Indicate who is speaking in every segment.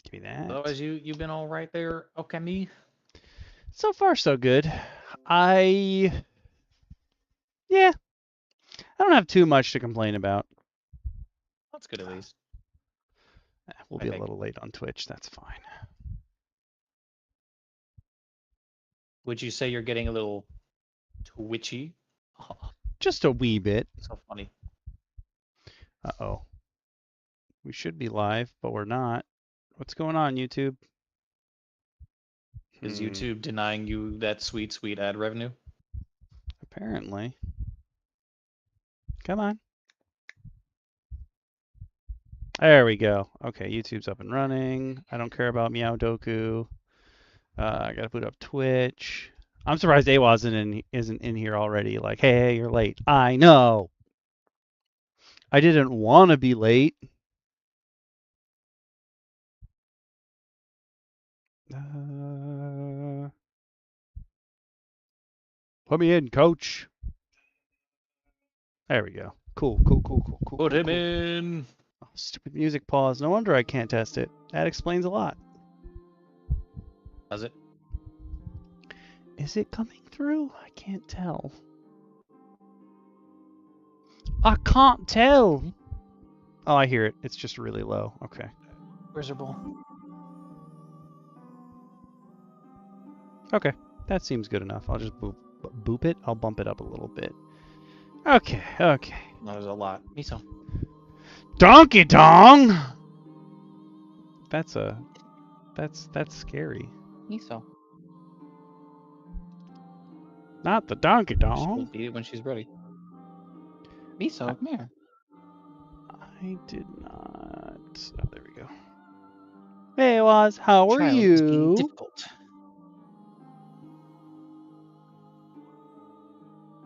Speaker 1: Give me that.
Speaker 2: Otherwise, you've been all right there, okay, me?
Speaker 1: So far, so good. Yeah, I don't have too much to complain about.
Speaker 2: That's good at least.
Speaker 1: We'll be a little late on Twitch. That's fine.
Speaker 2: Would you say you're getting a little twitchy?
Speaker 1: Oh, just a wee bit.
Speaker 2: So funny.
Speaker 1: Uh-oh. We should be live, but we're not. What's going on, YouTube?
Speaker 2: Is YouTube denying you that sweet, sweet ad revenue?
Speaker 1: Apparently. Come on. There we go. Okay, YouTube's up and running. I don't care about Meow Doku. I gotta boot up Twitch. I'm surprised Awaz isn't in here already. Like, hey, you're late. I know. I didn't want to be late. Put me in, coach. There we go. Cool.
Speaker 2: Put him in.
Speaker 1: Oh, stupid music pause. No wonder I can't test it. That explains a lot.
Speaker 2: Does it?
Speaker 1: Is it coming through? I can't tell. I can't tell. Oh, I hear it. It's just really low. Okay.
Speaker 2: Where's your ball?
Speaker 1: Okay. That seems good enough. I'll just boop it. I'll bump it up a little bit. Okay.
Speaker 2: No, there's a lot. Miso.
Speaker 1: Donkey Dong! That's scary.
Speaker 2: Miso.
Speaker 1: Not the Donkey
Speaker 2: She'll
Speaker 1: Dong.
Speaker 2: beat it when she's ready. Miso, come here.
Speaker 1: I did not. Oh, there we go. Hey, Waz, how are
Speaker 2: Child is being
Speaker 1: you?
Speaker 2: difficult.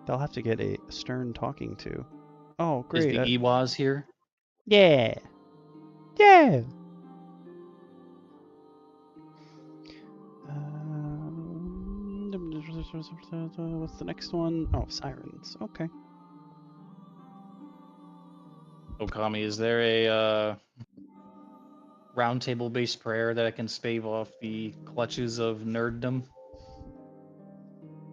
Speaker 1: They'll have to get a stern talking to. Oh, great.
Speaker 2: Is the Ewaz here?
Speaker 1: Yeah. Yeah. What's the next one? Oh, Sirens. Okay.
Speaker 2: Okami, is there a roundtable based prayer that I can stave off the clutches of nerddom?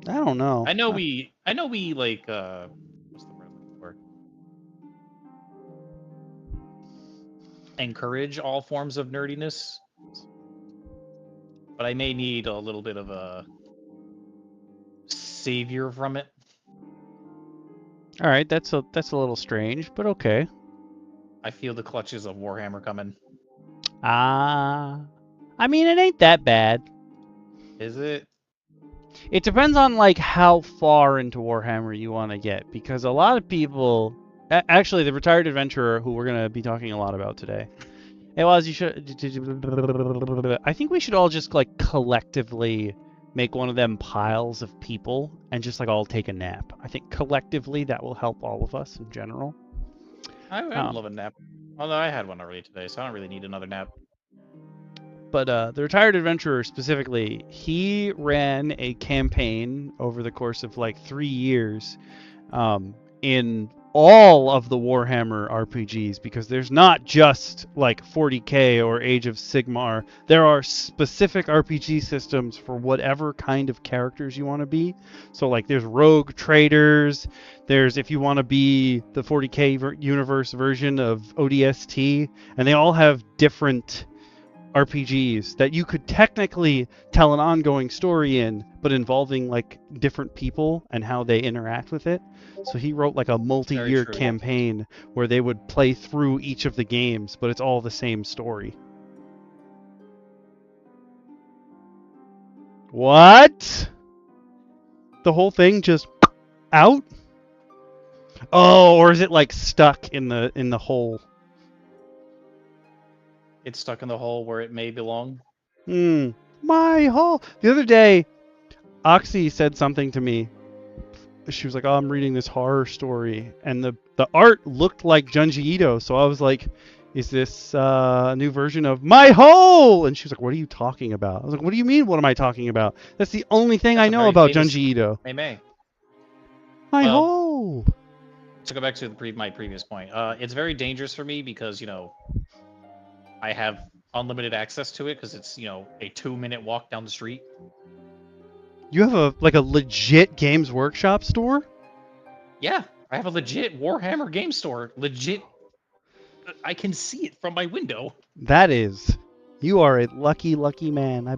Speaker 1: I don't know.
Speaker 2: I know we like what's the word I'm looking for? Encourage all forms of nerdiness. But I may need a little bit of a savior from it.
Speaker 1: All right, that's a little strange, but okay.
Speaker 2: I feel the clutches of Warhammer coming.
Speaker 1: I mean, it ain't that bad.
Speaker 2: Is it?
Speaker 1: It depends on like how far into Warhammer you want to get, because a lot of people, actually, the retired adventurer who we're gonna be talking a lot about today. Hey, Waz, you should. I think we should all just like collectively make one of them piles of people and just like all take a nap. I think collectively that will help all of us in general.
Speaker 2: I love a nap. Although I had one already today, so I don't really need another nap.
Speaker 1: But the retired adventurer specifically, he ran a campaign over the course of like 3 years in all of the Warhammer RPGs, because there's not just like 40K or Age of Sigmar. There are specific RPG systems for whatever kind of characters you want to be. So like there's rogue traders, there's if you want to be the 40K universe version of ODST, and they all have different RPGs that you could technically tell an ongoing story in, but involving like different people and how they interact with it. So he wrote like a multi-year campaign where they would play through each of the games, but it's all the same story. What? The whole thing just out? Oh, or is it like stuck in the hole?
Speaker 2: It's stuck in the hole where it may belong.
Speaker 1: My hole. The other day, Oxy said something to me. She was like, "Oh, I'm reading this horror story," and the art looked like Junji Ito. So I was like, "Is this a new version of My Hole?" And she was like, "What are you talking about?" I was like, "What do you mean? What am I talking about? That's the only thing I know about Junji Ito."
Speaker 2: May.
Speaker 1: My hole.
Speaker 2: To go back to my previous point, it's very dangerous for me because I have unlimited access to it because it's, you know, a 2-minute walk down the street.
Speaker 1: You have a legit Games Workshop store?
Speaker 2: Yeah, I have a legit Warhammer game store. Legit, I can see it from my window.
Speaker 1: That is, you are a lucky man. I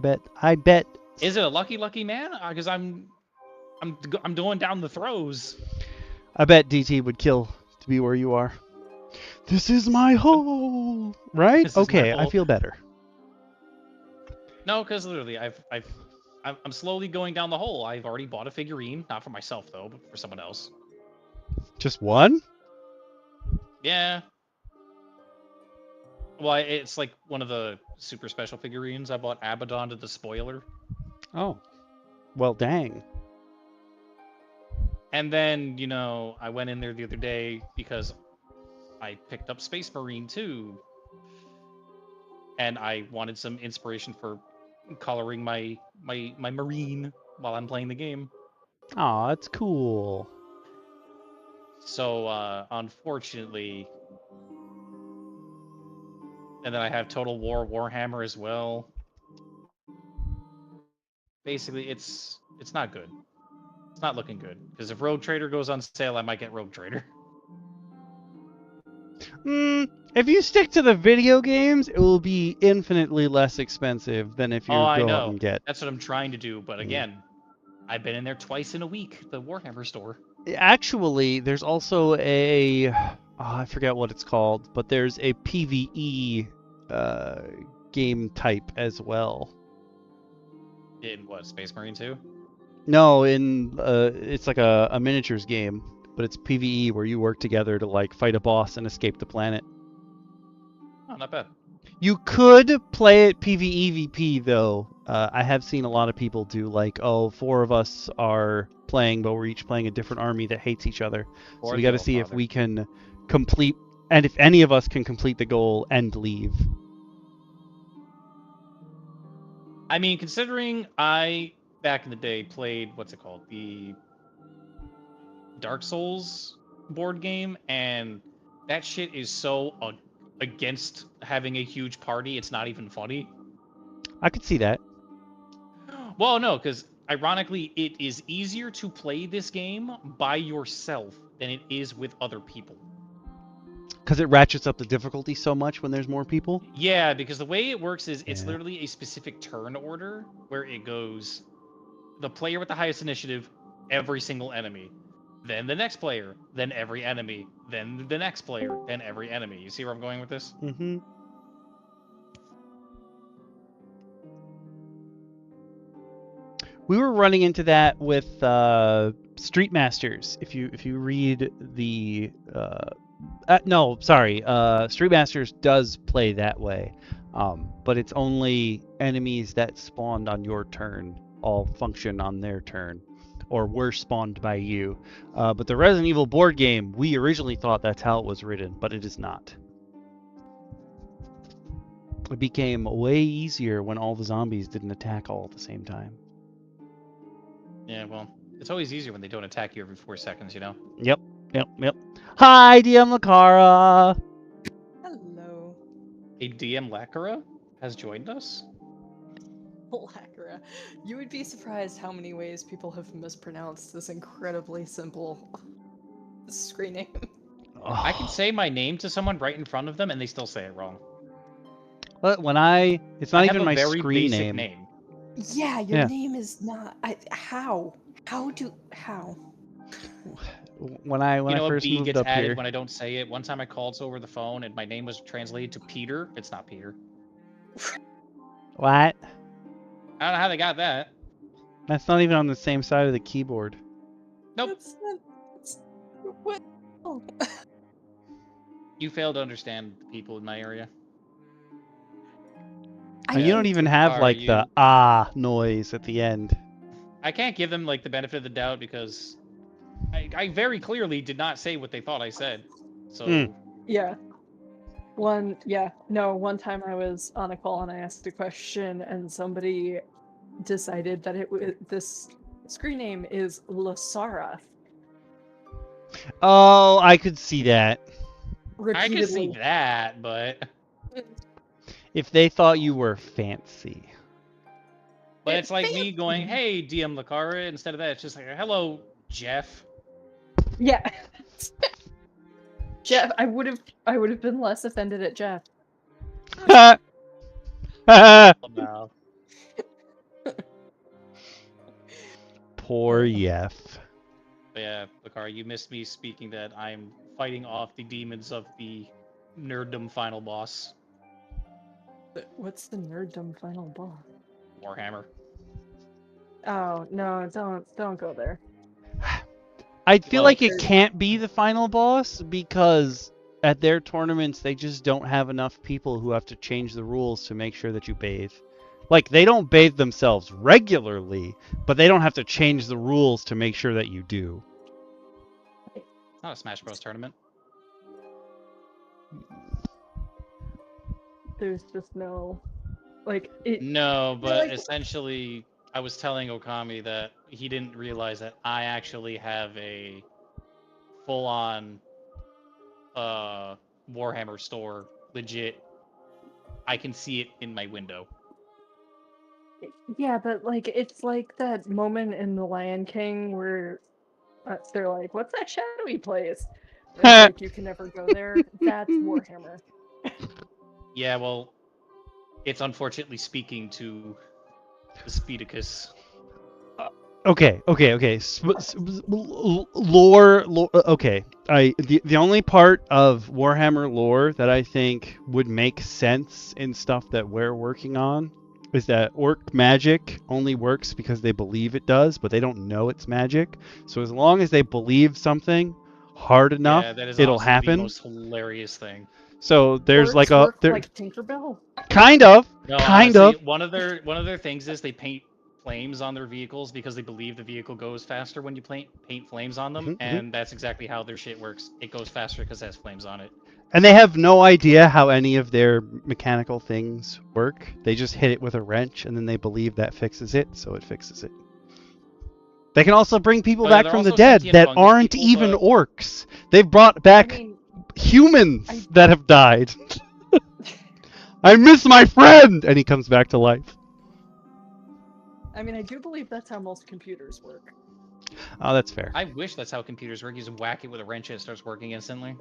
Speaker 1: bet.
Speaker 2: Is it a lucky man? Because I'm going down the throes.
Speaker 1: I bet DT would kill to be where you are. This is my hole, right? Okay, I feel better.
Speaker 2: No, because literally, I'm slowly going down the hole. I've already bought a figurine, not for myself though, but for someone else.
Speaker 1: Just one?
Speaker 2: Yeah. Well, it's like one of the super special figurines. I bought Abaddon to the Spoiler.
Speaker 1: Oh, well, dang.
Speaker 2: And then, you know, I went in there the other day because I picked up Space Marine 2. And I wanted some inspiration for coloring my Marine while I'm playing the game.
Speaker 1: Aw, that's cool.
Speaker 2: So, unfortunately... And then I have Total War Warhammer as well. Basically, it's not good. It's not looking good. Because if Rogue Trader goes on sale, I might get Rogue Trader.
Speaker 1: If you stick to the video games, it will be infinitely less expensive than if you go out and get.
Speaker 2: That's what I'm trying to do, but again, I've been in there twice in a week, the Warhammer store.
Speaker 1: Actually, there's also a... I forget what it's called, but there's a PvE game type as well.
Speaker 2: In what, Space Marine 2?
Speaker 1: No, it's like a miniatures game, but it's PvE where you work together to like fight a boss and escape the planet.
Speaker 2: Oh, not bad.
Speaker 1: You could play it PvEVP though. I have seen a lot of people do like, 4 of us are playing, but we're each playing a different army that hates each other. So we got to see if we can complete, and if any of us can complete the goal and leave.
Speaker 2: I mean, considering I, back in the day, played, what's it called? The Dark Souls board game, and that shit is so against having a huge party, it's not even funny.
Speaker 1: I could see that.
Speaker 2: Well, no, because ironically, it is easier to play this game by yourself than it is with other people.
Speaker 1: Because it ratchets up the difficulty so much when there's more people?
Speaker 2: Yeah, because the way it works is it's literally a specific turn order where it goes the player with the highest initiative, every single enemy. Then the next player, then every enemy, then the next player, then every enemy. You see where I'm going with this?
Speaker 1: Mm-hmm. We were running into that with Street Masters. If you read the Street Masters does play that way, but it's only enemies that spawned on your turn all function on their turn, or were spawned by you. But the Resident Evil board game, we originally thought that's how it was written, but it is not. It became way easier when all the zombies didn't attack all at the same time.
Speaker 2: Yeah, well, it's always easier when they don't attack you every 4 seconds, you know?
Speaker 1: Yep. Hi, DM Lacara!
Speaker 3: Hello.
Speaker 2: A DM Lacara has joined us?
Speaker 3: Lacara. You would be surprised how many ways people have mispronounced this incredibly simple screen name.
Speaker 2: I can say my name to someone right in front of them and they still say it wrong.
Speaker 1: But it's not even my screen name.
Speaker 3: Yeah, your name is not. How?
Speaker 1: When I first
Speaker 2: B
Speaker 1: moved
Speaker 2: gets
Speaker 1: up
Speaker 2: added
Speaker 1: here,
Speaker 2: when I don't say it. One time I called over the phone and my name was translated to Peter. It's not Peter.
Speaker 1: What?
Speaker 2: I don't know how they got that.
Speaker 1: That's not even on the same side of the keyboard.
Speaker 2: Nope.
Speaker 3: What? Oh.
Speaker 2: You fail to understand people in my area.
Speaker 1: You don't even have like the noise at the end.
Speaker 2: I can't give them like the benefit of the doubt because I very clearly did not say what they thought I said. So
Speaker 3: Yeah. One time I was on a call and I asked a question and somebody decided that this screen name is Lacara.
Speaker 1: Oh, I could see that.
Speaker 3: Repeatedly.
Speaker 2: I could see that, but
Speaker 1: if they thought you were fancy.
Speaker 2: But it's like me going, "Hey, DM Lacara." Instead of that, it's just like, "Hello, Jeff."
Speaker 3: Yeah. Jeff, I would have been less offended at Jeff.
Speaker 2: No.
Speaker 1: Poor Yef.
Speaker 2: But yeah, Lacara, you missed me speaking that I'm fighting off the demons of the nerddom final boss,
Speaker 3: What's the nerddom final boss?
Speaker 2: Warhammer.
Speaker 3: Oh no, don't go there.
Speaker 1: I feel
Speaker 2: Well,
Speaker 1: like it can't be the final boss because at their tournaments they just don't have enough people who have to change the rules to make sure that you bathe. Like, they don't bathe themselves regularly, but they don't have to change the rules to make sure that you do.
Speaker 2: It's not a Smash Bros. Tournament.
Speaker 3: There's just no, like it.
Speaker 2: No, but
Speaker 3: like-
Speaker 2: essentially, I was telling Okami that he didn't realize that I actually have a full-on Warhammer store. Legit, I can see it in my window.
Speaker 3: Yeah, but like it's like that moment in The Lion King where they're like, "What's that shadowy place?" And it's like you can never go there. That's Warhammer.
Speaker 2: Yeah, well, it's unfortunately speaking to the Speedicus.
Speaker 1: Okay. Lore. Okay. The only part of Warhammer lore that I think would make sense in stuff that we're working on is that orc magic only works because they believe it does, but they don't know it's magic. So as long as they believe something hard enough,
Speaker 2: Yeah, that is
Speaker 1: it'll
Speaker 2: honestly
Speaker 1: happen.
Speaker 2: the most hilarious thing.
Speaker 1: So there's
Speaker 3: Orcs
Speaker 1: like a
Speaker 3: work
Speaker 1: there,
Speaker 3: like Tinkerbell.
Speaker 1: kind of.
Speaker 2: No,
Speaker 1: Kind
Speaker 2: honestly,
Speaker 1: of.
Speaker 2: one of their things is they paint flames on their vehicles because they believe the vehicle goes faster when you paint flames on them, and that's exactly how their shit works. It goes faster because it has flames on it.
Speaker 1: And they have no idea how any of their mechanical things work. They just hit it with a wrench, and then they believe that fixes it, so it fixes it. They can also bring people
Speaker 2: Oh, yeah,
Speaker 1: back
Speaker 2: they're
Speaker 1: from the
Speaker 2: also
Speaker 1: dead
Speaker 2: sentient
Speaker 1: that
Speaker 2: fungus
Speaker 1: aren't
Speaker 2: people,
Speaker 1: even
Speaker 2: but-
Speaker 1: orcs. They've brought back
Speaker 3: I mean,
Speaker 1: humans that have died. I miss my friend! And he comes back to life.
Speaker 3: I do believe that's how most computers work.
Speaker 1: Oh, that's fair.
Speaker 2: I wish that's how computers work. You just whack it with a wrench and it starts working instantly.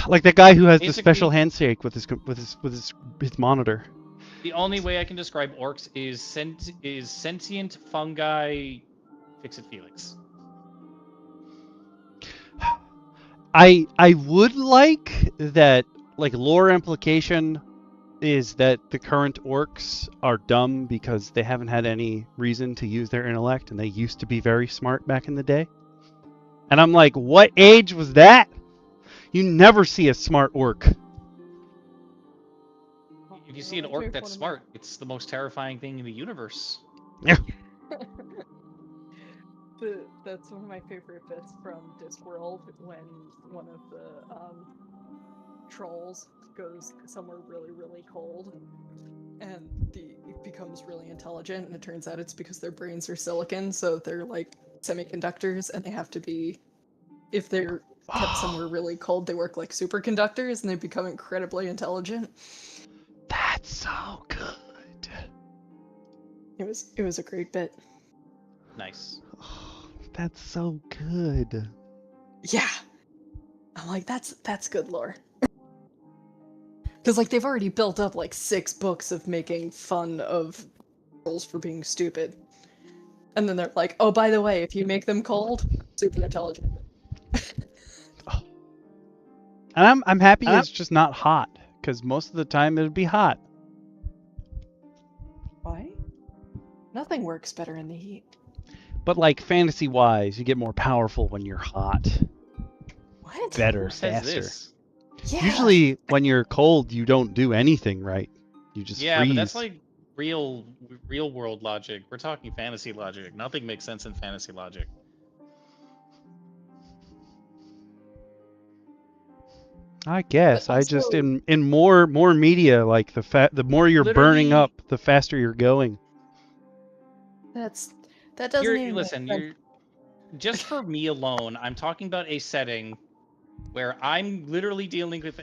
Speaker 1: Like the guy who has the
Speaker 2: Basically-
Speaker 1: special handshake with his monitor.
Speaker 2: The only way I can describe orcs is sentient fungi. Fix it, Felix.
Speaker 1: I would like that, like, lore implication is that the current orcs are dumb because they haven't had any reason to use their intellect, and they used to be very smart back in the day. And I'm like, what age was that? You never see a smart orc.
Speaker 2: If you see an orc that's smart, it's the most terrifying thing in the universe.
Speaker 3: That's one of my favorite bits from Discworld when one of the trolls goes somewhere really, really cold and it becomes really intelligent, and it turns out it's because their brains are silicon, so they're like semiconductors, and they have to be, if they're kept somewhere really cold, they work like superconductors, and they become incredibly intelligent.
Speaker 1: That's so good.
Speaker 3: It was a great bit.
Speaker 2: Nice.
Speaker 1: Oh, that's so good.
Speaker 3: Yeah. I'm like, that's good lore. Because, like, they've already built up, like, 6 books of making fun of trolls for being stupid. And then they're like, oh, by the way, if you make them cold, super intelligent.
Speaker 1: And I'm happy it's just not hot, because most of the time it'd be hot.
Speaker 3: Why? Nothing works better in the heat.
Speaker 1: But, like, fantasy-wise, you get more powerful when you're hot.
Speaker 3: What?
Speaker 1: Better,
Speaker 2: Who says
Speaker 1: faster.
Speaker 2: this?
Speaker 3: Yeah.
Speaker 1: Usually, when you're cold, you don't do anything right. You just
Speaker 2: Yeah,
Speaker 1: freeze.
Speaker 2: but that's like real world logic. We're talking fantasy logic. Nothing makes sense in fantasy logic.
Speaker 1: I guess.
Speaker 3: But
Speaker 1: I just
Speaker 3: also-
Speaker 1: in more media, like the more you're burning
Speaker 2: Literally-
Speaker 1: up, the faster you're going.
Speaker 3: that doesn't even make
Speaker 2: Listen,
Speaker 3: sense.
Speaker 2: just for me alone, I'm talking about a setting where I'm literally dealing with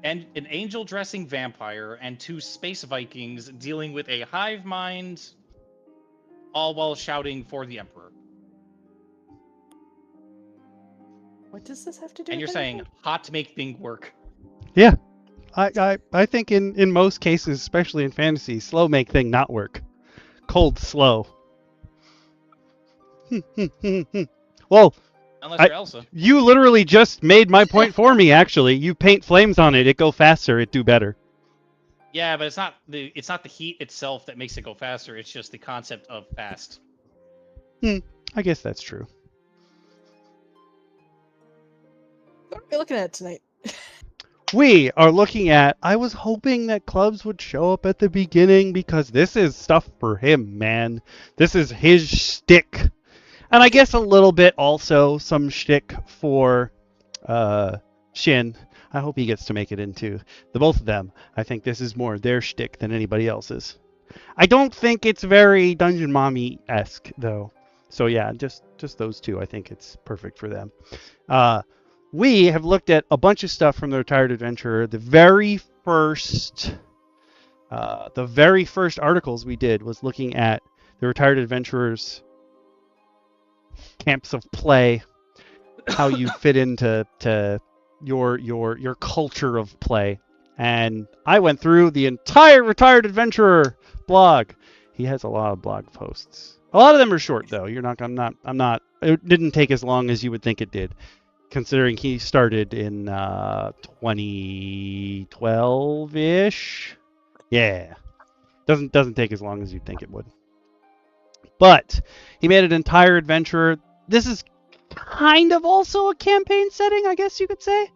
Speaker 2: an angel dressing vampire, and 2 space Vikings dealing with a hive mind, all while shouting for the Emperor.
Speaker 3: What does this have to do
Speaker 2: And
Speaker 3: with
Speaker 2: you're saying
Speaker 3: anything?
Speaker 2: hot to make things work.
Speaker 1: Yeah. I think in most cases, especially in fantasy, slow make thing not work. Cold slow. Well,
Speaker 2: Unless you're Elsa.
Speaker 1: you literally just made my point for me. Actually, you paint flames on it, it go faster, it do better.
Speaker 2: Yeah, but it's not the heat itself that makes it go faster. It's just the concept of fast.
Speaker 1: I guess that's true.
Speaker 3: What are we looking at tonight?
Speaker 1: We are looking at. I was hoping that Clubs would show up at the beginning because this is stuff for him, man. This is his shtick. And I guess a little bit also some shtick for Shin. I hope he gets to make it into the both of them. I think this is more their shtick than anybody else's. I don't think it's very Dungeon Mommy-esque, though. So yeah, just those two. I think it's perfect for them. We have looked at a bunch of stuff from the Retired Adventurer. The very first articles we did was looking at the Retired Adventurer's camps of play, how you fit into your culture of play. And I went through the entire Retired Adventurer blog. He has a lot of blog posts. A lot of them are short though. I'm not. It didn't take as long as you would think it did, considering he started in 2012-ish. Yeah. Doesn't take as long as you'd think it would. But he made an entire adventure. This is kind of also a campaign setting, I guess you could say.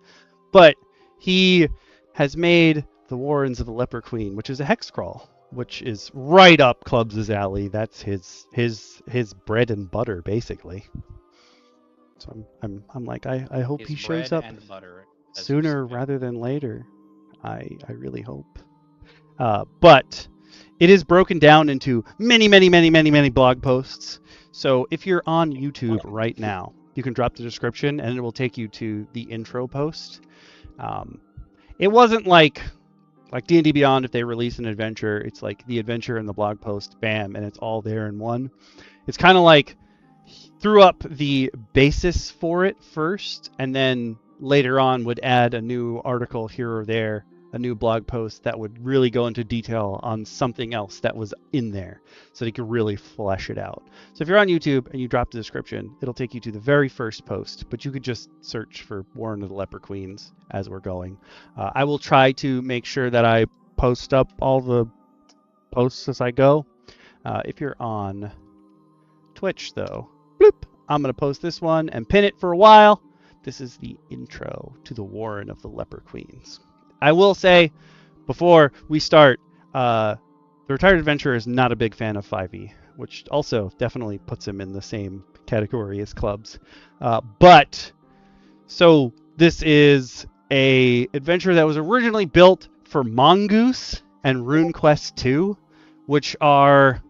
Speaker 1: But he has made the Warrens of the Leper Queen, which is a hex crawl, which is right up Clubs' alley. That's his bread and butter, basically. So I'm like, I hope he shows up sooner rather than later. I really hope. But it is broken down into many blog posts. So if you're on YouTube right now, you can drop the description and it will take you to the intro post. It wasn't like D&D Beyond. If they release an adventure, it's like the adventure and the blog post, bam, and it's all there in one. It's kind of like he threw up the basis for it first, and then later on would add a new article here or there, a new blog post that would really go into detail on something else that was in there, so they could really flesh it out. So if you're on YouTube and you drop the description, it'll take you to the very first post, but you could just search for Warren of the Leper Queens as we're going. I will try to make sure that I post up all the posts as I go. If you're on Twitch though, bloop, I'm going to post this one and pin it for a while. This is the intro to the Warren of the Leper Queens. I will say, before we start, the Retired Adventurer is not a big fan of 5e, which also definitely puts him in the same category as Clubs. But, so this is a adventure that was originally built for Mongoose and RuneQuest 2, which are,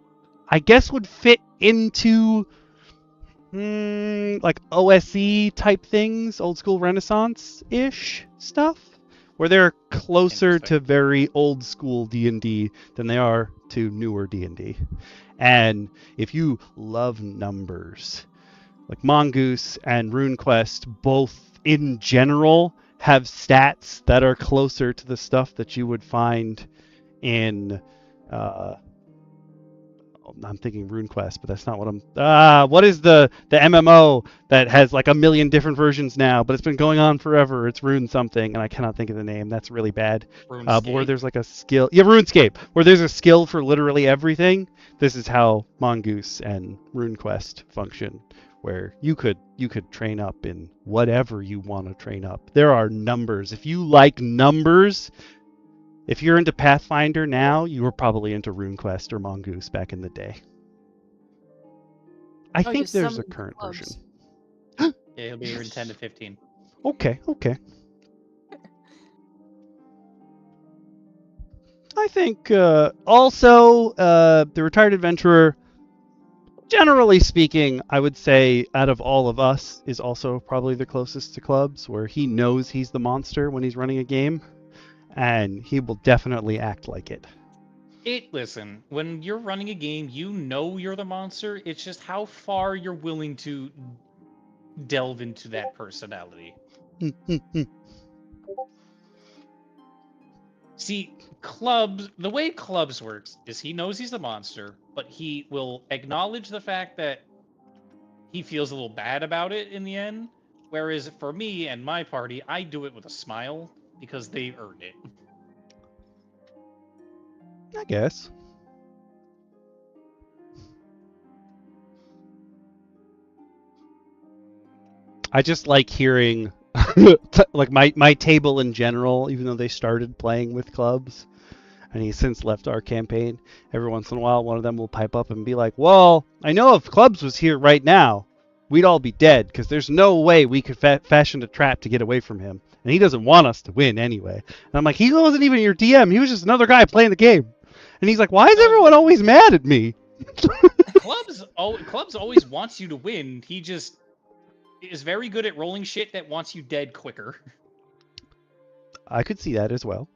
Speaker 1: I guess, would fit into like OSE type things, old school Renaissance-ish stuff, where they're closer to very old school D&D than they are to newer D&D. And if you love numbers, like Mongoose and RuneQuest both in general have stats that are closer to the stuff that you would find in I'm thinking RuneQuest, but that's not what I'm... what is the MMO that has like a million different versions now, but it's been going on forever? It's Rune something, and I cannot think of the name. That's really bad. But where there's like a skill... Yeah, RuneScape. Where there's a skill for literally everything. This is how Mongoose and RuneQuest function, where you could train up in whatever you want to train up. There are numbers. If you like numbers... If you're into Pathfinder now, you were probably into RuneQuest or Mongoose back in the day. I think there's a current version.
Speaker 2: Yeah, he'll be here in 10 to 15.
Speaker 1: Okay. I think also the Retired Adventurer, generally speaking, I would say out of all of us, is also probably the closest to Clubs, where he knows he's the monster when he's running a game. and he will definitely act like it.
Speaker 2: Listen, when you're running a game, you know you're the monster. It's just how far you're willing to delve into that personality. See, the way Clubs works is he knows he's the monster, but he will acknowledge the fact that he feels a little bad about it in the end. Whereas for me and my party, I do it with a smile because they earned it.
Speaker 1: I guess. I just like hearing like my table in general, even though they started playing with clubs and he's since left our campaign, every once in a while one of them will pipe up and be like, well, I know if Clubs was here right now, we'd all be dead because there's no way we could fashion a trap to get away from him. And he doesn't want us to win anyway. And I'm like, he wasn't even your DM. He was just another guy playing the game. And he's like, why is everyone always mad at me?
Speaker 2: Clubs always wants you to win. He just is very good at rolling shit that wants you dead quicker.
Speaker 1: I could see that as well.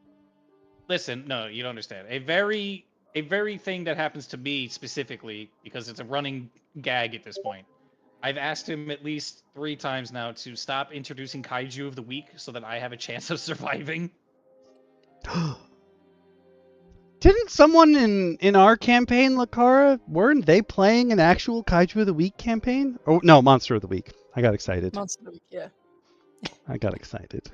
Speaker 2: Listen, no, you don't understand. A very thing that happens to me specifically, because it's a running gag at this point. I've asked him at least 3 times now to stop introducing Kaiju of the Week so that I have a chance of surviving.
Speaker 1: Didn't someone in our campaign, Lacara, weren't they playing an actual Kaiju of the Week campaign? Oh, no, Monster of the Week. I got excited.
Speaker 3: Monster of the Week, yeah.
Speaker 1: I got excited.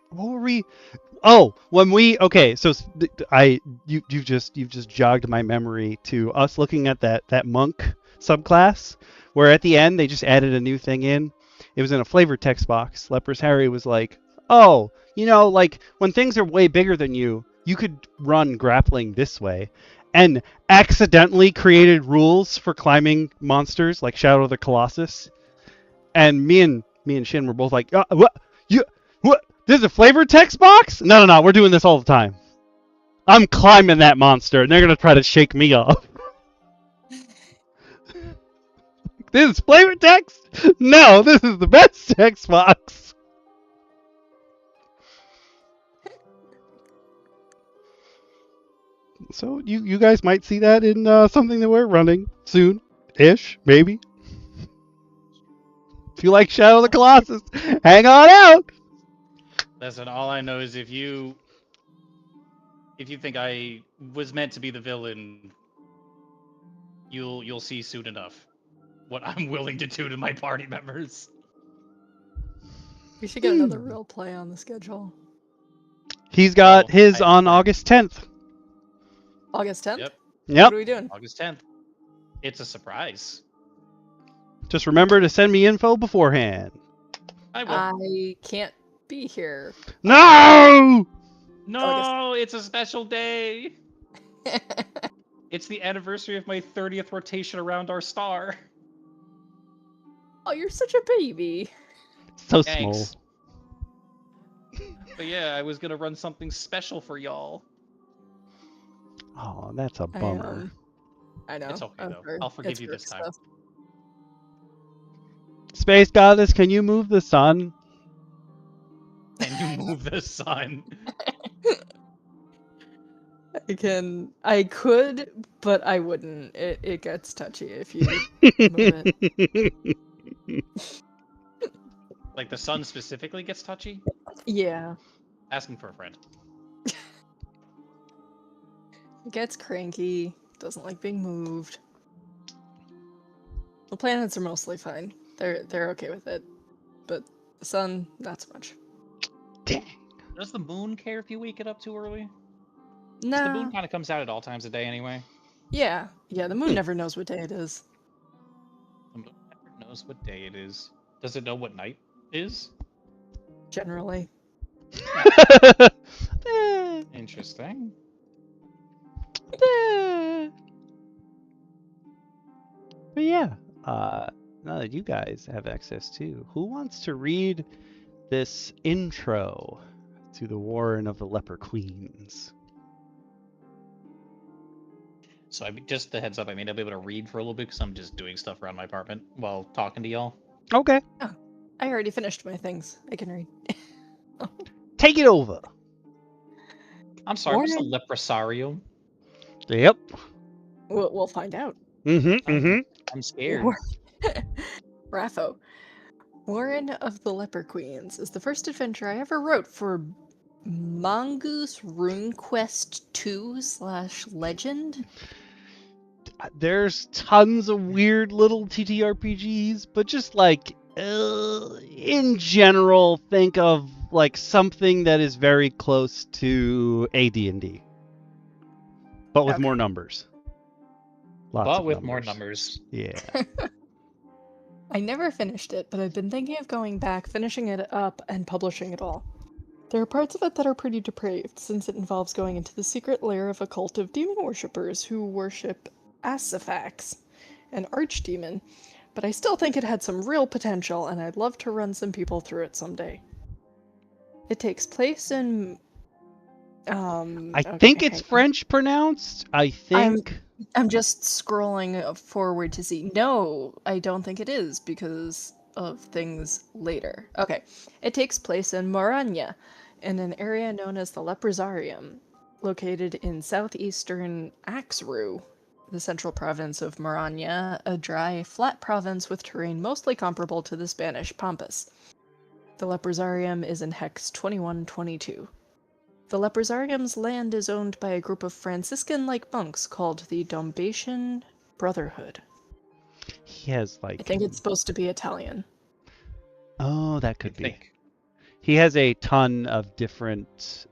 Speaker 1: What were we? Oh, when we so you've just jogged my memory to us looking at that monk subclass where at the end they just added a new thing in. It was in a flavor text box. Leprous Harry was like, "Oh, like when things are way bigger than you, you could run grappling this way." And accidentally created rules for climbing monsters like Shadow of the Colossus. And me and Shin were both like, "What? What? This is a flavor text box? No. We're doing this all the time. I'm climbing that monster, and they're gonna try to shake me off." This is flavor text? No, this is the best text box. So you guys might see that in something that we're running soon-ish, maybe. If you like Shadow of the Colossus, hang on out.
Speaker 2: Listen, all I know is if you think I was meant to be the villain, you'll see soon enough what I'm willing to do to my party members.
Speaker 3: We should get another real play on the schedule.
Speaker 1: He's got his on August 10th.
Speaker 3: August 10th?
Speaker 2: Yep.
Speaker 3: What are we doing?
Speaker 2: August 10th. It's a surprise.
Speaker 1: Just remember to send me info beforehand.
Speaker 2: I will.
Speaker 3: I can't be here.
Speaker 1: No!
Speaker 2: No, it's a special day. It's the anniversary of my 30th rotation around our star.
Speaker 3: Oh, you're such a baby.
Speaker 1: So
Speaker 2: Thanks.
Speaker 1: small.
Speaker 2: But yeah, I was gonna run something special for y'all.
Speaker 1: Oh, that's a bummer.
Speaker 3: I know.
Speaker 2: It's okay though. I'll forgive you this time.
Speaker 3: Stuff.
Speaker 1: Space Goddess, can you move the sun?
Speaker 2: Can you move the sun?
Speaker 3: I could, but I wouldn't. It gets touchy if you move it.
Speaker 2: Like the sun specifically gets touchy?
Speaker 3: Yeah.
Speaker 2: Asking for a friend.
Speaker 3: It gets cranky, doesn't like being moved. The planets are mostly fine. They're okay with it. But the sun, not so much.
Speaker 1: Dang.
Speaker 2: Does the moon care if you wake it up too early?
Speaker 3: No.
Speaker 2: The moon kind of comes out at all times of day anyway.
Speaker 3: Yeah, the moon never knows what day it is.
Speaker 2: The moon never knows what day it is. Does it know what night is?
Speaker 3: Generally.
Speaker 2: Interesting.
Speaker 1: But yeah, now that you guys have access to, who wants to read this intro to the Warren of the Leper Queens?
Speaker 2: So just the heads up, I may not be able to read for a little bit because I'm just doing stuff around my apartment while talking to y'all.
Speaker 1: Okay.
Speaker 3: Oh. I already finished my things. I can read.
Speaker 1: Take it over.
Speaker 2: I'm sorry, what's a
Speaker 3: Warren-
Speaker 2: leprosario?
Speaker 1: Yep.
Speaker 3: We'll find out.
Speaker 2: I'm scared.
Speaker 3: Rapho. Warren of the Leper Queens is the first adventure I ever wrote for Mongoose RuneQuest 2/Legend.
Speaker 1: There's tons of weird little TTRPGs, but just like in general, think of like something that is very close to AD&D, but with more numbers. Lots of
Speaker 2: with more numbers.
Speaker 1: Yeah.
Speaker 3: I never finished it, but I've been thinking of going back, finishing it up, and publishing it all. There are parts of it that are pretty depraved, since it involves going into the secret lair of a cult of demon worshippers who worship Asifax, an archdemon, but I still think it had some real potential, and I'd love to run some people through it someday. It takes place in...
Speaker 1: I think it's French pronounced. I think...
Speaker 3: I'm just scrolling forward to see. No, I don't think it is because of things later. Okay. It takes place in Morania, in an area known as the Leprosarium, located in southeastern Axru, the central province of Morania, a dry, flat province with terrain mostly comparable to the Spanish Pampas. The Leprosarium is in Hex 2122. The Leprosarium's land is owned by a group of Franciscan-like monks called the Dombatian Brotherhood.
Speaker 1: He has like...
Speaker 3: I think it's supposed to be Italian.
Speaker 1: Oh, that could be. He has a ton of different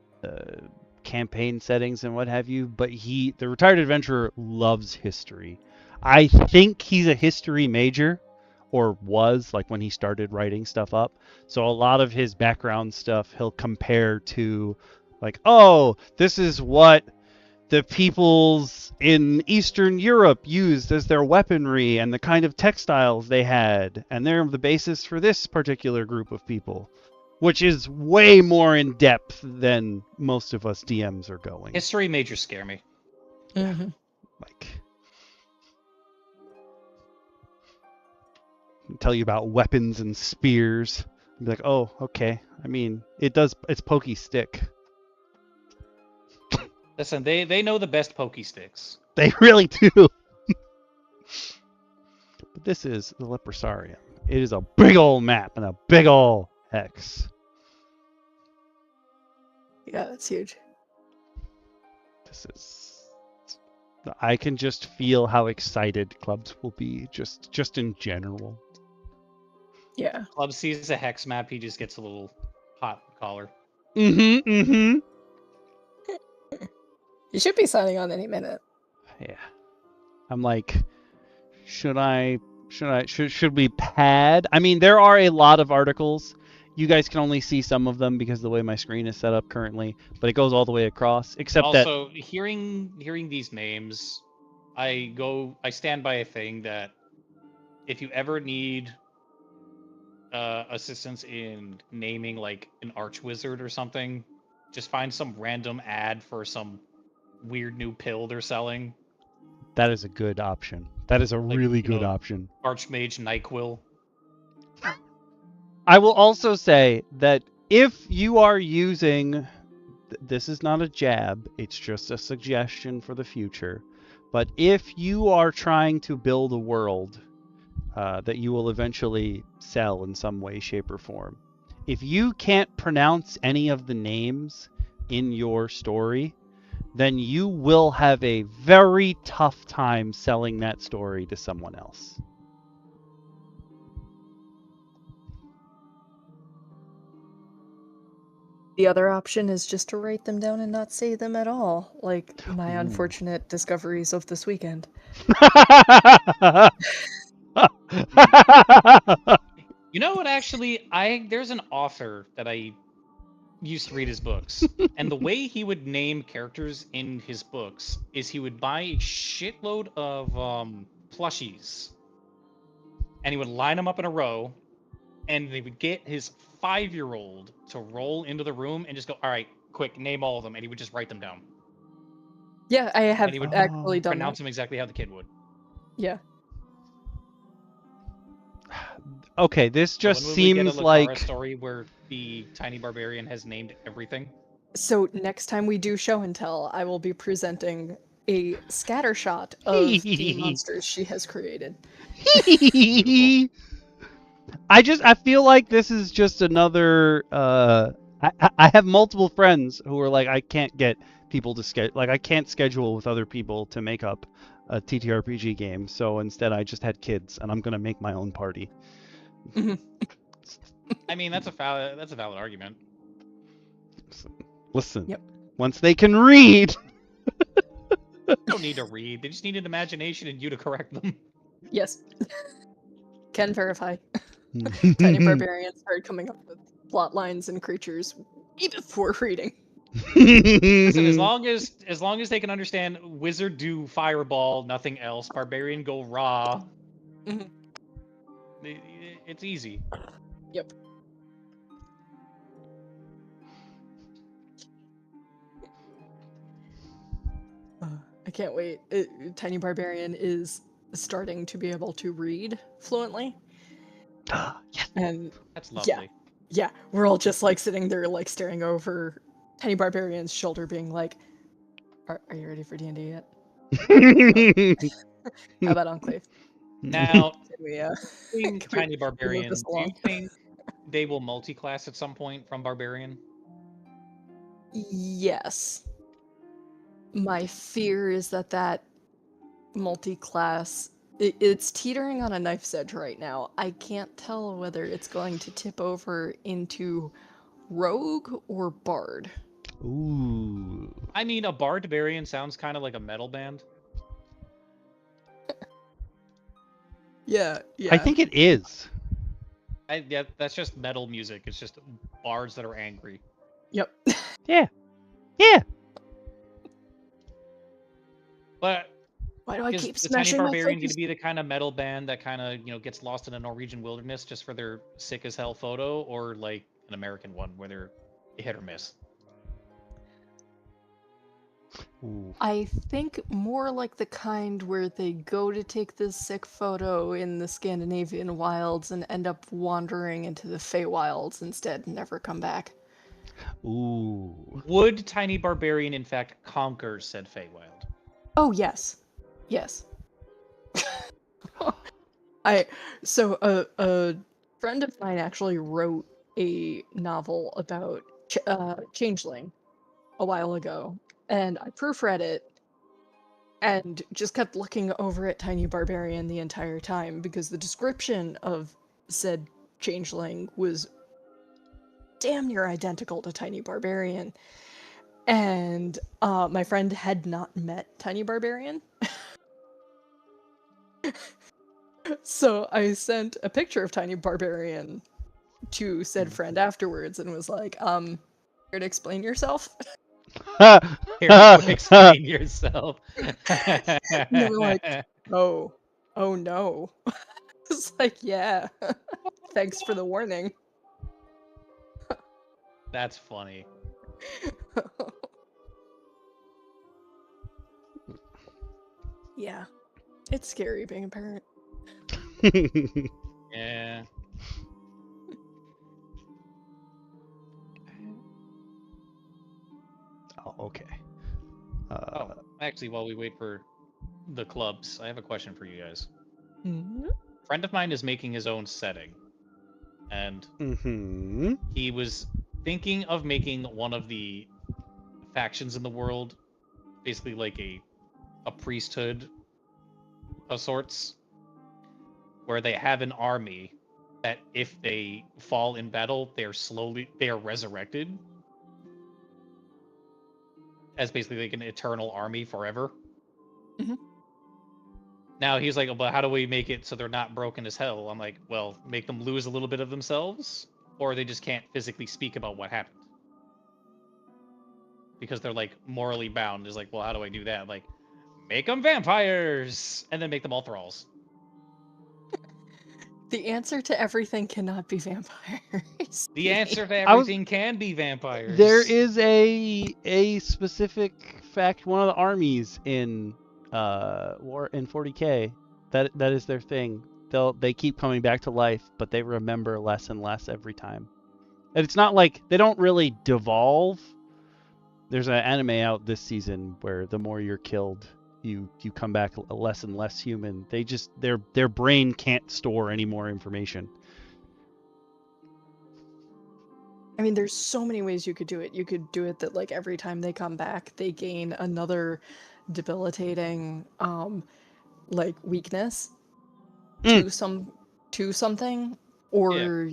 Speaker 1: campaign settings and what have you, but the retired adventurer loves history. I think he's a history major, or was, like when he started writing stuff up. So a lot of his background stuff he'll compare to, like, oh, this is what the peoples in Eastern Europe used as their weaponry and the kind of textiles they had, and they're the basis for this particular group of people, which is way more in depth than most of us DMs are going.
Speaker 2: History majors scare me.
Speaker 3: Mm-hmm.
Speaker 1: Like, tell you about weapons and spears. Be like, oh, okay. I mean, it's pokey stick.
Speaker 2: Listen, they know the best pokey sticks.
Speaker 1: They really do. But this is the Leprosarium. It is a big old map and a big old hex.
Speaker 3: Yeah, it's huge.
Speaker 1: This is... I can just feel how excited clubs will be, just in general.
Speaker 3: Yeah.
Speaker 2: Club sees a hex map, he just gets a little hot collar.
Speaker 3: You should be signing on any minute.
Speaker 1: Yeah. I'm like, should we pad? I mean, there are a lot of articles. You guys can only see some of them because of the way my screen is set up currently, but it goes all the way across, except
Speaker 2: also, hearing these names, I stand by a thing that if you ever need assistance in naming like an archwizard or something, just find some random ad for some weird new pill they're selling.
Speaker 1: that is a good option. That is a really good option.
Speaker 2: Archmage NyQuil.
Speaker 1: I will also say that if you are using, this is not a jab, it's just a suggestion for the future, but if you are trying to build a world that you will eventually sell in some way, shape, or form, if you can't pronounce any of the names in your story, then you will have a very tough time selling that story to someone else.
Speaker 3: The other option is just to write them down and not say them at all, like my unfortunate discoveries of this weekend.
Speaker 2: You know what, actually, there's an author that I used to read his books, and the way he would name characters in his books is he would buy a shitload of plushies, and he would line them up in a row, and they would get his 5-year-old to roll into the room and just go, all right, quick, name all of them, and he would just write them down.
Speaker 3: Yeah, I have
Speaker 2: And he would
Speaker 3: actually done
Speaker 2: pronounce
Speaker 3: that.
Speaker 2: them exactly how the kid would.
Speaker 3: Yeah.
Speaker 1: Okay, this just
Speaker 2: When will we get a
Speaker 1: seems
Speaker 2: Lacara
Speaker 1: like
Speaker 2: story where the tiny barbarian has named everything.
Speaker 3: So next time we do show and tell, I will be presenting a scattershot of the monsters she has created.
Speaker 2: Beautiful.
Speaker 1: I feel like this is just another I have multiple friends who are like I can't get people to schedule, like I can't schedule with other people to make up a TTRPG game, so instead I just had kids and I'm going to make my own party.
Speaker 2: I mean, that's a valid argument.
Speaker 1: Listen.
Speaker 3: Yep.
Speaker 1: Once they can read.
Speaker 2: They don't need to read. They just need an imagination and you to correct them.
Speaker 3: Yes. Can verify. Tiny barbarians started coming up with plot lines and creatures even before reading.
Speaker 2: Listen, as long as they can understand wizard do fireball, nothing else, barbarian go raw.
Speaker 3: Mhm.
Speaker 2: It's easy.
Speaker 3: Yep. I can't wait. Tiny barbarian is starting to be able to read fluently.
Speaker 1: Yes.
Speaker 3: And
Speaker 2: That's lovely.
Speaker 3: yeah, we're all just like sitting there like staring over Tiny Barbarian's shoulder being like, are you ready for D&D yet? How about Enclave?
Speaker 2: Now,
Speaker 3: Can we,
Speaker 2: being
Speaker 3: can we
Speaker 2: tiny
Speaker 3: move
Speaker 2: barbarian,
Speaker 3: this
Speaker 2: do you
Speaker 3: along?
Speaker 2: think they will multi-class at some point from barbarian?
Speaker 3: Yes. My fear is that multi-class, it's teetering on a knife's edge right now. I can't tell whether it's going to tip over into rogue or bard.
Speaker 1: Ooh.
Speaker 2: I mean, a barbarian sounds kind of like a metal band.
Speaker 3: Yeah.
Speaker 1: I think it is.
Speaker 2: Yeah, that's just metal music. It's just bards that are angry.
Speaker 3: Yep.
Speaker 1: Yeah.
Speaker 2: But
Speaker 3: Why do I
Speaker 2: is
Speaker 3: keep
Speaker 2: the tiny
Speaker 3: smashing my
Speaker 2: barbarian going
Speaker 3: focus?
Speaker 2: to be the kind of metal band that kind of gets lost in a Norwegian wilderness just for their sick as hell photo, or like an American one where they're hit or miss?
Speaker 1: Ooh.
Speaker 3: I think more like the kind where they go to take this sick photo in the Scandinavian wilds and end up wandering into the Feywilds instead and never come back.
Speaker 1: Ooh.
Speaker 2: Would tiny barbarian in fact conquer said Feywild?
Speaker 3: Oh yes, yes. So a friend of mine actually wrote a novel about Changeling a while ago, and I proofread it and just kept looking over at Tiny Barbarian the entire time because the description of said changeling was damn near identical to Tiny Barbarian. And my friend had not met Tiny Barbarian. So I sent a picture of Tiny Barbarian to said friend afterwards and was like, here to explain yourself?
Speaker 2: Here to explain yourself.
Speaker 3: And they were like, oh no. It's like, yeah. Thanks for the warning.
Speaker 2: That's funny.
Speaker 3: Yeah. It's scary being a parent.
Speaker 2: Yeah.
Speaker 1: Oh, okay.
Speaker 2: Actually, while we wait for the clubs, I have a question for you guys.
Speaker 3: Mm-hmm.
Speaker 2: A friend of mine is making his own setting, and he was thinking of making one of the factions in the world, basically like a priesthood of sorts, where they have an army that if they fall in battle, they are resurrected as basically like an eternal army forever.
Speaker 3: Mhm.
Speaker 2: Now he's like, but how do we make it so they're not broken as hell? I'm like, well, make them lose a little bit of themselves, or they just can't physically speak about what happened because they're like morally bound. Is like, well, how do I do that? Like, make them vampires and then make them all thralls.
Speaker 3: The answer to everything cannot be vampires.
Speaker 2: The answer to
Speaker 1: I was-
Speaker 2: everything can be vampires.
Speaker 1: There is a specific fact, one of the armies in 40K that is their thing. they keep coming back to life, but they remember less and less every time. And it's not like they don't really devolve. There's an anime out this season where the more you're killed, you come back less and less human. They just their brain can't store any more information.
Speaker 3: I mean, there's so many ways you could do it. You could do it that like every time they come back, they gain another debilitating like weakness to something, or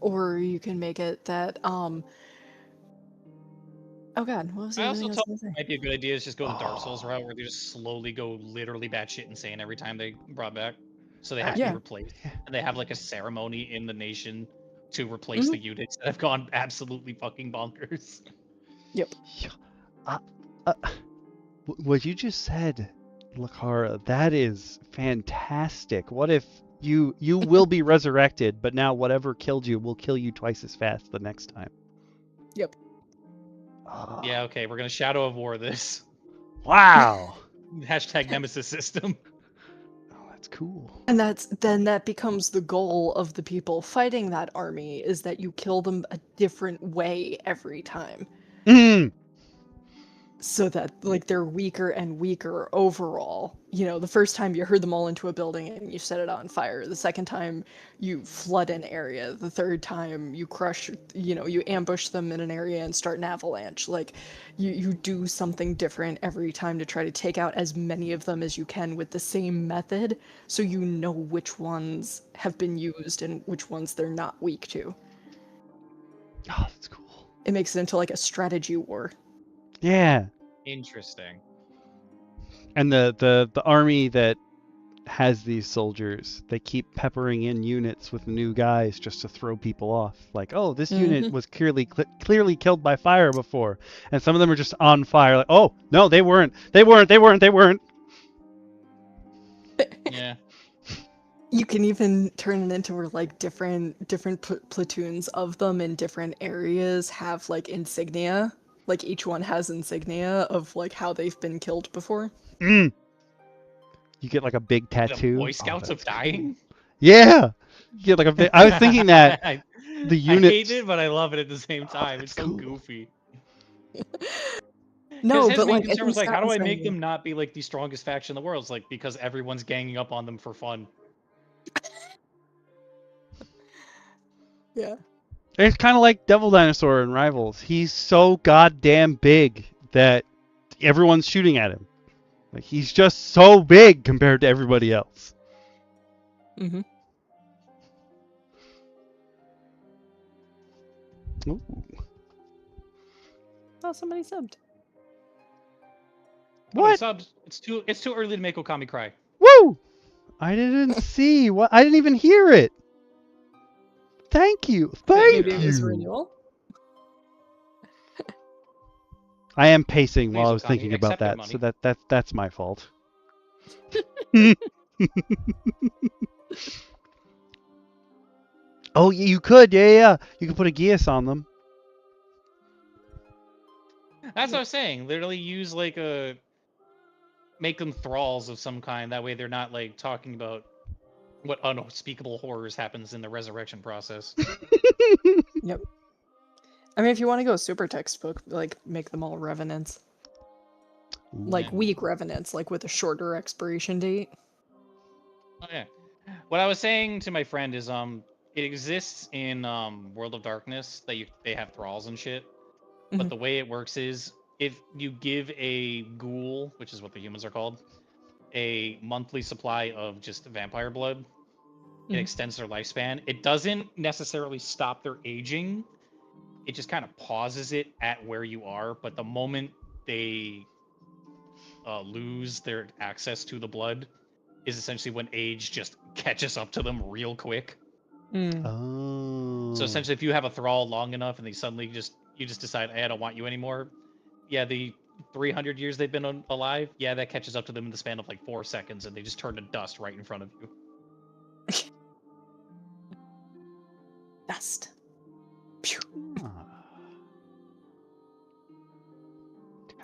Speaker 3: or you can make it that oh god, what was the
Speaker 2: I
Speaker 3: other
Speaker 2: also
Speaker 3: thing I was
Speaker 2: thought
Speaker 3: gonna say?
Speaker 2: it might be a good idea is just go the Dark Souls route where they just slowly go literally batshit insane every time they brought back. So they have to
Speaker 3: Yeah.
Speaker 2: be replaced. And they have like a ceremony in the nation to replace the units that have gone absolutely fucking bonkers.
Speaker 3: Yep.
Speaker 1: What you just said, Lacara, that is fantastic. What if you will be resurrected, but now whatever killed you will kill you twice as fast the next time?
Speaker 3: Yep.
Speaker 2: Yeah, okay, we're gonna Shadow of War this.
Speaker 1: Wow.
Speaker 2: Hashtag Nemesis system.
Speaker 1: Oh, that's cool.
Speaker 3: And then that becomes the goal of the people fighting that army, is that you kill them a different way every time. So that like they're weaker and weaker overall. You know, the first time you herd them all into a building and you set it on fire. The second time you flood an area. The third time you crush, you ambush them in an area and start an avalanche. Like you do something different every time to try to take out as many of them as you can with the same method, so you know which ones have been used and which ones they're not weak to.
Speaker 1: Oh, that's cool.
Speaker 3: It makes it into like a strategy war.
Speaker 1: Yeah.
Speaker 2: Interesting.
Speaker 1: And the army that has these soldiers, they keep peppering in units with new guys just to throw people off. Like, oh, this unit was clearly killed by fire before, and some of them are just on fire. Like, oh no, they weren't.
Speaker 2: Yeah.
Speaker 3: You can even turn it into where like different platoons of them in different areas have like insignia. Like each one has insignia of like how they've been killed before.
Speaker 1: You get like a big tattoo.
Speaker 2: The Boy Scouts of dying?
Speaker 1: Yeah. You get like a big... I was thinking that the unit.
Speaker 2: I hate it, but I love it at the same time. It's so
Speaker 1: cool.
Speaker 2: goofy.
Speaker 3: No,
Speaker 2: his
Speaker 3: but
Speaker 2: main
Speaker 3: like
Speaker 2: concern was like, how do I make
Speaker 3: saying...
Speaker 2: them not be like the strongest faction in the world? It's like, because everyone's ganging up on them for fun.
Speaker 3: Yeah.
Speaker 1: It's kind of like Devil Dinosaur in Rivals. He's so goddamn big that everyone's shooting at him. Like, he's just so big compared to everybody else.
Speaker 3: Mm-hmm.
Speaker 1: Ooh.
Speaker 3: Oh, somebody subbed.
Speaker 1: What?
Speaker 2: Subs? It's too early to make Okami cry.
Speaker 1: Woo! I didn't see what. I didn't even hear it. Thank you. Thank
Speaker 3: Maybe
Speaker 1: you.
Speaker 3: it was renewal.
Speaker 1: I am pacing while I was
Speaker 2: Okami,
Speaker 1: thinking about
Speaker 2: accept their
Speaker 1: that,
Speaker 2: money.
Speaker 1: so that's my fault. Oh, you could, yeah. You could put a Geas on them.
Speaker 2: That's what I was saying. Literally use like make them thralls of some kind. That way they're not like talking about what unspeakable horrors happens in the resurrection process.
Speaker 3: Yep. I mean, if you want to go super textbook, like make them all revenants. Like weak revenants, like with a shorter expiration date.
Speaker 2: Oh yeah. What I was saying to my friend is it exists in World of Darkness that they have thralls and shit. But the way it works is if you give a ghoul, which is what the humans are called, a monthly supply of just vampire blood, it extends their lifespan. It doesn't necessarily stop their aging. It just kind of pauses it at where you are. But the moment they lose their access to the blood is essentially when age just catches up to them real quick.
Speaker 1: Oh.
Speaker 2: So essentially, if you have a thrall long enough and they suddenly you just decide, hey, I don't want you anymore. Yeah, the 300 years they've been alive, yeah, that catches up to them in the span of like 4 seconds, and they just turn to dust right in front of you.
Speaker 3: Dust.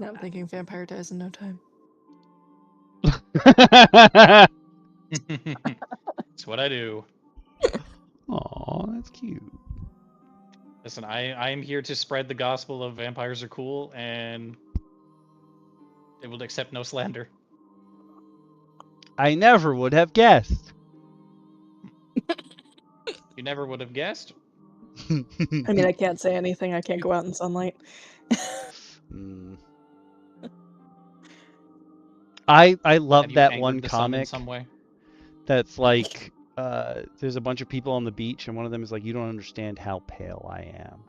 Speaker 3: Now I'm thinking vampire dies in no time.
Speaker 2: That's what I do.
Speaker 1: Aw, that's cute.
Speaker 2: Listen, I am here to spread the gospel of vampires are cool, and they will accept no slander.
Speaker 1: I never would have guessed.
Speaker 2: You never would have guessed.
Speaker 3: I mean, I can't say anything. I can't go out in sunlight.
Speaker 1: I
Speaker 2: Have
Speaker 1: love
Speaker 2: you
Speaker 1: that
Speaker 2: angered
Speaker 1: one
Speaker 2: the sun in
Speaker 1: comic
Speaker 2: some way?
Speaker 1: that's like there's a bunch of people on the beach and one of them is like, you don't understand how pale I am.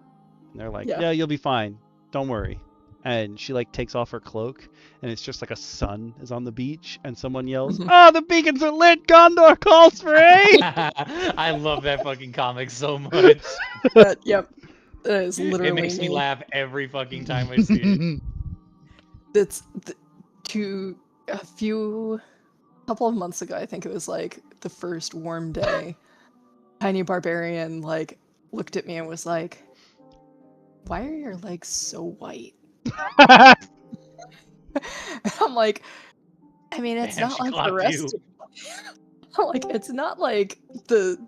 Speaker 1: And they're like, yeah, you'll be fine. Don't worry. And she like takes off her cloak and it's just like a sun is on the beach and someone yells, "Oh, the beacons are lit! Gondor calls for aid!"
Speaker 2: I love that fucking comic so much.
Speaker 3: Yep. That is literally
Speaker 2: It makes me laugh every fucking time I see it.
Speaker 3: That's couple of months ago, I think it was like the first warm day. Tiny Barbarian like looked at me and was like, "Why are your legs so white?" I'm like, I mean, it's
Speaker 2: Damn,
Speaker 3: not
Speaker 2: she
Speaker 3: like the
Speaker 2: clocked
Speaker 3: rest.
Speaker 2: you.
Speaker 3: I'm like, it's not like the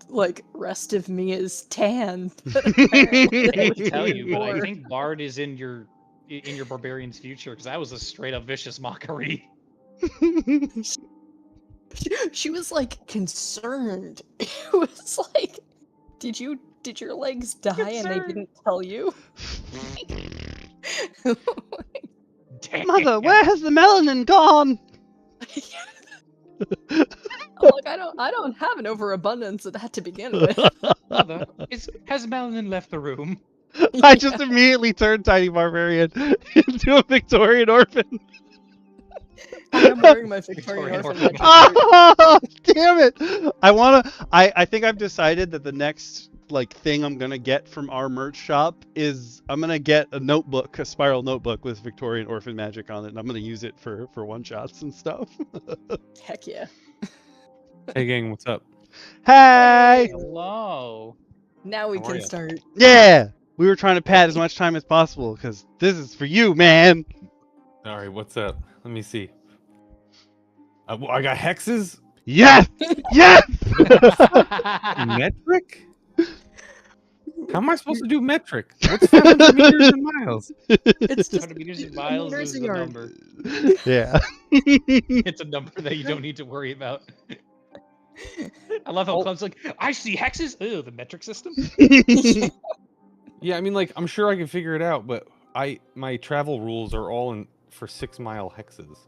Speaker 3: rest of me is tan.
Speaker 2: I hate to tell you, but I
Speaker 3: Before.
Speaker 2: think Bard is in your barbarian's future, because that was a straight up vicious mockery.
Speaker 3: She was like concerned. It was like, did your legs die and they didn't tell you?
Speaker 2: Damn.
Speaker 1: Mother, where has the melanin gone?
Speaker 3: I'm like, I don't have an overabundance of that to begin with.
Speaker 2: Mother, has Melanin left the room?
Speaker 1: I just immediately turned Tiny Barbarian into a Victorian orphan.
Speaker 3: I am wearing my Victorian
Speaker 2: Victorian
Speaker 3: orphan
Speaker 2: orphan.
Speaker 3: magic shirt.
Speaker 1: Oh, damn it! I think I've decided that the next like thing I'm gonna get from our merch shop is I'm gonna get a notebook, a spiral notebook with Victorian orphan magic on it, and I'm gonna use it for one shots and stuff.
Speaker 3: Heck yeah.
Speaker 4: Hey gang, what's up?
Speaker 1: Hey!
Speaker 2: Hello.
Speaker 3: Now we
Speaker 4: How are
Speaker 3: can
Speaker 4: ya?
Speaker 3: start.
Speaker 1: Yeah! We were trying to pad as much time as possible because this is for you, man.
Speaker 4: All right, what's up? Let me see. I got hexes.
Speaker 1: Yes! Yes!
Speaker 4: Metric? How am I supposed to do metric? What's 500 meters in miles?
Speaker 3: It's just
Speaker 2: 100 meters in miles
Speaker 3: meters
Speaker 2: is
Speaker 3: a
Speaker 2: the
Speaker 3: yard.
Speaker 2: number.
Speaker 1: Yeah.
Speaker 2: It's a number that you don't need to worry about. I love how Club's like, I see hexes. Ew, the metric system.
Speaker 4: Yeah, I mean, like, I'm sure I can figure it out, but my travel rules are all in for 6-mile hexes.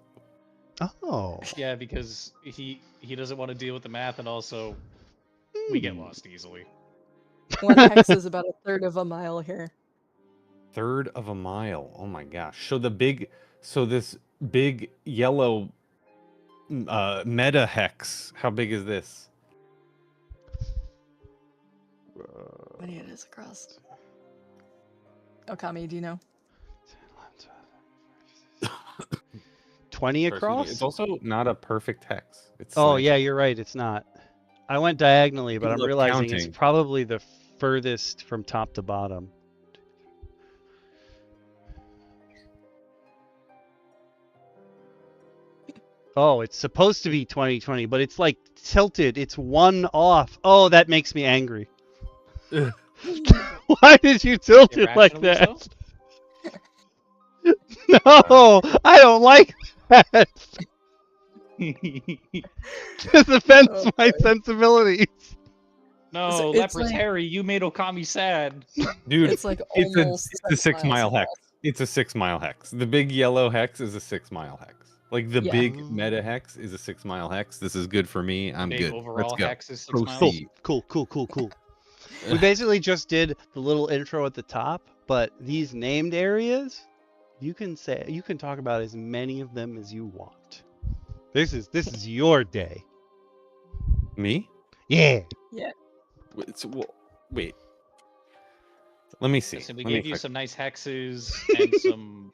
Speaker 1: Oh.
Speaker 2: Yeah, because he doesn't want to deal with the math, and also we get lost easily.
Speaker 3: One hex is about 1/3 of a mile here.
Speaker 4: 1/3 of a mile. Oh my gosh. So this big yellow meta hex. How big is this?
Speaker 3: How many it is across? Okami, do you know?
Speaker 1: 20 across?
Speaker 4: It's also not a perfect hex. It's
Speaker 1: Oh,
Speaker 4: slanted.
Speaker 1: yeah, you're right. It's not. I went diagonally, but
Speaker 4: Good
Speaker 1: I'm
Speaker 4: luck
Speaker 1: realizing it's
Speaker 4: counting.
Speaker 1: probably the furthest from top to bottom. Oh, it's supposed to be 2020, but it's like tilted. It's one off. Oh, that makes me angry.
Speaker 4: Ugh.
Speaker 1: Why did you tilt it like
Speaker 2: Irrationally
Speaker 1: that? No, I don't like that. This offends
Speaker 3: Oh,
Speaker 1: my
Speaker 3: boy.
Speaker 1: sensibilities.
Speaker 2: No,
Speaker 3: It's
Speaker 2: Leprous
Speaker 3: like-
Speaker 2: Harry, you made Okami sad.
Speaker 4: Dude,
Speaker 3: It's like
Speaker 4: it's
Speaker 3: almost
Speaker 4: a
Speaker 3: 7
Speaker 4: 6-mile
Speaker 3: miles
Speaker 4: hex. It's a 6-mile hex. The big yellow hex is a 6-mile hex. Like the
Speaker 3: Yeah.
Speaker 4: big meta hex is a 6-mile hex. This is good for me. I'm
Speaker 2: Big
Speaker 4: good.
Speaker 2: overall
Speaker 4: Let's go.
Speaker 2: hex is 6
Speaker 4: Proceed.
Speaker 2: miles.
Speaker 1: Cool. We basically just did the little intro at the top, but these named areas, you can talk about as many of them as you want. This is your day.
Speaker 4: Me?
Speaker 1: Yeah.
Speaker 4: Wait. Let me see.
Speaker 2: Listen, we
Speaker 4: Let me
Speaker 2: gave you
Speaker 4: check.
Speaker 2: some nice hexes and some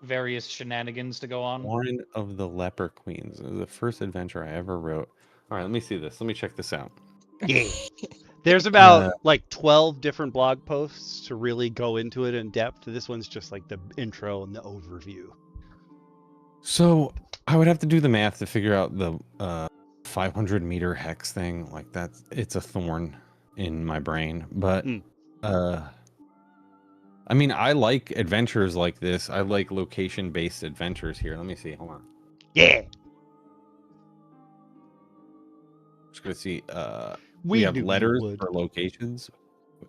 Speaker 2: various shenanigans to go on.
Speaker 4: Warren of the Leper Queens. It was the first adventure I ever wrote. All right, let me see this. Let me check this out.
Speaker 1: Yeah. There's about like 12 different blog posts to really go into it in depth. This one's just like the intro and the overview.
Speaker 4: So I would have to do the math to figure out the 500-meter hex thing, like it's a thorn in my brain. But I mean, I like adventures like this. I like location-based adventures here. Let me see. Hold on.
Speaker 1: Yeah.
Speaker 4: Just gonna see.
Speaker 1: We
Speaker 4: We have
Speaker 1: knew you
Speaker 4: letters
Speaker 1: would.
Speaker 4: for locations.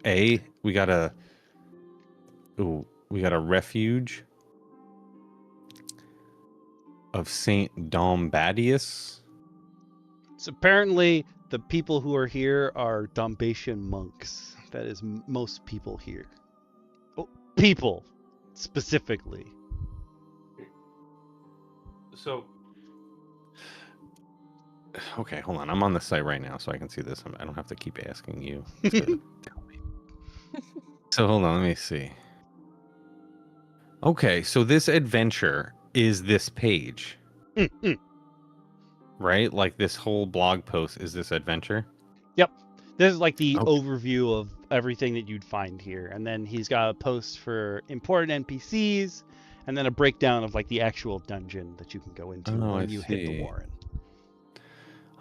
Speaker 4: We got a refuge of Saint Dombadius.
Speaker 1: So apparently, the people who are here are Dombatian monks. That is most people here. Oh, people, specifically.
Speaker 4: So, okay, hold on. I'm on the site right now, so I can see this. I don't have to keep asking you to tell me. So hold on, let me see. Okay, so this adventure is this page, right? Like this whole blog post is this adventure.
Speaker 1: Yep. This is like the
Speaker 4: Okay.
Speaker 1: overview of everything that you'd find here. And then he's got a post for important NPCs, and then a breakdown of like the actual dungeon that you can go into when you hit the Warren.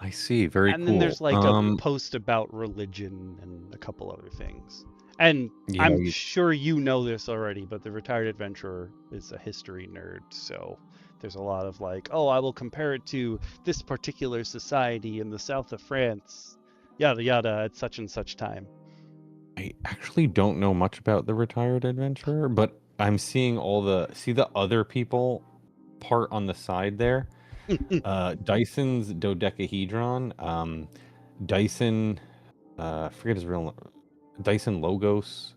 Speaker 4: I see. Very
Speaker 1: and
Speaker 4: cool.
Speaker 1: then there's like a post about religion and a couple other things. And I'm sure you know this already, but the retired adventurer is a history nerd, so there's a lot of like, oh, I will compare it to this particular society in the south of France, yada yada, at such and such time.
Speaker 4: I actually don't know much about the retired adventurer, but I'm seeing see the other people part on the side there. Dyson's dodecahedron, Dyson, I forget his real name. Dyson Logos,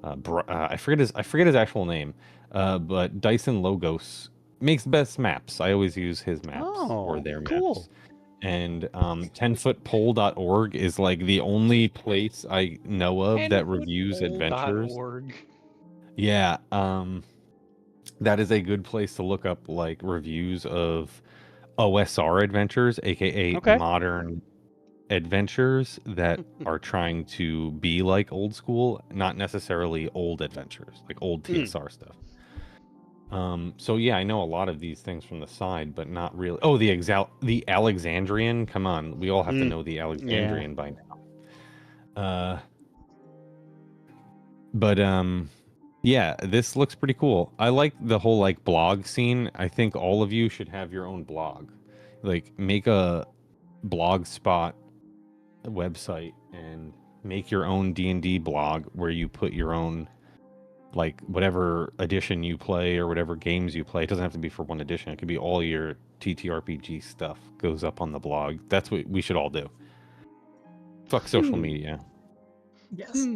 Speaker 4: I forget his actual name, but Dyson Logos makes best maps. I always use his maps or their maps. And 10footpole.org is like the only place I know of that reviews adventures. Yeah, that is a good place to look up like reviews of OSR adventures, aka modern adventures that are trying to be like old school, not necessarily old adventures, like old TSR stuff. So yeah, I know a lot of these things from the side, but not really. Oh, the Alexandrian. Come on, we all have to know the Alexandrian by now. But yeah, this looks pretty cool. I like the whole like blog scene. I think all of you should have your own blog. Like make a blogspot website and make your own D&D blog where you put your own like whatever edition you play or whatever games you play. It doesn't have to be for one edition. It could be all your TTRPG stuff goes up on the blog. That's what we should all do. Fuck social media.
Speaker 3: Yes.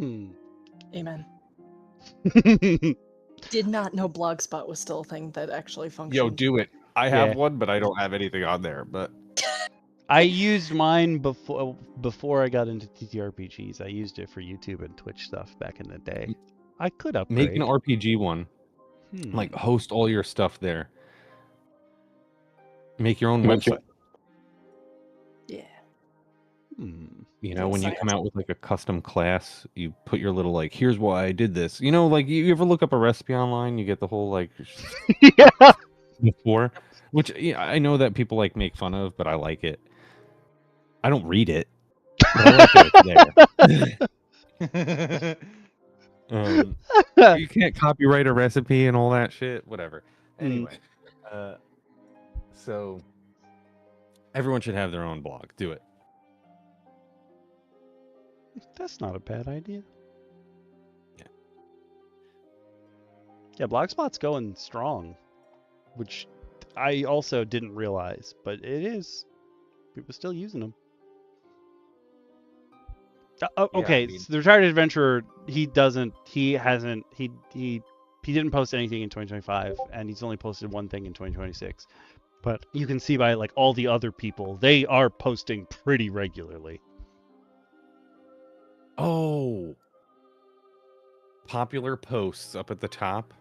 Speaker 3: Amen. Did not know Blogspot was still a thing that actually functioned.
Speaker 4: Yo, do it. I have one, but I don't have anything on there. But
Speaker 1: I used mine before I got into TTRPGs. I used it for YouTube and Twitch stuff back in the day. I could upgrade.
Speaker 4: Make an RPG one. Like host all your stuff there. Make your own website.
Speaker 3: Yeah.
Speaker 4: You know, when you come out with like a custom class, you put your little like, here's why I did this. You know, like you ever look up a recipe online, you get the whole like before, which I know that people like make fun of, but I like it. I don't read it, but I like that it's there. You can't copyright a recipe and all that shit. Whatever. Anyway, so everyone should have their own blog. Do it.
Speaker 1: That's not a bad idea. Yeah, Blogspot's going strong, which I also didn't realize, but it is. People still using them. Okay, so the retired adventurer, he didn't post anything in 2025, and he's only posted one thing in 2026. But you can see by like all the other people, they are posting pretty regularly.
Speaker 4: Oh, popular posts up at the top.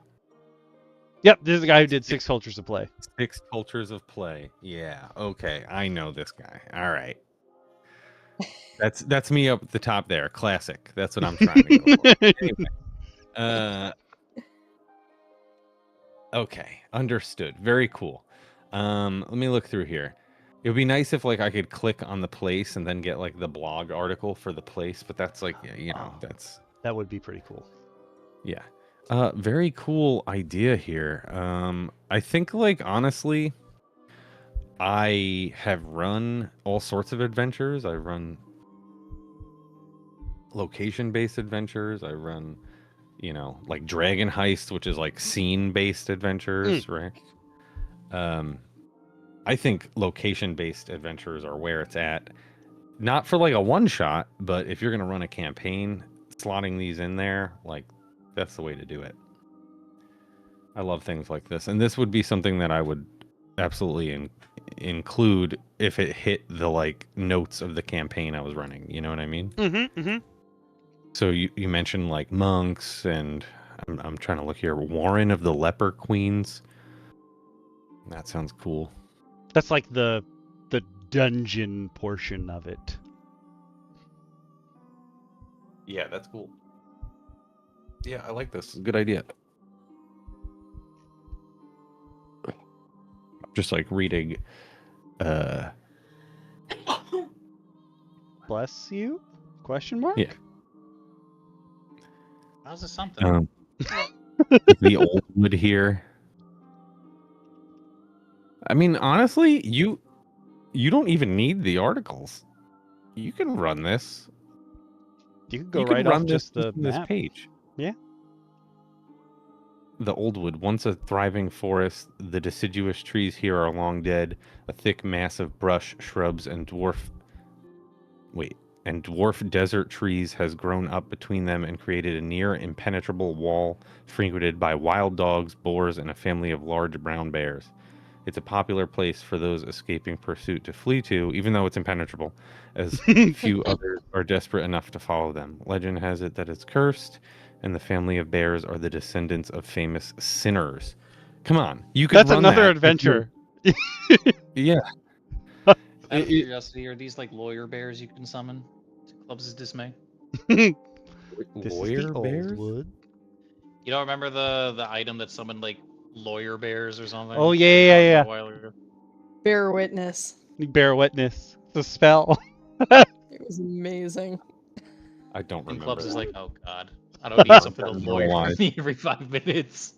Speaker 1: Yep, this is the guy who did 6 cultures of play.
Speaker 4: 6 cultures of play. Yeah. Okay, I know this guy. All right. That's me up at the top there. Classic. That's what I'm trying to go for. Anyway. Okay, understood. Very cool. Let me look through here. It would be nice if like I could click on the place and then get like the blog article for the place, but that's like that's
Speaker 1: That would be pretty cool.
Speaker 4: yeah. Very cool idea here. I think like honestly, I have run all sorts of adventures. I run location-based adventures. I run, like Dragon Heist, which is like scene-based adventures, right? I think location-based adventures are where it's at. Not for like a one-shot, but if you're gonna run a campaign, slotting these in there, like that's the way to do it. I love things like this, and this would be something that I would absolutely include if it hit the like notes of the campaign I was running. You know what I mean?
Speaker 1: Mm-hmm. Mm-hmm.
Speaker 4: So you mentioned like monks, and I'm trying to look here. Warren of the Leper Queens. That sounds cool.
Speaker 1: That's like the dungeon portion of it.
Speaker 4: Yeah, that's cool. Yeah, I like this. Good idea. Just like reading.
Speaker 1: Bless you? Question mark?
Speaker 4: Yeah.
Speaker 2: How's this something?
Speaker 4: The old wood here. I mean, honestly, you don't even need the articles. You can run this.
Speaker 1: You can go right off just the
Speaker 4: this
Speaker 1: map.
Speaker 4: page.
Speaker 1: Yeah.
Speaker 4: The old wood, once a thriving forest, the deciduous trees here are long dead. A thick mass of brush, shrubs, and dwarf desert trees has grown up between them and created a near impenetrable wall frequented by wild dogs, boars, and a family of large brown bears. It's a popular place for those escaping pursuit to flee to, even though it's impenetrable, as few others are desperate enough to follow them. Legend has it that it's cursed, and the family of bears are the descendants of famous sinners. Come on, you could
Speaker 1: That's
Speaker 4: run
Speaker 1: another
Speaker 4: that.
Speaker 1: adventure.
Speaker 4: Yeah.
Speaker 2: Out of curiosity, are these like lawyer bears you can summon to Clubs' dismay?
Speaker 1: This
Speaker 4: Lawyer
Speaker 1: is the
Speaker 4: bears?
Speaker 1: old wood.
Speaker 2: You don't remember the item that summoned like lawyer bears or something?
Speaker 1: Oh yeah.
Speaker 2: A while ago?
Speaker 3: Bear witness.
Speaker 1: Bear witness. The spell.
Speaker 3: It was amazing.
Speaker 4: I don't
Speaker 2: And
Speaker 4: remember.
Speaker 2: Clubs is
Speaker 4: that.
Speaker 2: like, oh god, I don't need something to
Speaker 4: Don't know
Speaker 2: lawyer
Speaker 4: why.
Speaker 2: me every 5 minutes.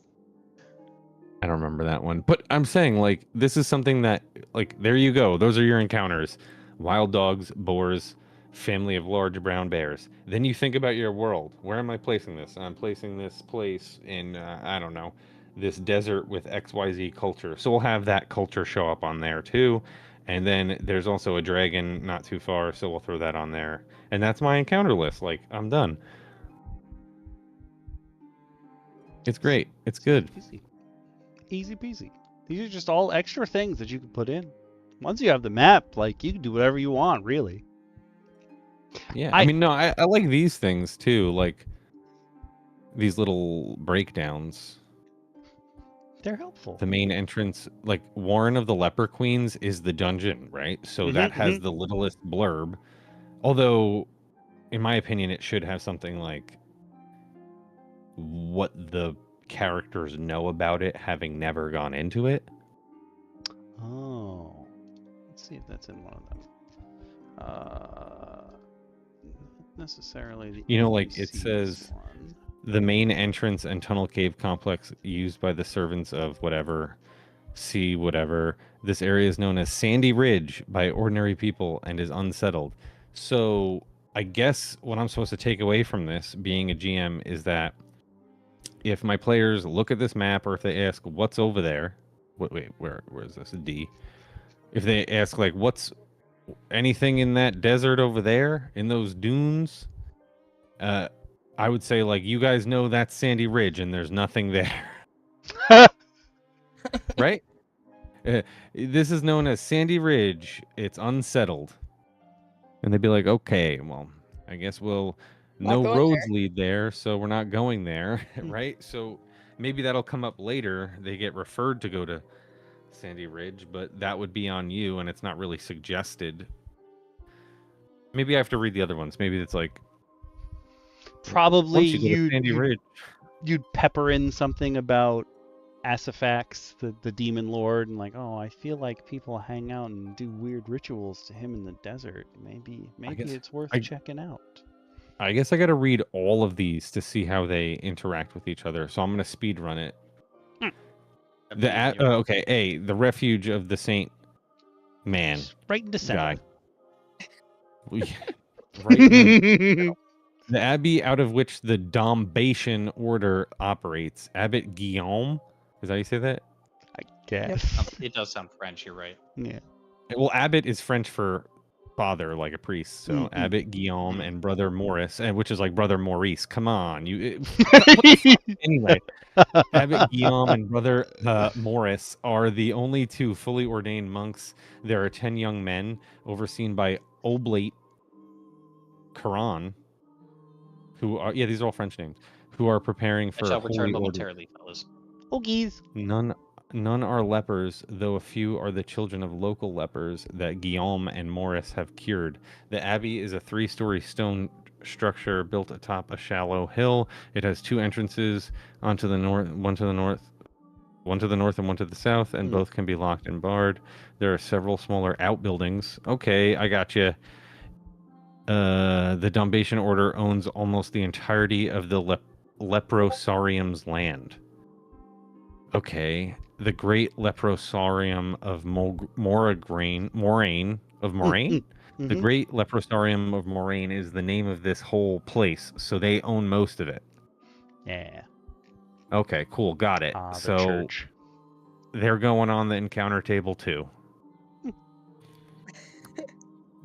Speaker 4: I don't remember that one. But I'm saying, like, this is something that, like, there you go. Those are your encounters. Wild dogs, boars, family of large brown bears. Then you think about your world. Where am I placing this? I'm placing this place in, I don't know, this desert with XYZ culture. So we'll have that culture show up on there, too. And then there's also a dragon not too far, so we'll throw that on there. And that's my encounter list. Like, I'm done. It's great. It's good.
Speaker 1: Easy peasy. These are just all extra things that you can put in. Once you have the map, like, you can do whatever you want, really.
Speaker 4: Yeah, I mean, no, I like these things too, like these little breakdowns.
Speaker 1: They're helpful.
Speaker 4: The main entrance, like Warren of the Leper Queens, is the dungeon, right? So that has the littlest blurb. Although, in my opinion, it should have something like what the characters know about it, having never gone into it.
Speaker 1: Oh. Let's see if that's in one of them. Not necessarily the
Speaker 4: Like it
Speaker 1: NPCs
Speaker 4: says
Speaker 1: one.
Speaker 4: the main entrance and tunnel cave complex used by the servants of whatever, see whatever. This area is known as Sandy Ridge by ordinary people and is unsettled. So I guess what I'm supposed to take away from this, being a GM, is that if my players look at this map, or if they ask what's over there, wait, where is this? D. If they ask like what's anything in that desert over there in those dunes, I would say like you guys know that's Sandy Ridge and there's nothing there, right? This is known as Sandy Ridge. It's unsettled, and they'd be like, okay, well, I guess we'll. No roads lead there, so we're not going there, right? So maybe that'll come up later. They get referred to go to Sandy Ridge, but that would be on you, and it's not really suggested. Maybe I have to read the other ones. Maybe it's like
Speaker 1: Probably
Speaker 4: once you go to Sandy Ridge.
Speaker 1: You'd pepper in something about Asifax, the demon lord, and like, oh, I feel like people hang out and do weird rituals to him in the desert. Maybe it's worth checking out.
Speaker 4: I guess I got to read all of these to see how they interact with each other. So I'm going to speed run it. Okay, A, the refuge of the Saint Man.
Speaker 1: Right into center.
Speaker 4: Right in the abbey out of which the Dombatian order operates. Abbot Guillaume. Is that how you say that?
Speaker 1: I guess.
Speaker 2: It does sound French, you're right.
Speaker 1: Yeah.
Speaker 4: Well, abbot is French for father, like a priest. So Abbot Guillaume and Brother Maurice, which is like Brother Maurice. Come on, anyway. Abbot Guillaume and Brother Maurice are the only two fully ordained monks. There are 10 young men overseen by Oblate Quran, who are these are all French names, who are preparing for
Speaker 2: I shall return
Speaker 4: holy
Speaker 2: momentarily, fellas.
Speaker 1: Ogies.
Speaker 4: None are lepers, though a few are the children of local lepers that Guillaume and Maurice have cured. The abbey is a 3-story stone structure built atop a shallow hill. It has 2 entrances, one to the north, and one to the south, and both can be locked and barred. There are several smaller outbuildings. Okay, I got you. The Dombatian order owns almost the entirety of the Leprosarium's land. Okay, the Great Leprosarium of Moraine. The Great Leprosarium of Moraine is the name of this whole place, so they own most of it.
Speaker 1: Yeah.
Speaker 4: Okay, cool, got it. So
Speaker 1: church.
Speaker 4: They're going on the encounter table too.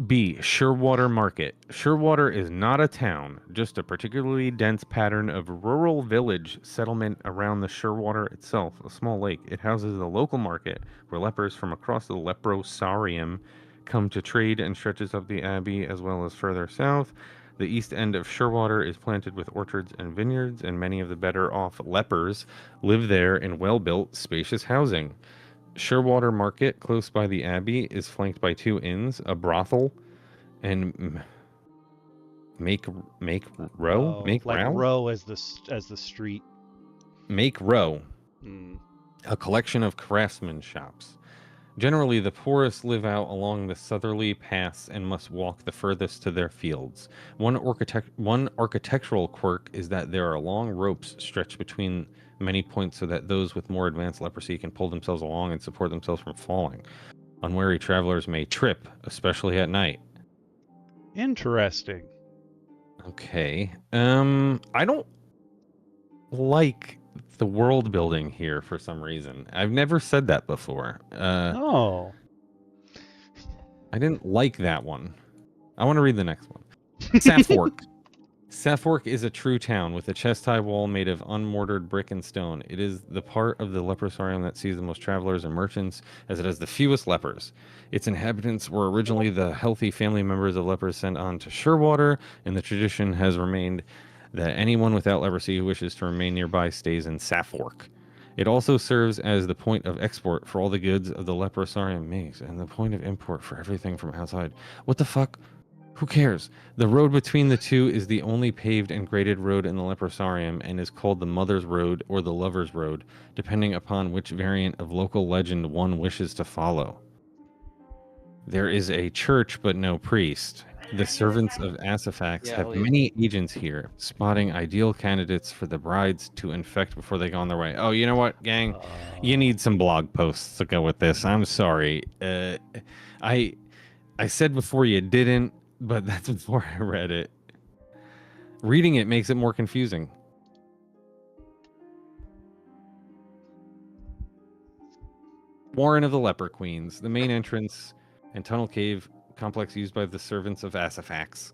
Speaker 4: B. Shearwater Market. Shearwater is not a town, just a particularly dense pattern of rural village settlement around the Shearwater itself, a small lake. It houses a local market where lepers from across the Leprosarium come to trade and stretches up the abbey as well as further south. The east end of Shearwater is planted with orchards and vineyards, and many of the better off lepers live there in well-built, spacious housing. Shearwater Market, close by the abbey, is flanked by 2 inns, a brothel, and Make Row
Speaker 1: as the street.
Speaker 4: Make Row, a collection of craftsman shops. Generally, the poorest live out along the southerly paths and must walk the furthest to their fields. One architectural quirk is that there are long ropes stretched between many points so that those with more advanced leprosy can pull themselves along and support themselves from falling. Unwary travelers may trip, especially at night.
Speaker 1: Interesting.
Speaker 4: Okay. I don't like the world building here for some reason. I've never said that before.
Speaker 1: Oh.
Speaker 4: I didn't like that one. I want to read the next one. Saffork. Saffork is a true town with a chest-high wall made of unmortared brick and stone. It is the part of the leprosarium that sees the most travelers and merchants, as it has the fewest lepers. Its inhabitants were originally the healthy family members of lepers sent on to Shearwater, and the tradition has remained that anyone without leprosy who wishes to remain nearby stays in Saffork. It also serves as the point of export for all the goods of the leprosarium makes, and the point of import for everything from outside. What the fuck? Who cares? The road between the two is the only paved and graded road in the leprosarium and is called the Mother's Road or the Lover's Road, depending upon which variant of local legend one wishes to follow. There is a church but no priest. The servants of Asifax have many agents here, spotting ideal candidates for the brides to infect before they go on their way. Oh, you know what, gang? You need some blog posts to go with this. I'm sorry. I said before you didn't, but that's before I read it. Reading it makes it more confusing. Warren of the Leper Queens, the main entrance and tunnel cave complex used by the servants of Asifax.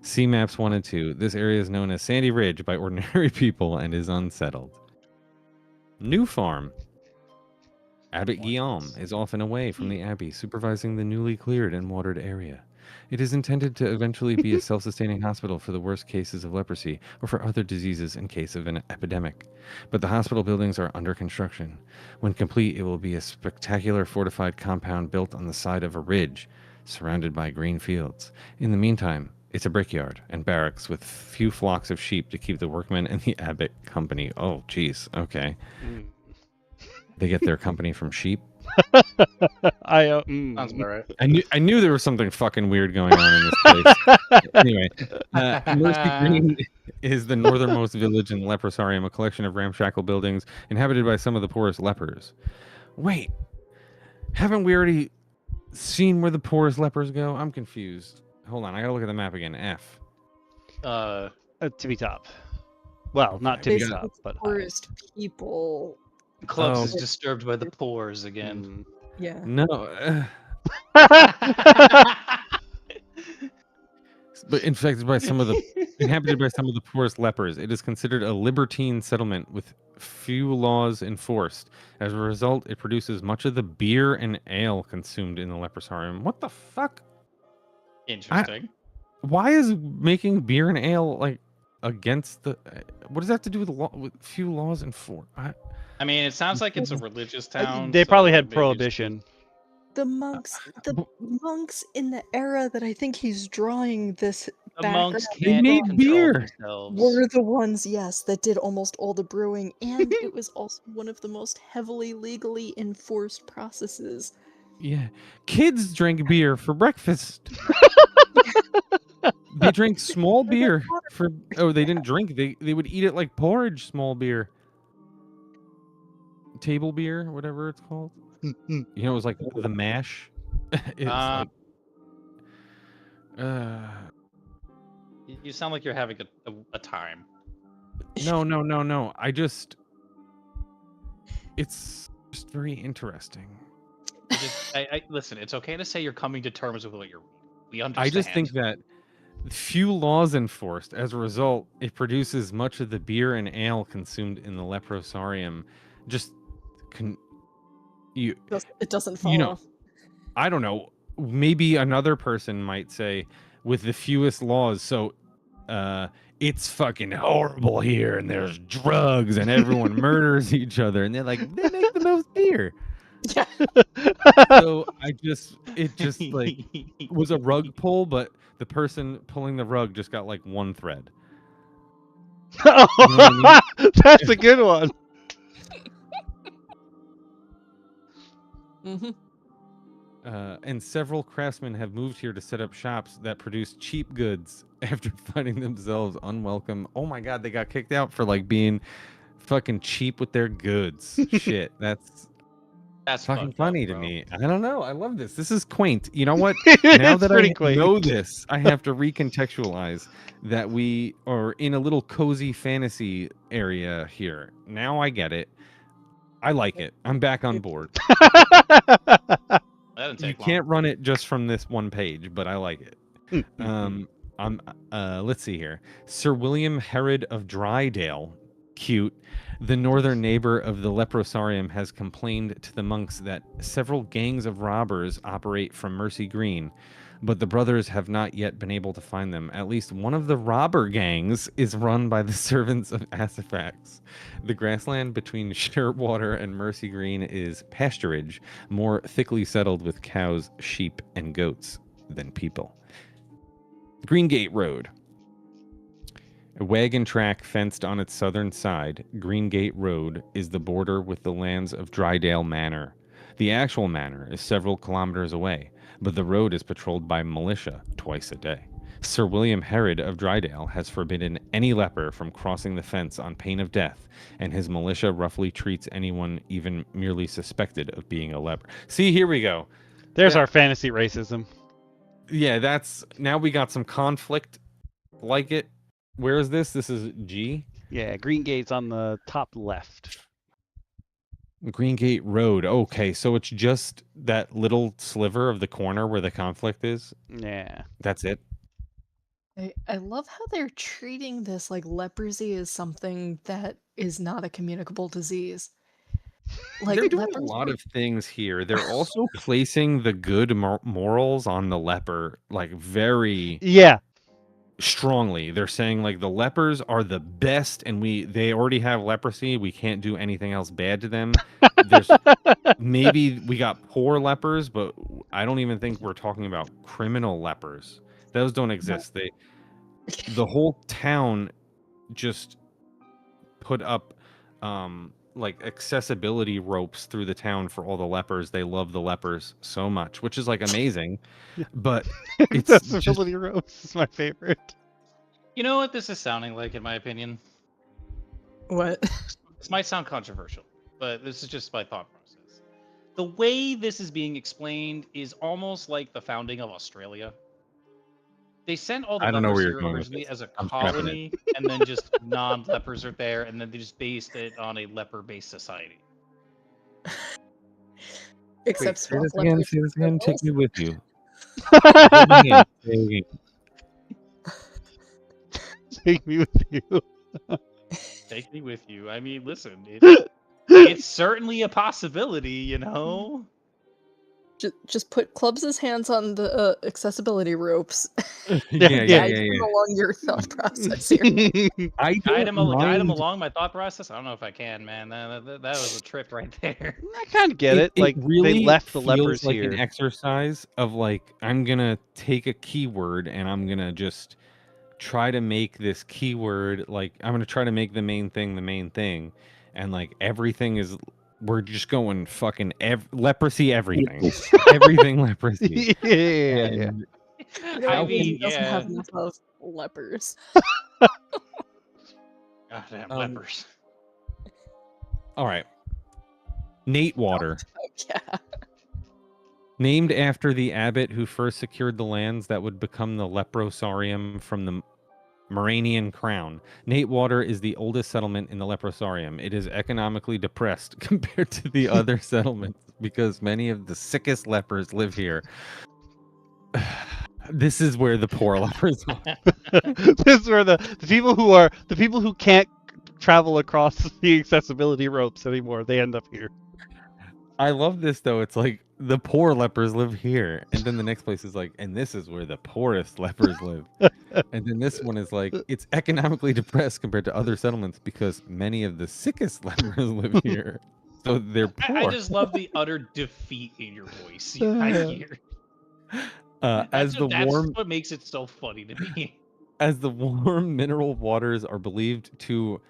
Speaker 4: See maps 1 and 2. This area is known as Sandy Ridge by ordinary people and is unsettled. New Farm. Abbot Guillaume is often away from the abbey, supervising the newly cleared and watered area. It is intended to eventually be a self-sustaining hospital for the worst cases of leprosy or for other diseases in case of an epidemic. But the hospital buildings are under construction. When complete, it will be a spectacular fortified compound built on the side of a ridge, surrounded by green fields. In the meantime, it's a brickyard and barracks with few flocks of sheep to keep the workmen and the abbot company. Oh, geez. Okay. They get their company from sheep.
Speaker 2: Sounds about right.
Speaker 4: I knew there was something fucking weird going on in this place. Anyway, Mercy Green is the northernmost village in Leprosarium, a collection of ramshackle buildings inhabited by some of the poorest lepers. Wait, haven't we already seen where the poorest lepers go? I'm confused. Hold on, I gotta look at the map again. F.
Speaker 1: Tippy top. Well,
Speaker 4: Okay,
Speaker 1: not
Speaker 4: we
Speaker 1: tippy
Speaker 3: Basically,
Speaker 1: top, but
Speaker 3: poorest people.
Speaker 2: Clubs
Speaker 4: Oh.
Speaker 2: is disturbed by the pores again.
Speaker 1: Mm.
Speaker 3: Yeah.
Speaker 4: No, but infected by some of the inhabited by some of the poorest lepers. It is considered a libertine settlement with few laws enforced. As a result, it produces much of the beer and ale consumed in the leprosarium. What the fuck?
Speaker 2: Interesting.
Speaker 4: Why is making beer and ale like against the? What does that have to do with with few laws enforced?
Speaker 2: I mean, it sounds like it's a religious town.
Speaker 1: They
Speaker 2: so
Speaker 1: probably had
Speaker 2: maybe just-
Speaker 1: prohibition.
Speaker 3: The monks in the era that I think he's drawing this
Speaker 2: The monks
Speaker 3: background
Speaker 2: can't
Speaker 4: made
Speaker 2: control
Speaker 4: beer.
Speaker 2: themselves.
Speaker 3: were the ones, yes, that did almost all the brewing, and it was also one of the most heavily legally enforced processes.
Speaker 4: Yeah, kids drank beer for breakfast. They drank small beer for. Oh, they didn't drink. They would eat it like porridge. Small beer, table beer, whatever it's called. You know, it was like the mash. It's like.
Speaker 2: You sound like you're having a time.
Speaker 4: No. It's just very interesting.
Speaker 2: Listen, it's okay to say you're coming to terms with what you're reading. We understand.
Speaker 4: I just think that few laws enforced. As a result, it produces much of the beer and ale consumed in the leprosarium.
Speaker 3: It doesn't follow.
Speaker 4: You know, I don't know. Maybe another person might say with the fewest laws. So, it's fucking horrible here, and there's drugs, and everyone murders each other, and they're like, they make the most beer.
Speaker 3: Yeah.
Speaker 4: So it just like was a rug pull, but the person pulling the rug just got like one thread.
Speaker 1: Oh,
Speaker 4: You know what I
Speaker 1: that's a good one.
Speaker 3: Mhm.
Speaker 4: And several craftsmen have moved here to set up shops that produce cheap goods after finding themselves unwelcome. Oh my god, they got kicked out for like being fucking cheap with their goods. Shit, that's fucking
Speaker 2: fucked
Speaker 4: funny
Speaker 2: up,
Speaker 4: to
Speaker 2: bro.
Speaker 4: me. I don't know. I love this. This is quaint. You know what?
Speaker 1: It's
Speaker 4: Now that
Speaker 1: pretty
Speaker 4: I
Speaker 1: quaint.
Speaker 4: know this, I have to recontextualize that we are in a little cozy fantasy area here. Now I get it. I like it. I'm back on board.
Speaker 2: That didn't
Speaker 4: You
Speaker 2: take long.
Speaker 4: can't run it just from this one page, but I like it. Let's see here. Sir William Herod of Drydale, cute. The northern neighbor of the leprosarium has complained to the monks that several gangs of robbers operate from Mercy Green, but the brothers have not yet been able to find them. At least one of the robber gangs is run by the servants of Asifax. The grassland between Sherwater and Mercy Green is pasturage, more thickly settled with cows, sheep, and goats than people. Greengate Road. A wagon track fenced on its southern side, Greengate Road is the border with the lands of Drydale Manor. The actual manor is several kilometers away, but the road is patrolled by militia twice a day. Sir William Herod of Drydale has forbidden any leper from crossing the fence on pain of death, and his militia roughly treats anyone even merely suspected of being a leper. See, here we go.
Speaker 1: There's our fantasy racism.
Speaker 4: Yeah, that's... Now we got some conflict like it. Where is this? This is G?
Speaker 1: Yeah, Green Gate's on the top left.
Speaker 4: Greengate Road. Okay, so it's just that little sliver of the corner where the conflict is?
Speaker 1: Yeah.
Speaker 4: That's it?
Speaker 3: I love how they're treating this like leprosy is something that is not a communicable disease. Like
Speaker 4: They're doing a
Speaker 3: lepers
Speaker 4: lot
Speaker 3: were-
Speaker 4: of things here. They're also placing the good morals on the leper, like very
Speaker 1: Yeah.
Speaker 4: strongly. They're saying like the lepers are the best, and they already have leprosy. We can't do anything else bad to them. There's maybe we got poor lepers, but I don't even think we're talking about criminal lepers. Those don't exist. The whole town just put up like accessibility ropes through the town for all the lepers. They love the lepers so much, which is like amazing. But it's
Speaker 1: Accessibility ropes is my favorite.
Speaker 2: You know what this is sounding like, in my opinion?
Speaker 3: What?
Speaker 2: This might sound controversial, but this is just my thought process. The way this is being explained is almost like the founding of Australia. They sent all the
Speaker 4: I don't know
Speaker 2: lepers
Speaker 4: where you're
Speaker 2: here
Speaker 4: going with
Speaker 2: originally
Speaker 4: this.
Speaker 2: as a
Speaker 4: I'm scrapping it.
Speaker 2: colony, and then just non-lepers are there, and then they just based it on a leper-based society.
Speaker 3: Except
Speaker 4: Say this again. Say this again. Take
Speaker 3: criminals.
Speaker 4: me with you. Hold my hand. Say it again.
Speaker 1: Take me with you.
Speaker 2: Take me with you. I mean, listen, it's certainly a possibility, you know?
Speaker 3: Just put Clubs' hands on the accessibility ropes.
Speaker 1: Yeah.
Speaker 3: Guide him along your thought process here.
Speaker 4: I
Speaker 2: Guide
Speaker 4: don't
Speaker 2: him
Speaker 4: mind.
Speaker 2: along my thought process. I don't know if I can, man. That was a trip right there.
Speaker 1: I kind of get it. Like
Speaker 4: really
Speaker 1: they left the
Speaker 4: feels
Speaker 1: lepers
Speaker 4: like
Speaker 1: here.
Speaker 4: an exercise of like I'm gonna take a keyword and I'm gonna just try to make this keyword like I'm gonna try to make the main thing, and like everything is we're just going fucking leprosy everything, everything leprosy.
Speaker 1: Yeah.
Speaker 4: And
Speaker 3: You know,
Speaker 2: I
Speaker 3: it really
Speaker 2: mean,
Speaker 3: doesn't
Speaker 2: yeah.
Speaker 3: have enough of lepers.
Speaker 2: Goddamn
Speaker 4: Um,
Speaker 2: lepers.
Speaker 4: all right, Nate Water.
Speaker 3: Oh, yeah.
Speaker 4: Named after the abbot who first secured the lands that would become the leprosarium from the Moranian crown. Nate Water is the oldest settlement in the leprosarium. It is economically depressed compared to the other settlements because many of the sickest lepers live here. This is where the poor lepers are.
Speaker 1: This is where the people who can't travel across the accessibility ropes anymore. They end up here.
Speaker 4: I love this though. It's like the poor lepers live here, and then the next place is like, and this is where the poorest lepers live. And then this one is like, it's economically depressed compared to other settlements because many of the sickest lepers live here. So they're poor.
Speaker 2: I just love the utter defeat in your voice. I hear.
Speaker 4: That's
Speaker 2: what makes it so funny to me.
Speaker 4: As the warm mineral waters are believed to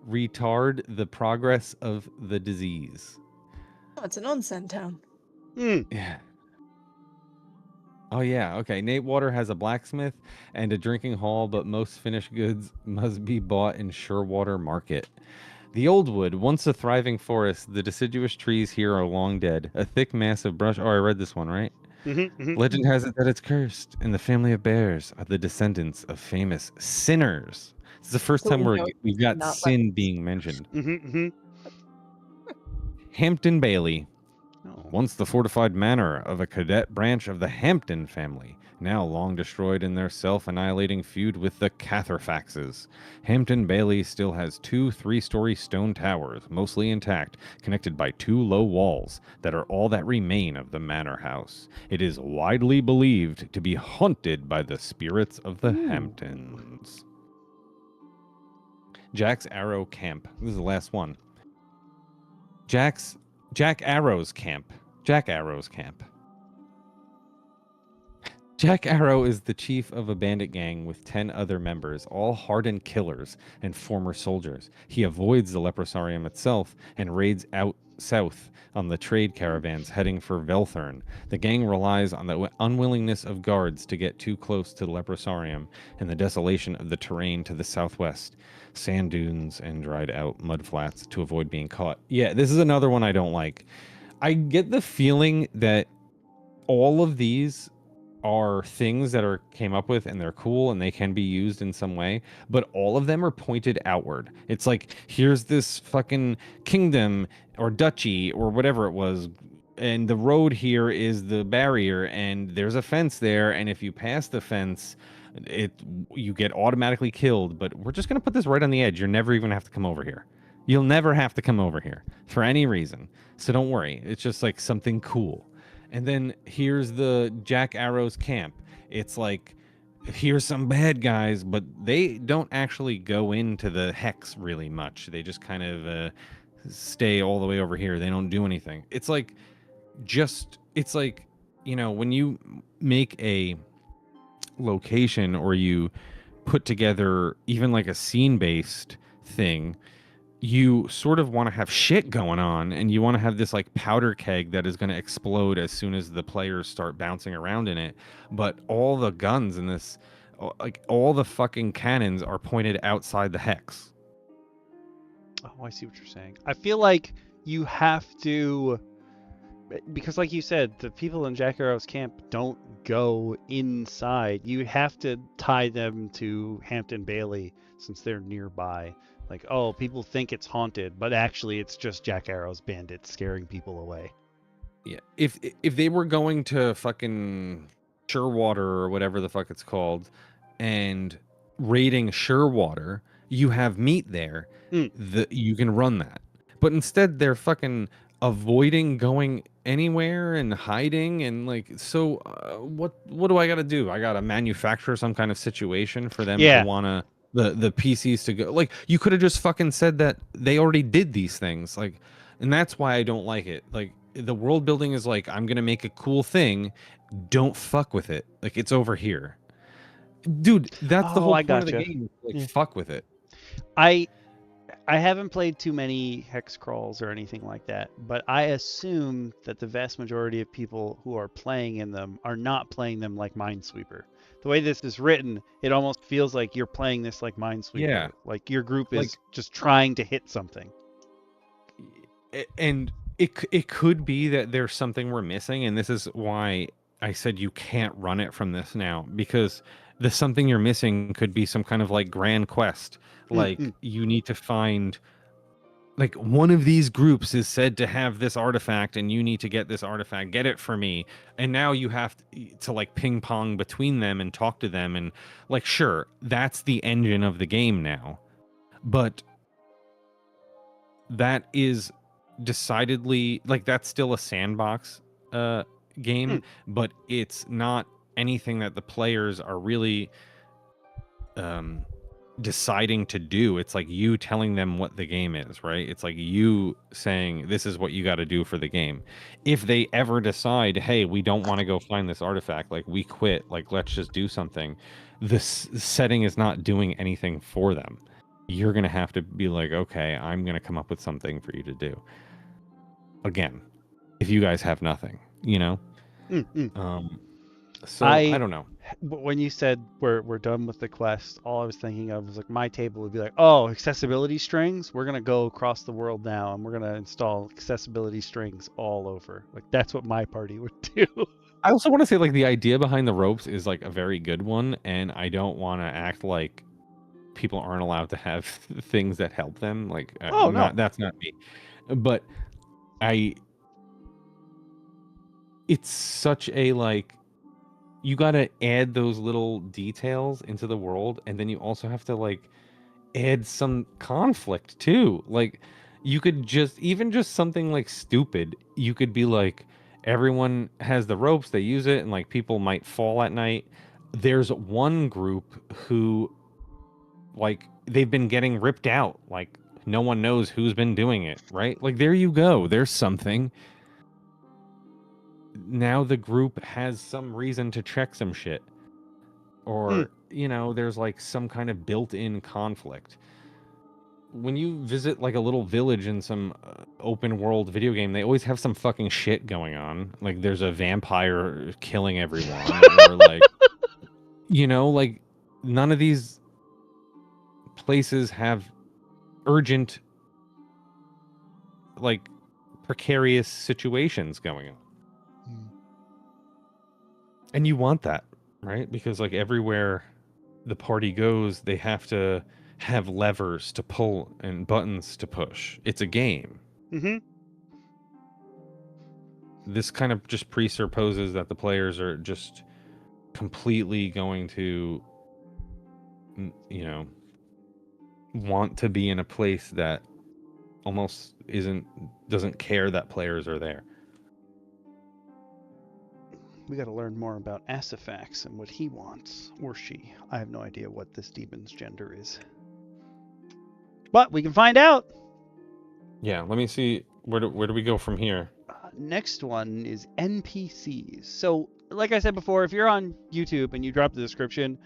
Speaker 4: retard the progress of the disease.
Speaker 3: Oh, it's an onsen town.
Speaker 4: Yeah. Oh yeah, okay. Nate Water has a blacksmith and a drinking hall, but most finished goods must be bought in Surewater Market. The Old Wood, once a thriving forest, the deciduous trees here are long dead. A thick mass of brush. Oh, I read this one, right? Legend has it that it's cursed, and the family of bears are the descendants of famous sinners. It's the first time we've got sin being mentioned. Hampton Bailey. Once the fortified manor of a cadet branch of the Hampton family, now long destroyed in their self-annihilating feud with the Catherfaxes. Hampton Bailey still has 2 3-story stone towers, mostly intact, connected by 2 low walls that are all that remain of the manor house. It is widely believed to be haunted by the spirits of the Hamptons. Jack's Aero Camp. This is the last one. Jack Arrow's camp. Jack Arrow's camp. Jack Aero is the chief of a bandit gang with 10 other members, all hardened killers and former soldiers. He avoids the leprosarium itself and raids out south on the trade caravans heading for Velthern. The gang relies on the unwillingness of guards to get too close to the leprosarium and the desolation of the terrain to the southwest. Sand dunes and dried out mud flats to avoid being caught. Yeah, this is another one I don't like. I get the feeling that all of these are things that are came up with and they're cool and they can be used in some way, but all of them are pointed outward. It's like, here's this fucking kingdom or duchy or whatever it was, and the road here is the barrier and there's a fence there, and if you pass the fence you get automatically killed, but we're just going to put this right on the edge. You're never even have to come over here. You'll never have to come over here for any reason, so don't worry. It's just like something cool. And then here's the Jack Arrow's camp. It's like, here's some bad guys, but they don't actually go into the hex really much. They just kind of stay all the way over here. They don't do anything. It's like, you know, when you make a location or you put together even like a scene-based thing, you sort of want to have shit going on, and you want to have this like powder keg that is going to explode as soon as the players start bouncing around in it. But all the guns in this, like all the fucking cannons are pointed outside the hex.
Speaker 1: Oh, I see what you're saying. I feel like you have to, because like you said, the people in Jack Arrow's camp don't go inside. You have to tie them to Hampton Bailey since they're nearby. Like, oh, people think it's haunted, but actually it's just Jack Arrow's bandits scaring people away.
Speaker 4: Yeah. If they were going to fucking Surewater or whatever the fuck it's called and raiding Surewater, you have meat there. You can run that. But instead they're fucking avoiding going anywhere and hiding, and like, so what do I got to do? I got to manufacture some kind of situation for them to want to the PCs to go. Like, you could have just fucking said that they already did these things. Like, and that's why I don't like it. Like, the world building is like, I'm gonna make a cool thing, don't fuck with it. Like, it's over here, dude. That's the whole point of the game. Like, fuck with it.
Speaker 1: I haven't played too many hex crawls or anything like that, but I assume that the vast majority of people who are playing in them are not playing them like Minesweeper. The way this is written, it almost feels like you're playing this like Minesweeper.
Speaker 4: Yeah.
Speaker 1: Like your group is just trying to hit something.
Speaker 4: And it could be that there's something we're missing, and this is why I said you can't run it from this now, because the something you're missing could be some kind of like grand quest. Like, you need to find, like, one of these groups is said to have this artifact, and you need to get this artifact, get it for me. And now you have to like ping pong between them and talk to them, and like, sure, that's the engine of the game now, but that is decidedly, like, that's still a sandbox game, but it's not anything that the players are really deciding to do. It's like you telling them what the game is, right? It's like you saying, this is what you got to do for the game. If they ever decide, hey, we don't want to go find this artifact, like, we quit, like, let's just do something, this setting is not doing anything for them. You're gonna have to be like, okay, I'm gonna come up with something for you to do. Again, if you guys have nothing, you know. So I don't know.
Speaker 1: When you said we're done with the quest, all I was thinking of was like, my table would be like, oh, accessibility strings, we're gonna go across the world now and we're gonna install accessibility strings all over. Like, that's what my party would do.
Speaker 4: I also want to say, like, the idea behind the ropes is like a very good one, and I don't want to act like people aren't allowed to have things that help them. Like, no, that's not me. But it's such a, like, you got to add those little details into the world, and then you also have to, like, add some conflict too. Like, you could just something like stupid, you could be like, everyone has the ropes, they use it, and like, people might fall at night. There's one group who, like, they've been getting ripped out, like, no one knows who's been doing it, right? Like, there you go, there's something. Now the group has some reason to check some shit, or you know, there's like some kind of built-in conflict. When you visit like a little village in some open world video game, they always have some fucking shit going on. Like, there's a vampire killing everyone, or like, you know, like, none of these places have urgent, like, precarious situations going on. And you want that, right? Because, like, everywhere the party goes, they have to have levers to pull and buttons to push. It's a game. This kind of just presupposes that the players are just completely going to, you know, want to be in a place that almost doesn't care that players are there.
Speaker 1: We got to learn more about Asifax and what he wants, or she. I have no idea what this demon's gender is, but we can find out.
Speaker 4: Yeah, let me see. Where do we go from here?
Speaker 1: Next one is NPCs. So, like I said before, if you're on YouTube and you drop the description,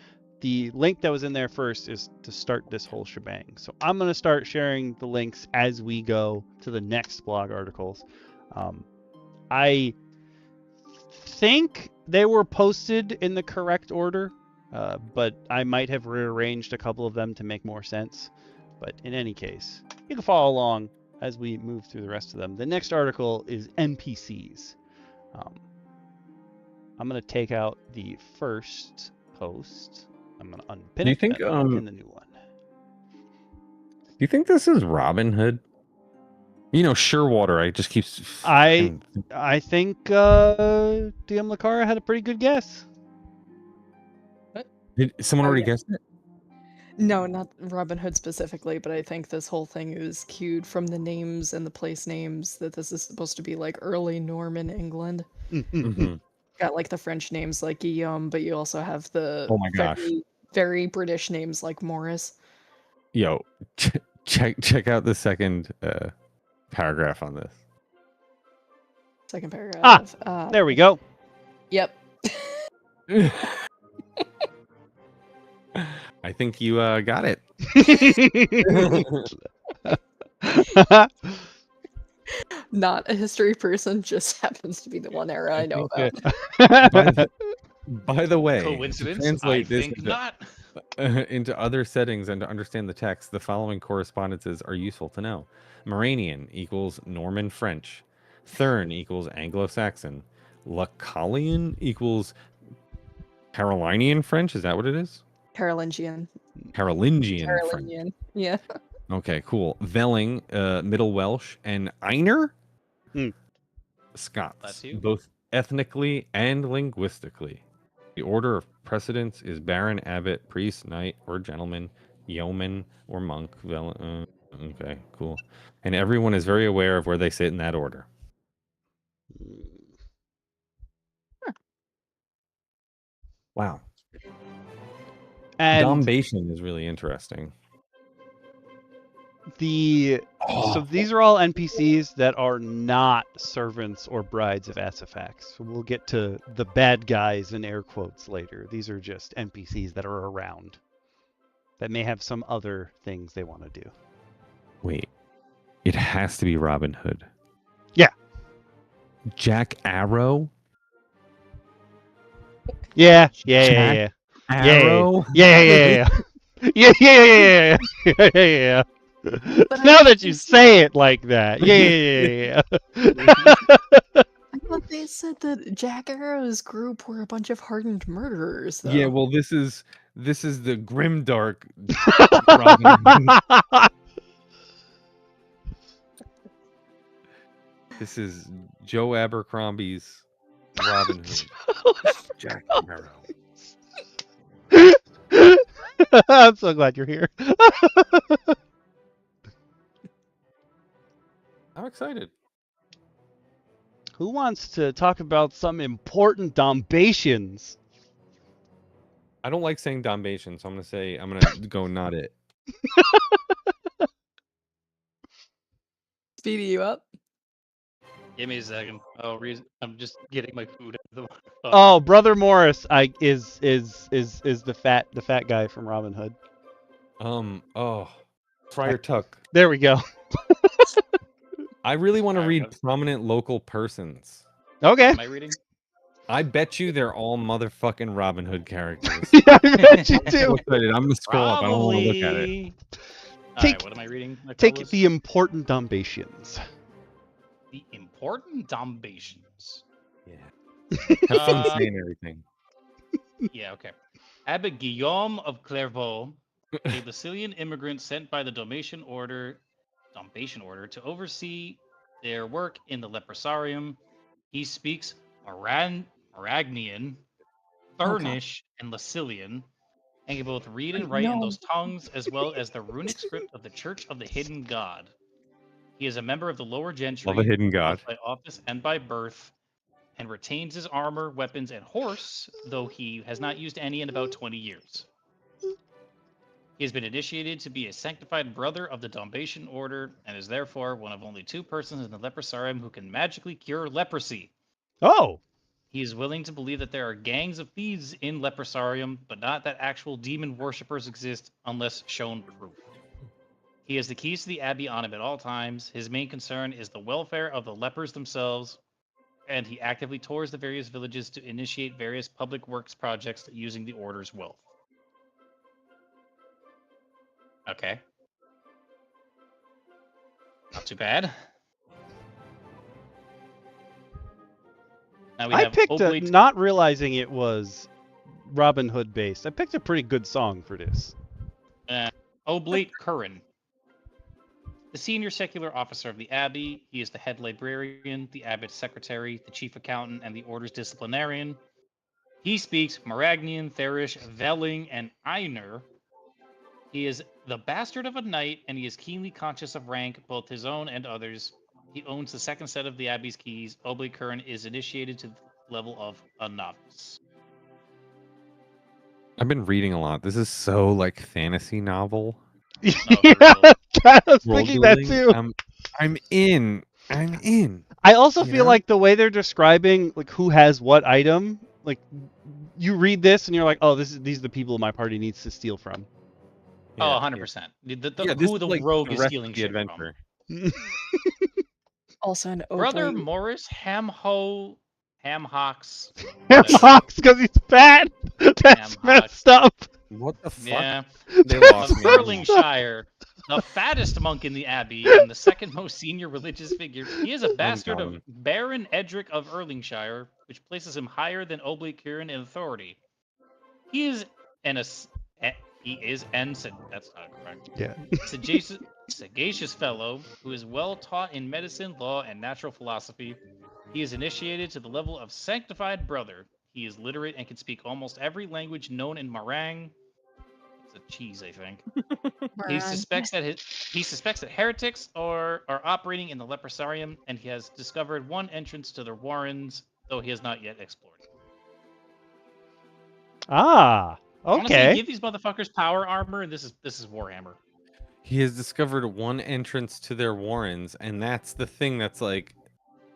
Speaker 1: the link that was in there first is to start this whole shebang. So I'm going to start sharing the links as we go to the next blog articles. I think they were posted in the correct order, but I might have rearranged a couple of them to make more sense. But in any case, you can follow along as we move through the rest of them. The next article is NPCs. I'm going to take out the first post. I'm going to unpin
Speaker 4: Do you
Speaker 1: it
Speaker 4: think,
Speaker 1: and unpin the new one.
Speaker 4: Do you think this is Robin Hood? You know, Shearwater, I just keep...
Speaker 1: I think DM Lacara had a pretty good guess.
Speaker 4: Did someone already guess it?
Speaker 3: No, not Robin Hood specifically, but I think this whole thing is cued from the names and the place names that this is supposed to be like early Norman England.
Speaker 4: Mm-hmm.
Speaker 3: Got like the French names like Guillaume, but you also have the
Speaker 4: Oh my gosh.
Speaker 3: very, very British names like Morris.
Speaker 4: Yo, check out the second paragraph on this.
Speaker 3: Second paragraph.
Speaker 1: There we go.
Speaker 3: Yep.
Speaker 4: I think you got it.
Speaker 3: Not a history person, just happens to be the one era I know about.
Speaker 4: By the way,
Speaker 2: Coincidence?
Speaker 4: to translate this
Speaker 2: not.
Speaker 4: into other settings and to understand the text, the following correspondences are useful to know. Moranian equals Norman French. Thurn equals Anglo-Saxon. Lacalian equals Carolinian French. Is that what it is?
Speaker 3: Carolingian.
Speaker 4: Carolingian French.
Speaker 3: Carolingian. Yeah.
Speaker 4: Okay, cool. Velling, Middle Welsh, and Einer, Scots,
Speaker 2: That's you.
Speaker 4: both ethnically and linguistically. The order of precedence is Baron, Abbot, Priest, Knight, or Gentleman, Yeoman, or Monk. Okay, cool. And everyone is very aware of where they sit in that order. Wow.
Speaker 1: And
Speaker 4: Dombation is really interesting.
Speaker 1: So these are all NPCs that are not servants or brides of Asafax. So we'll get to the bad guys in air quotes later. These are just NPCs that are around that may have some other things they want to do.
Speaker 4: Wait, it has to be Robin Hood.
Speaker 1: Yeah.
Speaker 4: Jack Aero?
Speaker 1: Yeah.
Speaker 4: Aero?
Speaker 1: Yeah. Now that you say it like that. Yeah.
Speaker 3: I thought they said that Jack Arrow's group were a bunch of hardened murderers, though.
Speaker 4: Yeah, well, this is the grimdark Robin Hood. This is Joe Abercrombie's Robin Hood. Jack Arrow.
Speaker 1: I'm so glad you're here.
Speaker 4: I'm excited.
Speaker 1: Who wants to talk about some important Dombations?
Speaker 4: I don't like saying Dombation, so I'm gonna go not it.
Speaker 3: Speedy, you up?
Speaker 2: Give me a second. I'm just getting my food out of the.
Speaker 1: Oh, Brother Morris, is the fat guy from Robin Hood.
Speaker 4: Friar Tuck.
Speaker 1: There we go.
Speaker 4: I really want to read prominent local persons.
Speaker 1: Okay.
Speaker 2: Am I reading?
Speaker 4: I bet you they're all motherfucking Robin Hood characters.
Speaker 1: Yeah, I bet you do.
Speaker 4: I'm gonna scroll up. I don't want to look at it.
Speaker 2: Alright, what am I reading?
Speaker 1: Take the important Dombations.
Speaker 2: The important Dombations.
Speaker 4: Yeah. Have fun saying everything.
Speaker 2: Yeah, okay. Abbot Guillaume of Clairvaux, a Lucilian immigrant sent by the Domitian Order to oversee their work in the Leprosarium. He speaks Aragnian, Thurnish, and Lucilian, and can both read and write in those tongues, as well as the runic script of the Church of the Hidden God. He is a member of the lower gentry,
Speaker 4: Love a hidden god,
Speaker 2: both by office and by birth, and retains his armor, weapons, and horse, though he has not used any in about 20 years. He has been initiated to be a sanctified brother of the Dombatian Order, and is therefore one of only 2 persons in the Leprosarium who can magically cure leprosy.
Speaker 1: Oh!
Speaker 2: He is willing to believe that there are gangs of thieves in Leprosarium, but not that actual demon worshippers exist unless shown proof. He has the keys to the Abbey on him at all times. His main concern is the welfare of the lepers themselves, and he actively tours the various villages to initiate various public works projects using the Order's wealth. Okay. Not too bad. Now we
Speaker 1: I
Speaker 2: have
Speaker 1: picked
Speaker 2: Oblate.
Speaker 1: not realizing it was Robin Hood based. I picked a pretty good song for this.
Speaker 2: Oblate Curran. The senior secular officer of the Abbey. He is the head librarian, the Abbot's secretary, the chief accountant, and the Order's disciplinarian. He speaks Maragnian, Therish, Velling, and Einer. He is the bastard of a knight, and he is keenly conscious of rank, both his own and others. He owns the second set of the Abbey's keys. Oblate Curran is initiated to the level of a novice.
Speaker 4: I've been reading a lot. This is so like fantasy novel.
Speaker 1: Yeah, I was thinking that too.
Speaker 4: I'm in. I'm in.
Speaker 1: I also
Speaker 4: You
Speaker 1: feel
Speaker 4: know?
Speaker 1: like the way they're describing like who has what item, like you read this and you're like, oh, these are the people my party needs to steal from.
Speaker 2: Oh,
Speaker 4: Yeah,
Speaker 2: 100%.
Speaker 4: yeah,
Speaker 2: Who the rogue is
Speaker 4: rest
Speaker 2: stealing
Speaker 4: of the
Speaker 2: shit
Speaker 4: adventure.
Speaker 2: from.
Speaker 3: Also an
Speaker 2: Brother
Speaker 3: Oblate.
Speaker 2: Morris Hamhocks.
Speaker 1: Hawks because he's fat. That's
Speaker 2: Hawks.
Speaker 1: messed up.
Speaker 4: What the fuck?
Speaker 2: Yeah.
Speaker 4: They
Speaker 2: Of
Speaker 4: lost me.
Speaker 2: Erlingshire, the fattest monk in the Abbey and the second most senior religious figure. He is a bastard of
Speaker 4: done.
Speaker 2: Baron Edric of Erlingshire, which places him higher than Oblate Curran in authority. He is that's not correct.
Speaker 1: Yeah.
Speaker 2: Sagacious fellow who is well taught in medicine, law, and natural philosophy. He is initiated to the level of sanctified brother. He is literate and can speak almost every language known in Marang. It's a cheese, I think. He suspects that heretics are operating in the Leprosarium, and he has discovered one entrance to the Warrens, though he has not yet explored.
Speaker 1: Ah,
Speaker 2: Honestly,
Speaker 1: okay.
Speaker 2: give these motherfuckers power armor, and this is Warhammer.
Speaker 4: He has discovered one entrance to their warrens, and that's the thing that's like,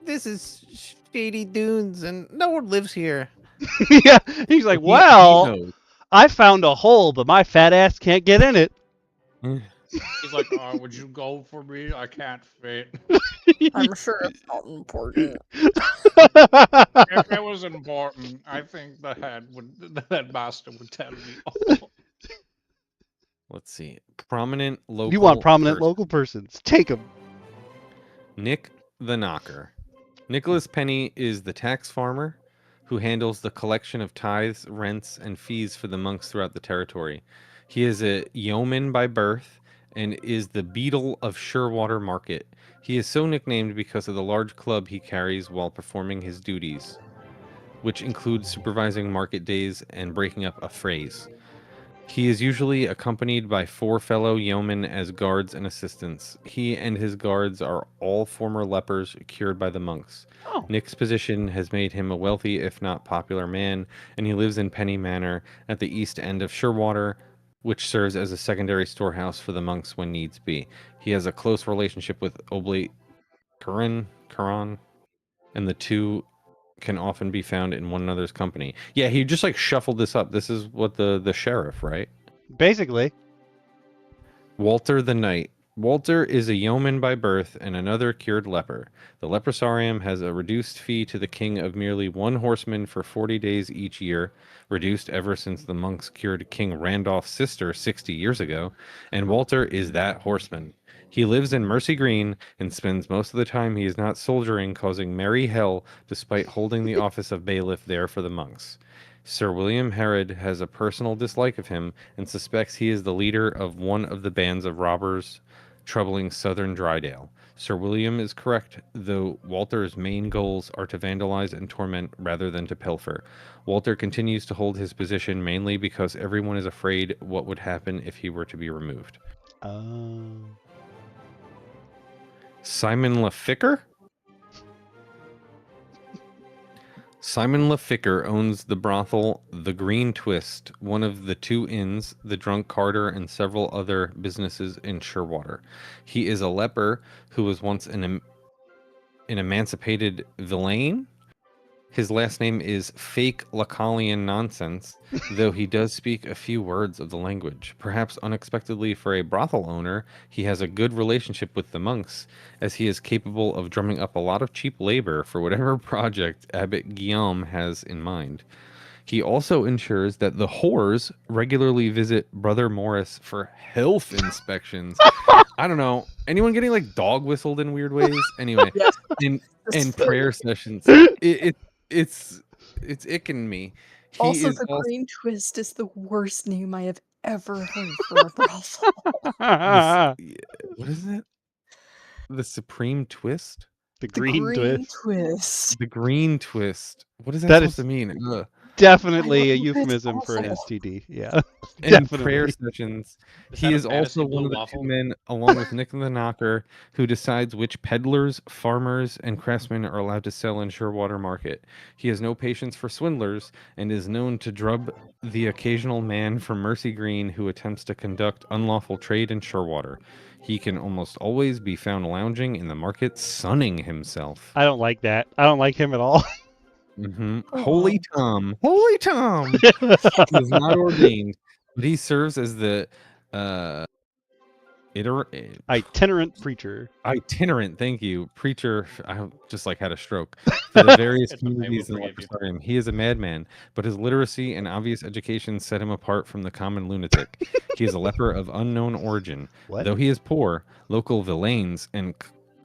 Speaker 4: this is shady dunes, and no one lives here.
Speaker 1: Yeah, he's like,
Speaker 4: He
Speaker 1: well,
Speaker 4: knows.
Speaker 1: I found a hole, but my fat ass can't get in it.
Speaker 2: He's like, oh, would you go for me? I can't fit.
Speaker 3: I'm sure it's not important.
Speaker 2: If it was important, I think the master would tell me. Oh.
Speaker 4: Let's see. Prominent local.
Speaker 1: You want prominent
Speaker 4: person.
Speaker 1: local persons? Take them.
Speaker 4: Nick the Knocker. Nicholas Penny is the tax farmer who handles the collection of tithes, rents, and fees for the monks throughout the territory. He is a yeoman by birth and is the beadle of Surewater Market. He is so nicknamed because of the large club he carries while performing his duties, which includes supervising market days and breaking up a phrase. He is usually accompanied by 4 fellow yeomen as guards and assistants. He and his guards are all former lepers cured by the monks.
Speaker 1: Oh.
Speaker 4: Nick's position has made him a wealthy, if not popular man, and he lives in Penny Manor at the east end of Surewater, which serves as a secondary storehouse for the monks when needs be. He has a close relationship with Oblate Curran, and the two can often be found in one another's company. Yeah, he just like shuffled this up. This is what the sheriff, right?
Speaker 1: Basically.
Speaker 4: Walter the Knight. Walter is a yeoman by birth and another cured leper. The Leprosarium has a reduced fee to the king of merely 1 horseman for 40 days each year, reduced ever since the monks cured King Randolph's sister 60 years ago, and Walter is that horseman. He lives in Mercy Green and spends most of the time he is not soldiering, causing merry hell despite holding the office of bailiff there for the monks. Sir William Herod has a personal dislike of him and suspects he is the leader of one of the bands of robbers troubling southern Drydale. Sir William is correct, though Walter's main goals are to vandalize and torment rather than to pilfer. Walter continues to hold his position mainly because everyone is afraid what would happen if he were to be removed. Simon LaFicker? Simon LaFicker owns the brothel The Green Twist, one of the 2 inns, the Drunk Carter, and several other businesses in Surewater. He is a leper who was once an emancipated villain. His last name is fake Lacalian nonsense, though he does speak a few words of the language. Perhaps unexpectedly for a brothel owner, he has a good relationship with the monks, as he is capable of drumming up a lot of cheap labor for whatever project Abbot Guillaume has in mind. He also ensures that the whores regularly visit Brother Morris for health inspections. I don't know. Anyone getting like dog whistled in weird ways? Anyway,
Speaker 3: Yes.
Speaker 4: and prayer sessions. It's icking me. He
Speaker 3: Also,
Speaker 4: is
Speaker 3: the
Speaker 4: also
Speaker 3: Green Twist is the worst name I have ever heard for a brothel.
Speaker 4: what is it? The Supreme Twist?
Speaker 3: The
Speaker 1: The green
Speaker 3: Green
Speaker 1: twist.
Speaker 3: Twist.
Speaker 4: The Green Twist. What is that
Speaker 1: That
Speaker 4: supposed
Speaker 1: is
Speaker 4: to mean? Ugh.
Speaker 1: definitely a
Speaker 3: I don't know, it's
Speaker 1: euphemism for an
Speaker 3: awful.
Speaker 1: STD. Yeah,
Speaker 4: And prayer
Speaker 1: definitely.
Speaker 4: sessions.
Speaker 2: Is
Speaker 4: He
Speaker 2: that a
Speaker 4: is also
Speaker 2: fantasy
Speaker 4: one
Speaker 2: blue
Speaker 4: of the
Speaker 2: waffle?
Speaker 4: two men, along with Nick the Knocker, who decides which peddlers, farmers, and craftsmen are allowed to sell in Shearwater Market. He has no patience for swindlers and is known to drub the occasional man from Mercy Green who attempts to conduct unlawful trade in Shearwater. He can almost always be found lounging in the market, sunning himself.
Speaker 1: I don't like that. I don't like him at all.
Speaker 4: Holy Tom. Holy Tom. He is not ordained, but he serves as the
Speaker 1: Itinerant preacher.
Speaker 4: itinerant, thank you, preacher. I just like had a stroke for the various
Speaker 2: It's okay, we'll
Speaker 4: communities in the
Speaker 2: forgive you.
Speaker 4: Leprosarium. He is a madman, but his literacy and obvious education set him apart from the common lunatic. He is a leper of unknown origin.
Speaker 1: What?
Speaker 4: Though he is poor, local villains and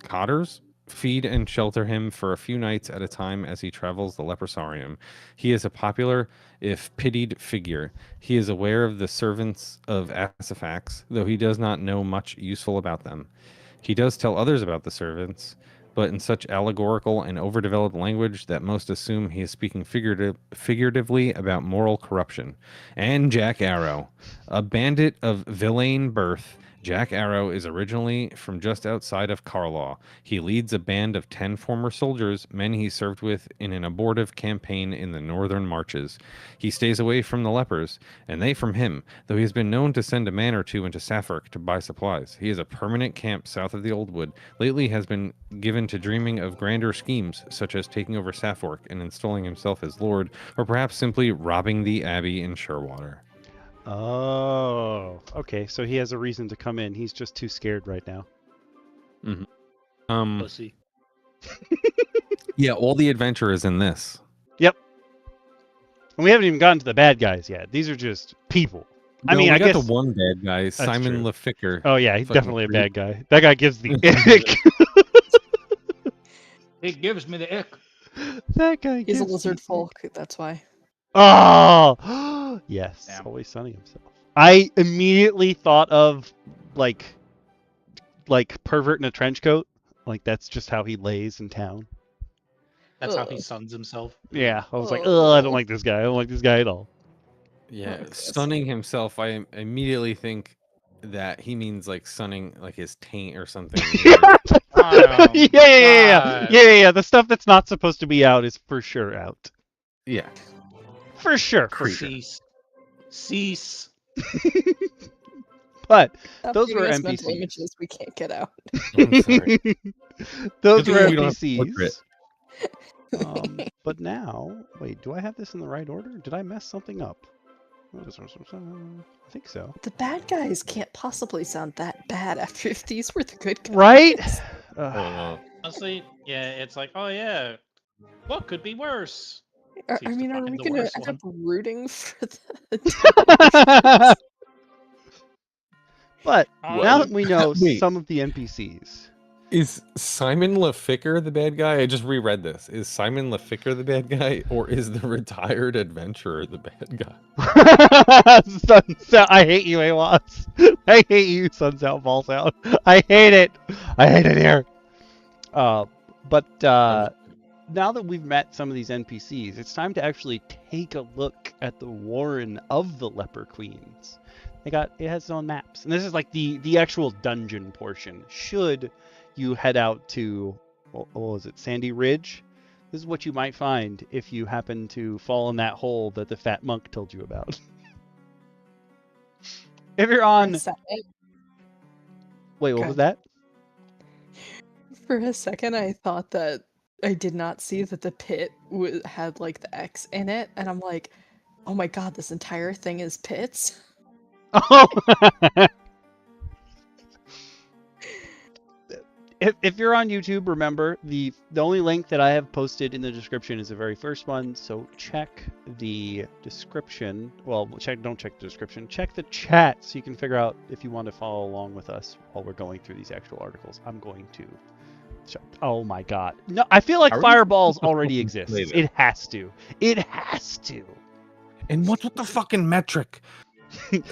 Speaker 4: cotters feed and shelter him for a few nights at a time as he travels the Leprosarium. He is a popular, if pitied, figure. He is aware of the servants of Asifax, though he does not know much useful about them. He does tell others about the servants, but in such allegorical and overdeveloped language that most assume he is speaking figuratively about moral corruption. And Jack Aero, a bandit of villain birth. Jack Aero is originally from just outside of Carlaw. He leads a band of 10 former soldiers, men he served with in an abortive campaign in the northern marches. He stays away from the lepers, and they from him, though he has been known to send a man or two into Suffolk to buy supplies. He has a permanent camp south of the Old Wood. Lately has been given to dreaming of grander schemes, such as taking over Suffolk and installing himself as lord, or perhaps simply robbing the abbey in Shearwater.
Speaker 1: Oh, okay. So he has a reason to come in. He's just too scared right now.
Speaker 2: Pussy.
Speaker 4: Yeah, all the adventure is in this.
Speaker 1: Yep. And we haven't even gotten to the bad guys yet. These are just people. I mean,
Speaker 4: we
Speaker 1: I
Speaker 4: got
Speaker 1: guess
Speaker 4: the one bad guy, Simon
Speaker 1: true.
Speaker 4: Leficker.
Speaker 1: Oh yeah, he's
Speaker 4: Fucking
Speaker 1: definitely a
Speaker 4: creep.
Speaker 1: bad guy. That guy gives the ick.
Speaker 2: It gives me the ick.
Speaker 1: That guy
Speaker 3: He's a
Speaker 1: gives
Speaker 3: lizard
Speaker 1: the
Speaker 3: folk, that's why.
Speaker 1: Oh, yes.
Speaker 2: Damn.
Speaker 1: Always sunning himself. I immediately thought of like pervert in a trench coat. Like that's just how he lays in town.
Speaker 2: That's how he
Speaker 3: Ugh.
Speaker 2: suns himself.
Speaker 1: Yeah, I was like, oh, I don't
Speaker 3: Oh.
Speaker 1: like this guy. I don't like this guy at all.
Speaker 4: Yeah,
Speaker 3: Oh, gross.
Speaker 4: stunning himself. I immediately think that he means like sunning like his taint or something.
Speaker 1: Yeah. The stuff that's not supposed to be out is for sure out.
Speaker 4: Yeah.
Speaker 1: For sure.
Speaker 2: Cease.
Speaker 1: But
Speaker 3: Stop
Speaker 1: those
Speaker 3: giving
Speaker 1: were
Speaker 3: us mental
Speaker 1: NPCs.
Speaker 3: images we can't get out.
Speaker 4: I'm sorry.
Speaker 1: Those
Speaker 4: Good
Speaker 1: were
Speaker 4: thing we don't have to
Speaker 1: NPCs.
Speaker 4: portrait.
Speaker 1: But now, wait, do I have this in the right order? Did I mess something up? I think so.
Speaker 3: The bad guys can't possibly sound that bad after if these were the good guys.
Speaker 1: Right?
Speaker 2: Honestly, yeah, it's like, oh yeah, what could be worse?
Speaker 3: I
Speaker 2: Seems to
Speaker 3: mean, are
Speaker 2: find
Speaker 3: we
Speaker 2: the
Speaker 3: gonna
Speaker 2: worst
Speaker 3: end
Speaker 2: one.
Speaker 3: up rooting for the
Speaker 1: But now that we know
Speaker 4: Wait.
Speaker 1: some of the NPCs.
Speaker 4: Is Simon Leficker the bad guy? I just reread this. Is Simon Leficker the bad guy, or is the retired adventurer the bad guy?
Speaker 1: Suns out. I hate you, Awas. I hate you, Suns out, balls out. I hate it. I hate it here. But now that we've met some of these NPCs, it's time to actually take a look at the Warren of the Leper Queens. It has its own maps, and this is like the actual dungeon portion. Should you head out to, what was it, Sandy Ridge? This is what you might find if you happen to fall in that hole that the fat monk told you about. If you're on... Wait, what was that?
Speaker 3: For a second, I thought that I did not see that the pit had like the X in it, and I'm like, oh my god, this entire thing is pits.
Speaker 1: Oh. If you're on YouTube, remember the only link that I have posted in the description is the very first one. So check the description. Well, don't check the description. Check the chat so you can figure out if you want to follow along with us while we're going through these actual articles. I'm going to. Oh my god! No, I feel like Fireballs already exists. It has to. It has to.
Speaker 4: And what's with the fucking metric?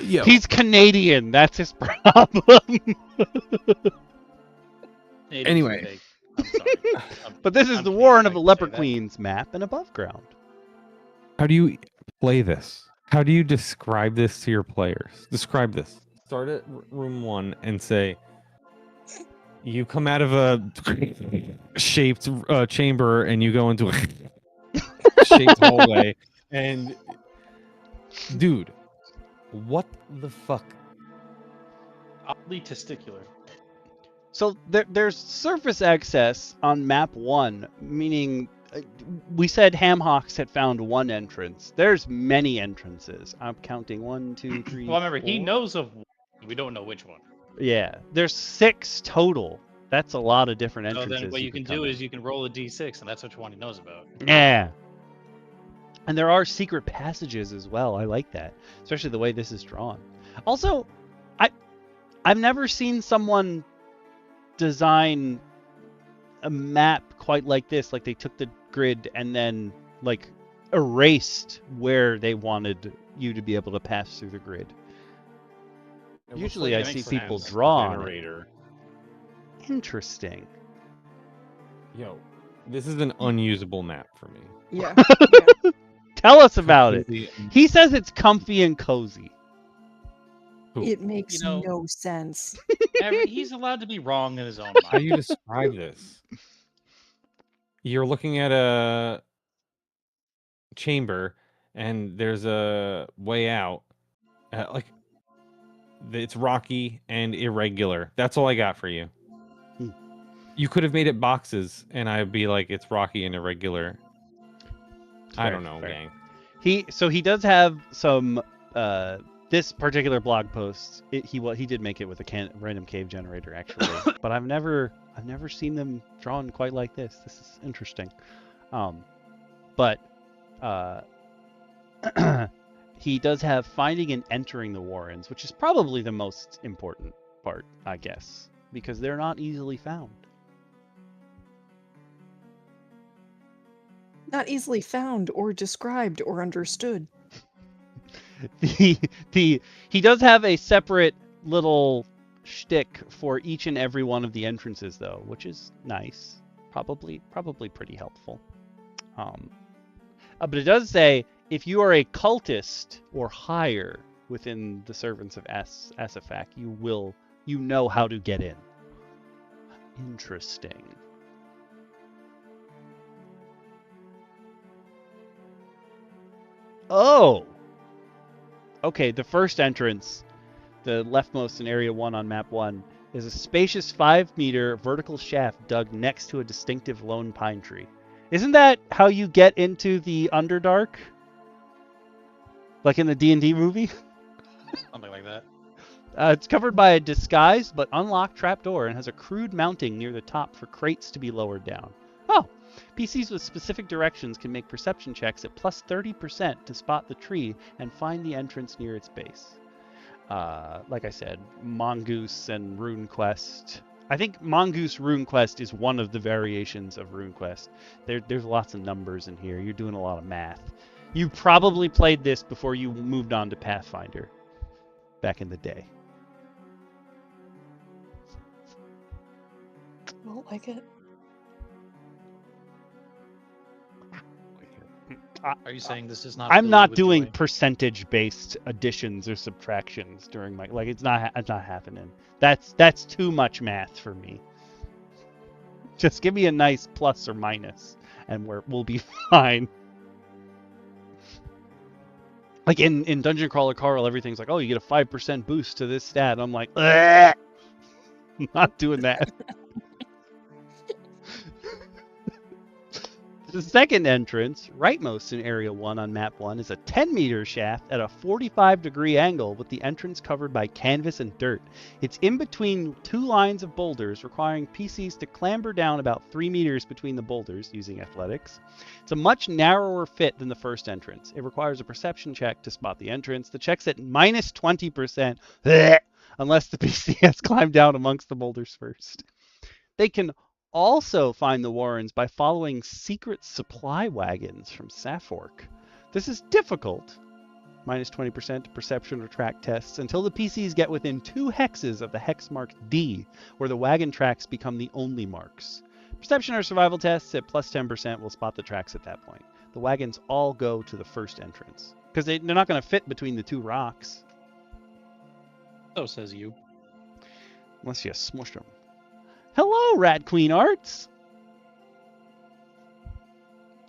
Speaker 4: Yo.
Speaker 1: He's Canadian. That's his problem.
Speaker 4: Anyway.
Speaker 2: I'm sorry.
Speaker 1: But this is the Warren of the Leper Queens map and above ground.
Speaker 4: How do you play this? How do you describe this to your players? Describe this. Start at room 1 and say, you come out of a shaped chamber and you go into a shaped hallway. And, dude, what the fuck?
Speaker 2: Oddly testicular.
Speaker 1: So there's surface access on map 1, meaning we said Hamhocks had found one entrance. There's many entrances. I'm counting 1, 2, 3.
Speaker 2: Well, remember,
Speaker 1: 4.
Speaker 2: he knows of one. We don't know which one.
Speaker 1: Yeah, there's 6 total. That's a lot of different
Speaker 2: So
Speaker 1: entrances.
Speaker 2: then what you can do is you can roll a d6, and that's which one he knows about.
Speaker 1: Yeah. And there are secret passages as well. I like that, especially the way this is drawn. Also, I've never seen someone design a map quite like this. Like they took the grid and then like erased where they wanted you to be able to pass through the grid. Usually I see people draw on it. Interesting.
Speaker 4: Yo, this is an unusable map for me.
Speaker 3: Yeah.
Speaker 1: Tell us about it. He says it's comfy and cozy.
Speaker 3: It makes no sense.
Speaker 2: He's allowed to be wrong in his own
Speaker 4: How do you describe this? You're looking at a chamber, and there's a way out. It's rocky and irregular. That's all I got for you. You could have made it boxes, and I'd be like, it's rocky and irregular. I don't know, gang.
Speaker 1: He does have some. This particular blog post, he did make it with a random cave generator actually, but I've never seen them drawn quite like this. This is interesting. But he does have finding and entering the Warrens, which is probably the most important part, I guess, because they're not easily found.
Speaker 3: Not easily found or described or understood.
Speaker 1: He does have a separate little shtick for each and every one of the entrances, though, which is nice. Probably pretty helpful. But it does say if you are a cultist or higher within the servants of Asafak, you know how to get in. Interesting. Oh. Okay, the first entrance, the leftmost in Area 1 on Map 1, is a spacious 5-meter vertical shaft dug next to a distinctive lone pine tree. Isn't that how you get into the Underdark? Like in the D&D movie?
Speaker 2: Something like that.
Speaker 1: It's covered by a disguised but unlocked trapdoor and has a crude mounting near the top for crates to be lowered down. Oh! PCs with specific directions can make perception checks at plus 30% to spot the tree and find the entrance near its base. Like I said, Mongoose and RuneQuest. I think Mongoose RuneQuest is one of the variations of RuneQuest. There's lots of numbers in here. You're doing a lot of math. You probably played this before you moved on to Pathfinder back in the day.
Speaker 3: I don't like it.
Speaker 2: Are you saying this is not?
Speaker 1: I'm not doing percentage-based additions or subtractions during my it's not happening. That's too much math for me. Just give me a nice plus or minus, and we'll be fine. Like in Dungeon Crawler Carl, everything's like, oh, you get a 5% boost to this stat. I'm like, ugh! I'm not doing that. The second entrance, rightmost in Area 1 on Map 1, is a 10-meter shaft at a 45-degree angle with the entrance covered by canvas and dirt. It's in between two lines of boulders, requiring PCs to clamber down about 3 meters between the boulders using athletics. It's a much narrower fit than the first entrance. It requires a perception check to spot the entrance. The check's at minus 20%, unless the PC has climbed down amongst the boulders first. They can also find the Warrens by following secret supply wagons from Safork. This is difficult, minus 20% to perception or track tests, until the PCs get within 2 hexes of the hex mark D, where the wagon tracks become the only marks. Perception or survival tests at plus 10% will spot the tracks at that point. The wagons all go to the first entrance, because they're not going to fit between the 2 rocks.
Speaker 2: So says you.
Speaker 1: Unless you smush them. Hello, Rat Queen Arts!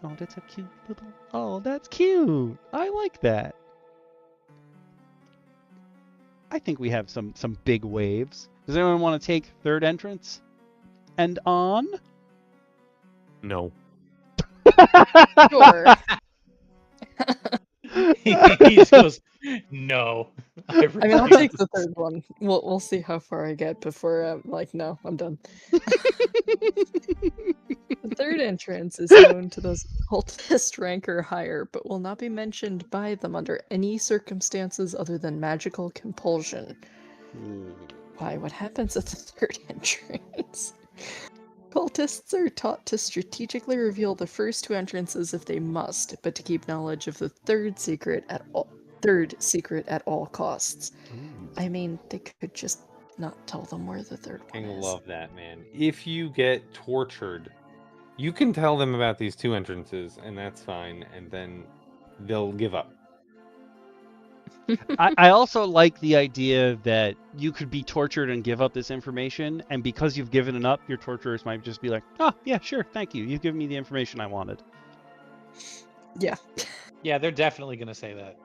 Speaker 1: Oh, that's a cute little... Oh, that's cute! I like that. I think we have some big waves. Does anyone want to take third entrance? And on?
Speaker 4: No.
Speaker 3: Sure.
Speaker 2: He just goes, no.
Speaker 3: I mean, I'll take the third one. We'll see how far I get before I'm like, no, I'm done. The third entrance is known to those cultist rank or higher, but will not be mentioned by them under any circumstances other than magical compulsion. Why? What happens at the third entrance? Cultists are taught to strategically reveal the first 2 entrances if they must, but to keep knowledge of the third secret at all costs. I mean, they could just not tell them where the third one is.
Speaker 4: I love that, man. If you get tortured, you can tell them about these 2 entrances, and that's fine, and then they'll give up.
Speaker 1: I also like the idea that you could be tortured and give up this information, and because you've given it up, your torturers might just be like, oh, yeah, sure, thank you. You've given me the information I wanted.
Speaker 3: Yeah.
Speaker 2: Yeah, they're definitely going to say that.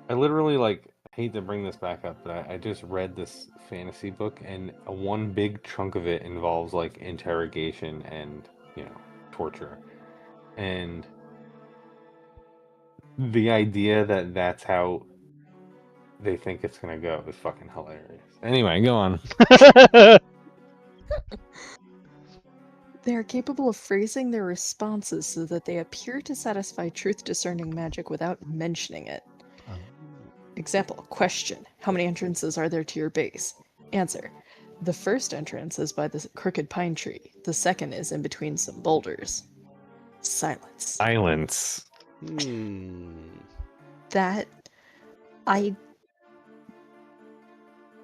Speaker 4: I literally, hate to bring this back up, but I just read this fantasy book, and one big chunk of it involves, interrogation and, torture. And the idea that that's how they think it's gonna go is fucking hilarious. Anyway, go on.
Speaker 3: They are capable of phrasing their responses so that they appear to satisfy truth-discerning magic without mentioning it. Example, question. How many entrances are there to your base? Answer. The first entrance is by the crooked pine tree. The second is in between some boulders. Silence.
Speaker 4: Silence.
Speaker 3: That...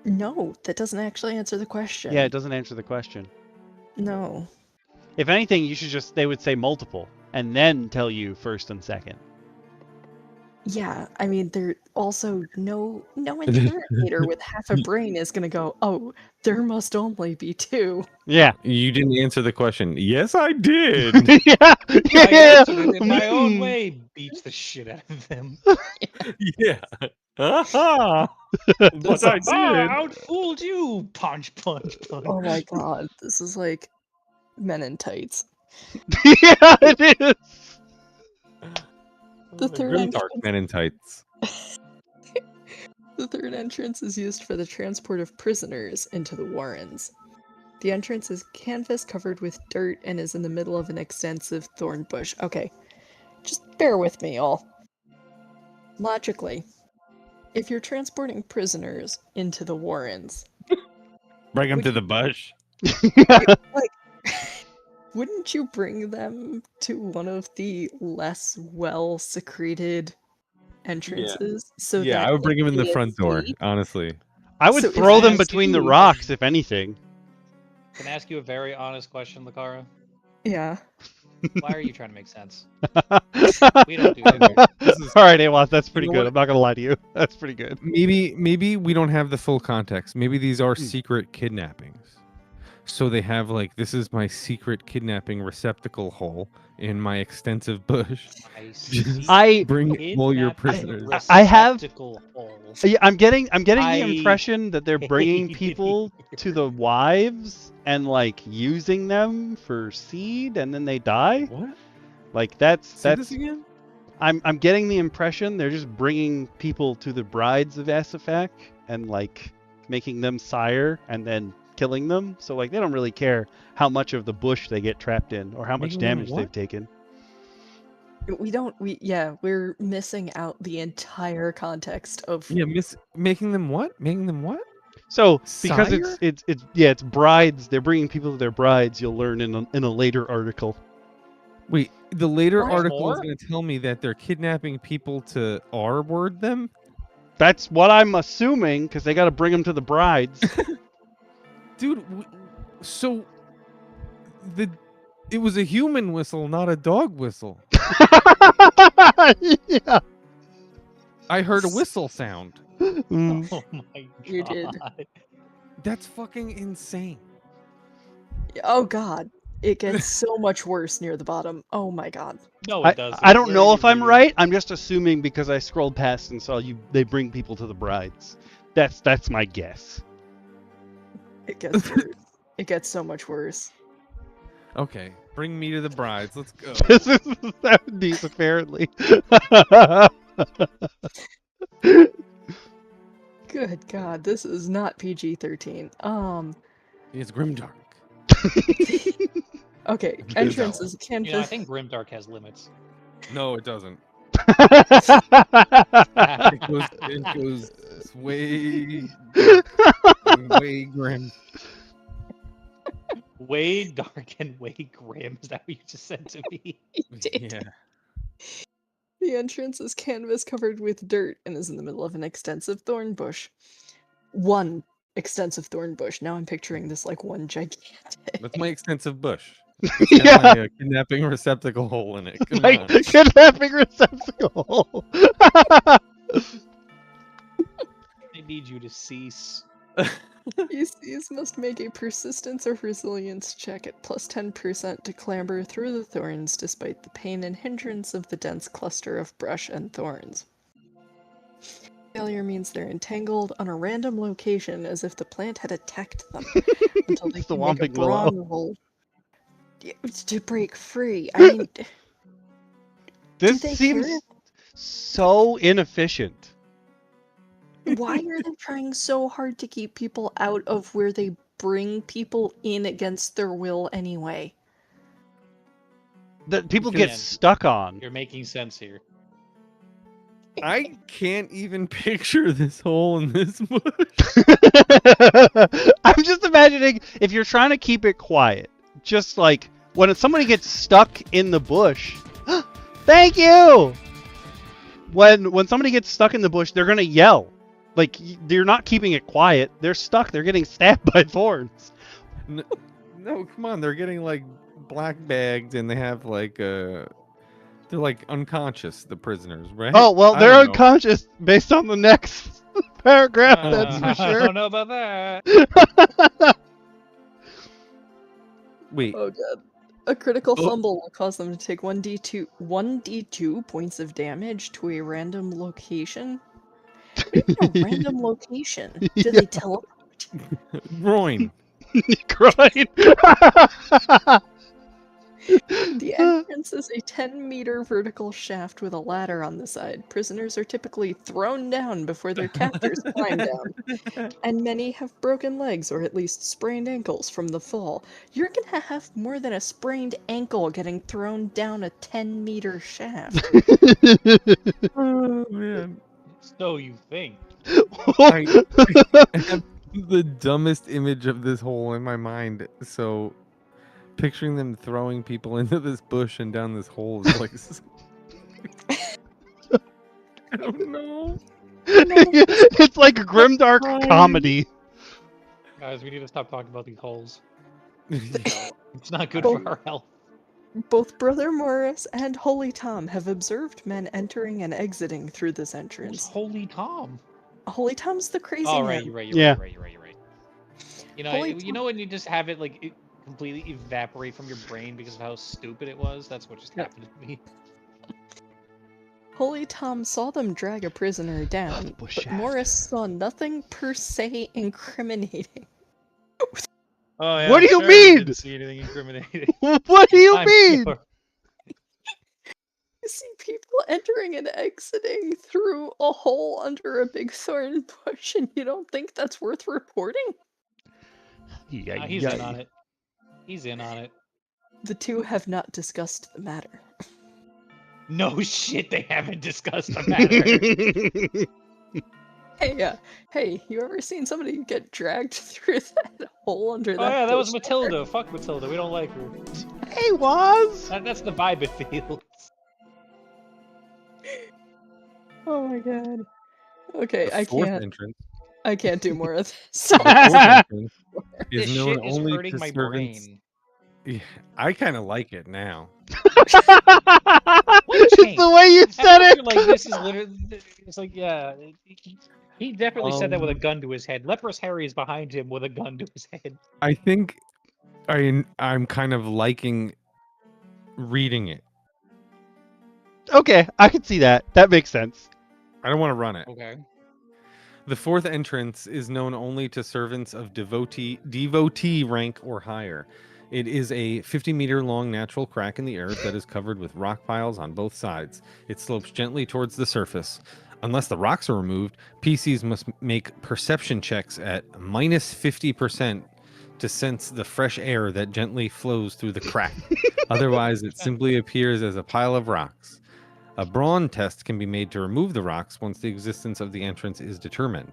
Speaker 3: No, that doesn't actually answer the question.
Speaker 1: Yeah, it doesn't answer the question.
Speaker 3: No.
Speaker 1: If anything, they would say multiple, and then tell you first and second.
Speaker 3: Yeah, I mean, there also no interrogator with half a brain is gonna go, oh, there must only be 2.
Speaker 1: Yeah.
Speaker 4: You didn't answer the question. Yes, I did.
Speaker 1: Yeah.
Speaker 2: I answered it in my own way, beats the shit out of them.
Speaker 4: Yeah. Aha! What I did.
Speaker 2: Outfooled you! Punch, punch, punch.
Speaker 3: Oh my god, this is like Men in Tights.
Speaker 1: Yeah, it is.
Speaker 3: The third
Speaker 4: Grim
Speaker 3: entrance,
Speaker 4: Dark Men in Tights.
Speaker 3: the third entrance is used for the transport of prisoners into the Warrens. The entrance is canvas covered with dirt and is in the middle of an extensive thorn bush. Okay, just bear with me, all. Logically, if you're transporting prisoners into the Warrens,
Speaker 4: Bring them to the bush.
Speaker 3: like, wouldn't you bring them to one of the less well-secreted entrances? So
Speaker 4: Yeah,
Speaker 3: that
Speaker 4: I would bring
Speaker 3: if
Speaker 4: them in the
Speaker 3: they
Speaker 4: front door,
Speaker 3: escape-
Speaker 4: honestly.
Speaker 1: I would
Speaker 3: So if
Speaker 1: throw
Speaker 3: I
Speaker 1: them
Speaker 3: ask
Speaker 1: between the
Speaker 3: you-
Speaker 1: rocks, if anything.
Speaker 2: Can I ask you a very honest question, Lacara?
Speaker 3: Yeah.
Speaker 2: Why are you trying to make sense? We don't do that.
Speaker 1: All right, Awas, that's pretty
Speaker 4: know
Speaker 1: good.
Speaker 4: what?
Speaker 1: I'm not gonna lie to you. That's pretty good.
Speaker 4: Maybe we don't have the full context. Maybe these are secret kidnappings. So they have this is my secret kidnapping receptacle hole in my extensive bush.
Speaker 1: I
Speaker 4: bring all your prisoners.
Speaker 1: I have-
Speaker 2: Receptacle hole.
Speaker 1: Yeah, I'm getting the
Speaker 2: I-
Speaker 1: impression that they're bringing people to the wives and using them for seed, and then they die.
Speaker 4: What?
Speaker 1: Like that's
Speaker 4: Say this again?
Speaker 1: I'm getting the impression they're just bringing people to the brides of Asafak and like making them sire and then killing them. So like they don't really care how much of the bush they get trapped in or how much
Speaker 4: Making them
Speaker 1: damage
Speaker 4: what?
Speaker 1: they've taken.
Speaker 3: We're missing out the entire context of
Speaker 4: Yeah, making them what? Making them what?
Speaker 1: So because
Speaker 4: Sire?
Speaker 1: it's brides, they're bringing people to their brides. You'll learn in a later article.
Speaker 4: Wait, the later
Speaker 3: What?
Speaker 4: article is
Speaker 2: More?
Speaker 4: going to tell me that they're kidnapping people to R-word them?
Speaker 1: That's what I'm assuming because they got to bring them to the brides.
Speaker 4: Dude, so it was a human whistle, not a dog whistle.
Speaker 1: Yeah.
Speaker 4: I heard a whistle sound.
Speaker 1: Mm.
Speaker 2: Oh my god.
Speaker 3: You did.
Speaker 4: That's fucking insane.
Speaker 3: Oh god. It gets so much worse near the bottom. Oh my god.
Speaker 2: No,
Speaker 1: I,
Speaker 2: it doesn't.
Speaker 1: I don't
Speaker 2: Where
Speaker 1: know
Speaker 2: are
Speaker 1: if
Speaker 2: you
Speaker 1: I'm
Speaker 2: reading?
Speaker 1: right. I'm just assuming because I scrolled past and saw they bring people to the brides. That's my guess.
Speaker 3: It gets worse. It gets so much worse.
Speaker 4: Okay, bring me to the brides. Let's go.
Speaker 1: This is the 70s apparently.
Speaker 3: Good god, this is not PG-13.
Speaker 4: It's grimdark.
Speaker 3: Okay,
Speaker 4: Good
Speaker 3: entrance
Speaker 4: hour.
Speaker 3: is canvas.
Speaker 2: You know, I think Grimdark has limits.
Speaker 4: No, it doesn't.
Speaker 2: Ah,
Speaker 4: It goes way dark and way grim.
Speaker 2: way dark and way grim. Is that what you just said to me?
Speaker 3: Did.
Speaker 4: Yeah.
Speaker 3: The entrance is canvas covered with dirt and is in the middle of an extensive thorn bush. One extensive thorn bush. Now I'm picturing this like one gigantic.
Speaker 4: That's my extensive bush. It's got my kidnapping receptacle hole in it. Come
Speaker 1: Like
Speaker 4: on.
Speaker 1: kidnapping receptacle.
Speaker 2: I need you to cease.
Speaker 3: PCs must make a persistence or resilience check at plus 10% to clamber through the thorns despite the pain and hindrance of the dense cluster of brush and thorns. Failure means they're entangled on a random location as if the plant had attacked them until they
Speaker 1: It's the
Speaker 3: can make a
Speaker 1: Whomping Willow.
Speaker 3: brawn roll to break free. I mean,
Speaker 1: This
Speaker 3: they
Speaker 1: seems
Speaker 3: care?
Speaker 1: so inefficient.
Speaker 3: why are they trying so hard to keep people out of where they bring people in against their will anyway?
Speaker 1: That people get
Speaker 2: Man.
Speaker 1: stuck on.
Speaker 2: You're making sense here.
Speaker 4: I can't even picture this hole in this bush.
Speaker 1: I'm just imagining if you're trying to keep it quiet, just like when somebody gets stuck in the bush. Thank you. When somebody gets stuck in the bush, they're gonna yell. Like you're not keeping it quiet. They're stuck. They're getting stabbed by thorns.
Speaker 4: No, come on. They're getting like black bagged and they have like they're like unconscious, the prisoners, right?
Speaker 1: Oh well,
Speaker 4: I
Speaker 1: they're
Speaker 4: don't know.
Speaker 1: unconscious based on the next paragraph. That's for
Speaker 2: I
Speaker 1: sure.
Speaker 2: don't know about that.
Speaker 4: Wait,
Speaker 3: Oh god. A critical
Speaker 4: Oh.
Speaker 3: fumble will cause them to take 1d2 points of damage to a random location. What do you mean a random location? Do they teleport?
Speaker 4: groin.
Speaker 1: Groin.
Speaker 3: The entrance is a 10-meter vertical shaft with a ladder on the side. Prisoners are typically thrown down before their captors climb down, and many have broken legs or at least sprained ankles from the fall. You're gonna have more than a sprained ankle getting thrown down a 10-meter shaft.
Speaker 4: Oh man.
Speaker 2: So you think.
Speaker 4: I have the dumbest image of this hole in my mind. So picturing them throwing people into this bush and down this hole is like I don't know.
Speaker 1: It's like a grimdark
Speaker 4: Groin.
Speaker 1: comedy.
Speaker 2: Guys, we need to stop talking about these holes. It's not good
Speaker 3: Oh.
Speaker 2: for our health.
Speaker 3: Both Brother Morris and Holy Tom have observed men entering and exiting through this
Speaker 2: Who's
Speaker 3: entrance.
Speaker 2: Holy Tom?
Speaker 3: Holy Tom's the crazy
Speaker 2: Oh,
Speaker 3: man.
Speaker 2: right, you're right,
Speaker 1: Yeah.
Speaker 2: you're right. You know,
Speaker 3: Holy
Speaker 2: you know when you just have it like it completely evaporate from your brain because of how stupid it was? That's what just
Speaker 3: Yep.
Speaker 2: happened to me.
Speaker 3: Holy Tom saw them drag a prisoner down,
Speaker 1: bush
Speaker 3: but
Speaker 1: shaft.
Speaker 3: Morris saw nothing per se incriminating.
Speaker 2: Oh, yeah,
Speaker 1: What do you
Speaker 2: sure, we
Speaker 1: mean?
Speaker 2: didn't see anything incriminating.
Speaker 1: What do you
Speaker 2: I'm
Speaker 1: mean?
Speaker 2: sure.
Speaker 3: You see people entering and exiting through a hole under a big thorn bush, and you don't think that's worth reporting?
Speaker 1: Yeah,
Speaker 2: He's in on it. He's in on it.
Speaker 3: The two have not discussed the matter.
Speaker 2: No shit, they haven't discussed the matter.
Speaker 3: Hey, you ever seen somebody get dragged through that hole under that?
Speaker 2: Oh yeah, that was
Speaker 3: bush?
Speaker 2: Matilda. Fuck Matilda. We don't like her.
Speaker 1: Hey, Waz!
Speaker 2: That's the vibe it feels.
Speaker 3: Oh my god. Okay,
Speaker 4: The
Speaker 3: I
Speaker 4: fourth
Speaker 3: can't.
Speaker 4: entrance.
Speaker 3: I can't do more of this.
Speaker 4: The fourth entrance
Speaker 2: This
Speaker 4: is known
Speaker 2: shit is
Speaker 4: only
Speaker 2: hurting
Speaker 4: to
Speaker 2: my
Speaker 4: servants.
Speaker 2: brain.
Speaker 4: Yeah, I kind of like it now.
Speaker 2: What changed?
Speaker 1: The way you
Speaker 2: At
Speaker 1: said
Speaker 2: first
Speaker 1: it!
Speaker 2: you're like, this is literally. It's like, yeah. He definitely said that with a gun to his head. Leprous Harry is behind him with a gun to his head.
Speaker 4: I think I'm kind of liking reading it.
Speaker 1: Okay, I can see that. That makes sense.
Speaker 4: I don't want to run it.
Speaker 2: Okay.
Speaker 4: The fourth entrance is known only to servants of devotee rank or higher. It is a 50-meter long natural crack in the earth that is covered with rock piles on both sides. It slopes gently towards the surface. Unless the rocks are removed, PCs must make perception checks at minus 50% to sense the fresh air that gently flows through the crack. Otherwise, it simply appears as a pile of rocks. A brawn test can be made to remove the rocks once the existence of the entrance is determined.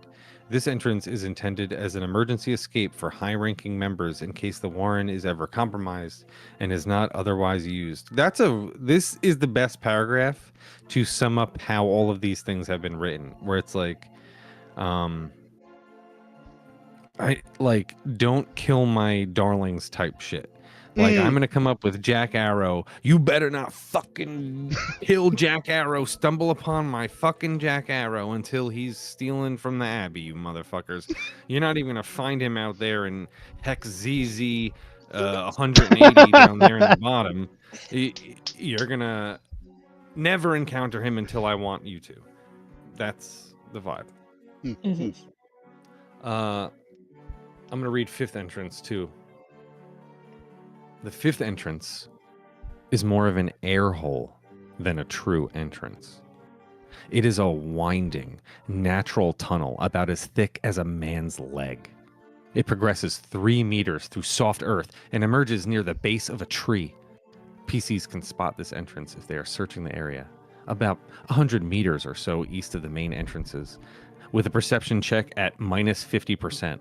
Speaker 4: This entrance is intended as an emergency escape for high-ranking members in case the Warren is ever compromised and is not otherwise used. This is the best paragraph to sum up how all of these things have been written, where it's like, don't kill my darlings type shit. Like, I'm going to come up with Jack Aero. You better not fucking kill Jack Aero, stumble upon my fucking Jack Aero until he's stealing from the Abbey, you motherfuckers. You're not even going to find him out there in Hex ZZ 180 down there in the bottom. You're going to never encounter him until I want you to. That's the vibe.
Speaker 3: Mhm.
Speaker 4: I'm going to read fifth entrance, too. The fifth entrance is more of an air hole than a true entrance. It is a winding, natural tunnel about as thick as a man's leg. It progresses 3 meters through soft earth and emerges near the base of a tree. PCs can spot this entrance if they are searching the area, about 100 meters or so east of the main entrances, with a perception check at minus 50%.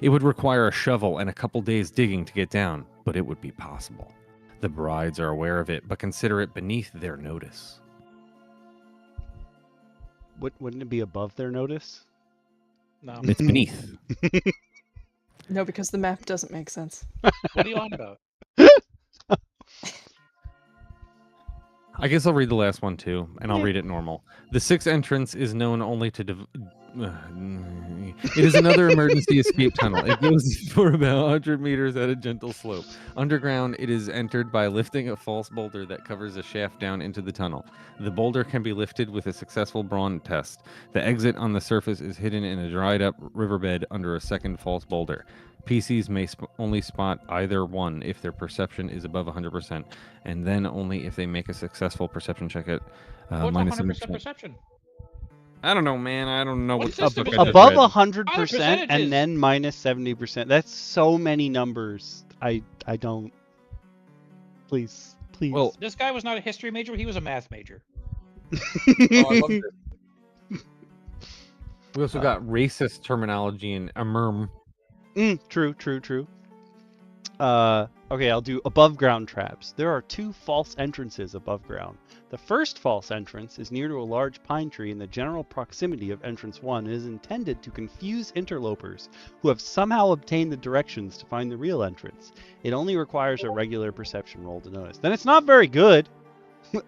Speaker 4: It would require a shovel and a couple days digging to get down, but it would be possible. The brides are aware of it, but consider it beneath their notice.
Speaker 1: Wouldn't it be above their notice?
Speaker 2: No.
Speaker 4: It's beneath.
Speaker 3: No, because the map doesn't make sense.
Speaker 2: What are you on about?
Speaker 4: I guess I'll read the last one too, and I'll read it normal. The sixth entrance is known only to... It is another emergency escape tunnel. It goes for about 100 meters at a gentle slope. Underground, it is entered by lifting a false boulder that covers a shaft down into the tunnel. The boulder can be lifted with a successful brawn test. The exit on the surface is hidden in a dried-up riverbed under a second false boulder. PCs may only spot either one if their perception is above 100%, and then only if they make a successful perception check at
Speaker 2: What's
Speaker 4: minus
Speaker 2: 100%
Speaker 4: 70%.
Speaker 2: perception?
Speaker 4: I don't know, man. I don't know
Speaker 2: What
Speaker 4: what's
Speaker 2: system is
Speaker 1: Above
Speaker 2: it?
Speaker 1: 100%
Speaker 2: percentages.
Speaker 1: and then minus 70%. That's so many numbers. I don't. Please.
Speaker 4: Well,
Speaker 2: This guy was not a history major, he was a math major.
Speaker 4: Oh, I love this. We also got racist terminology in AMERM.
Speaker 1: True. Okay, I'll do above ground traps. There are 2 false entrances above ground. The first false entrance is near to a large pine tree in the general proximity of entrance 1 and is intended to confuse interlopers who have somehow obtained the directions to find the real entrance. It only requires a regular perception roll to notice. Then it's not very good.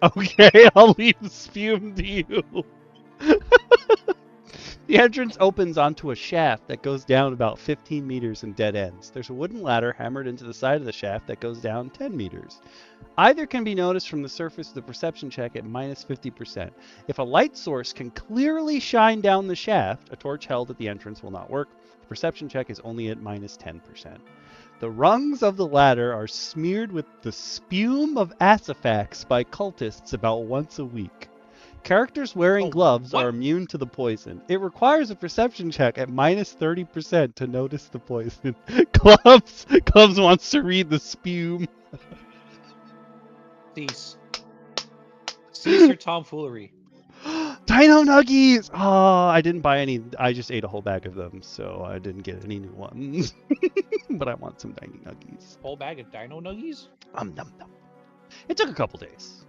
Speaker 1: Okay, I'll leave the spume to you. The entrance opens onto a shaft that goes down about 15 meters and dead ends. There's a wooden ladder hammered into the side of the shaft that goes down 10 meters. Either can be noticed from the surface of the perception check at minus 50%. If a light source can clearly shine down the shaft, a torch held at the entrance will not work. The perception check is only at minus 10%. The rungs of the ladder are smeared with the spume of Asafax by cultists about once a week. Characters wearing gloves are immune to the poison. It requires a perception check at -30% to notice the poison. Clubs wants to read the spume.
Speaker 2: Cease your tomfoolery.
Speaker 1: Dino Nuggies! Oh, I didn't buy any. I just ate a whole bag of them, so I didn't get any new ones. But I want some Dino Nuggies.
Speaker 2: Whole bag of Dino Nuggies?
Speaker 1: Num num. It took a couple days.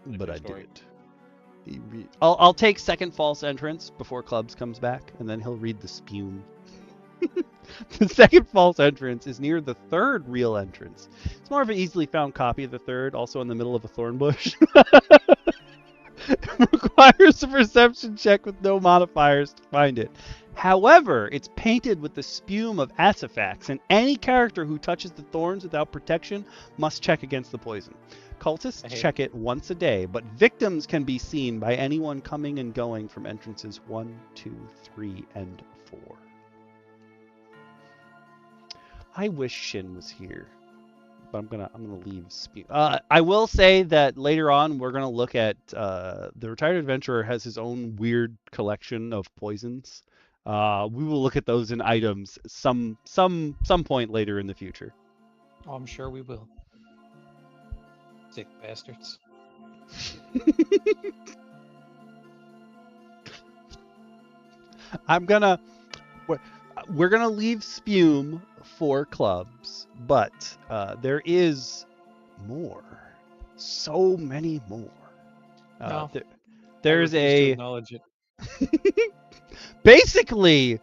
Speaker 1: But I did it. I'll take second false entrance before Clubs comes back, and then he'll read the spume. The second false entrance is near the third real entrance. It's more of an easily found copy of the third, also in the middle of a thorn bush. It requires a perception check with no modifiers to find it. However, it's painted with the spume of Asafax, and any character who touches the thorns without protection must check against the poison. Cultists check it once a day, but victims can be seen by anyone coming and going from entrances 1, 2, 3, and 4. I wish Shin was here, but I'm gonna leave spume. I will say that later on we're gonna look at the Retired Adventurer has his own weird collection of poisons. We will look at those in items some point later in the future.
Speaker 2: Oh, I'm sure we will. Sick bastards.
Speaker 1: We're gonna leave spume for Clubs, but there is more. So many more.
Speaker 2: No,
Speaker 1: there's
Speaker 2: to acknowledge it.
Speaker 1: Basically,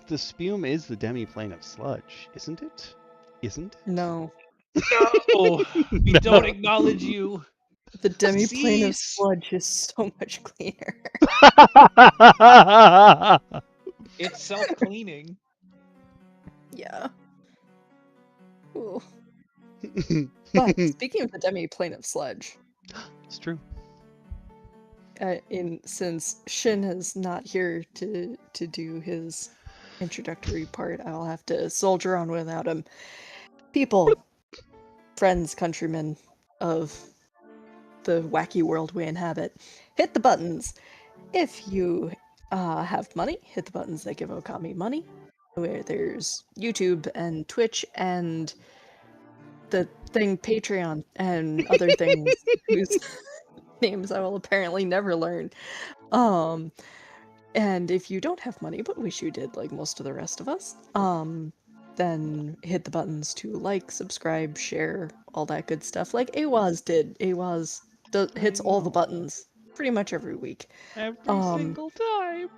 Speaker 1: the spume is the demi-plane of sludge, isn't it? Isn't it?
Speaker 3: No.
Speaker 2: No, we don't acknowledge you.
Speaker 3: The demi-plane of sludge is so much cleaner.
Speaker 2: It's self-cleaning.
Speaker 3: Yeah. Ooh. But speaking of the demi-plane of sludge,
Speaker 1: it's true.
Speaker 3: Since Shin is not here to do his introductory part, I'll have to soldier on without him. People, friends, countrymen of the wacky world we inhabit, hit the buttons. If you have money, hit the buttons that give Okami money. Where there's YouTube and Twitch and the thing Patreon and other things whose names I will apparently never learn. And if you don't have money but wish you did, like most of the rest of us, then hit the buttons to like, subscribe, share, all that good stuff, like Awaz did. Awaz hits all the buttons pretty much every week.
Speaker 1: Every single time.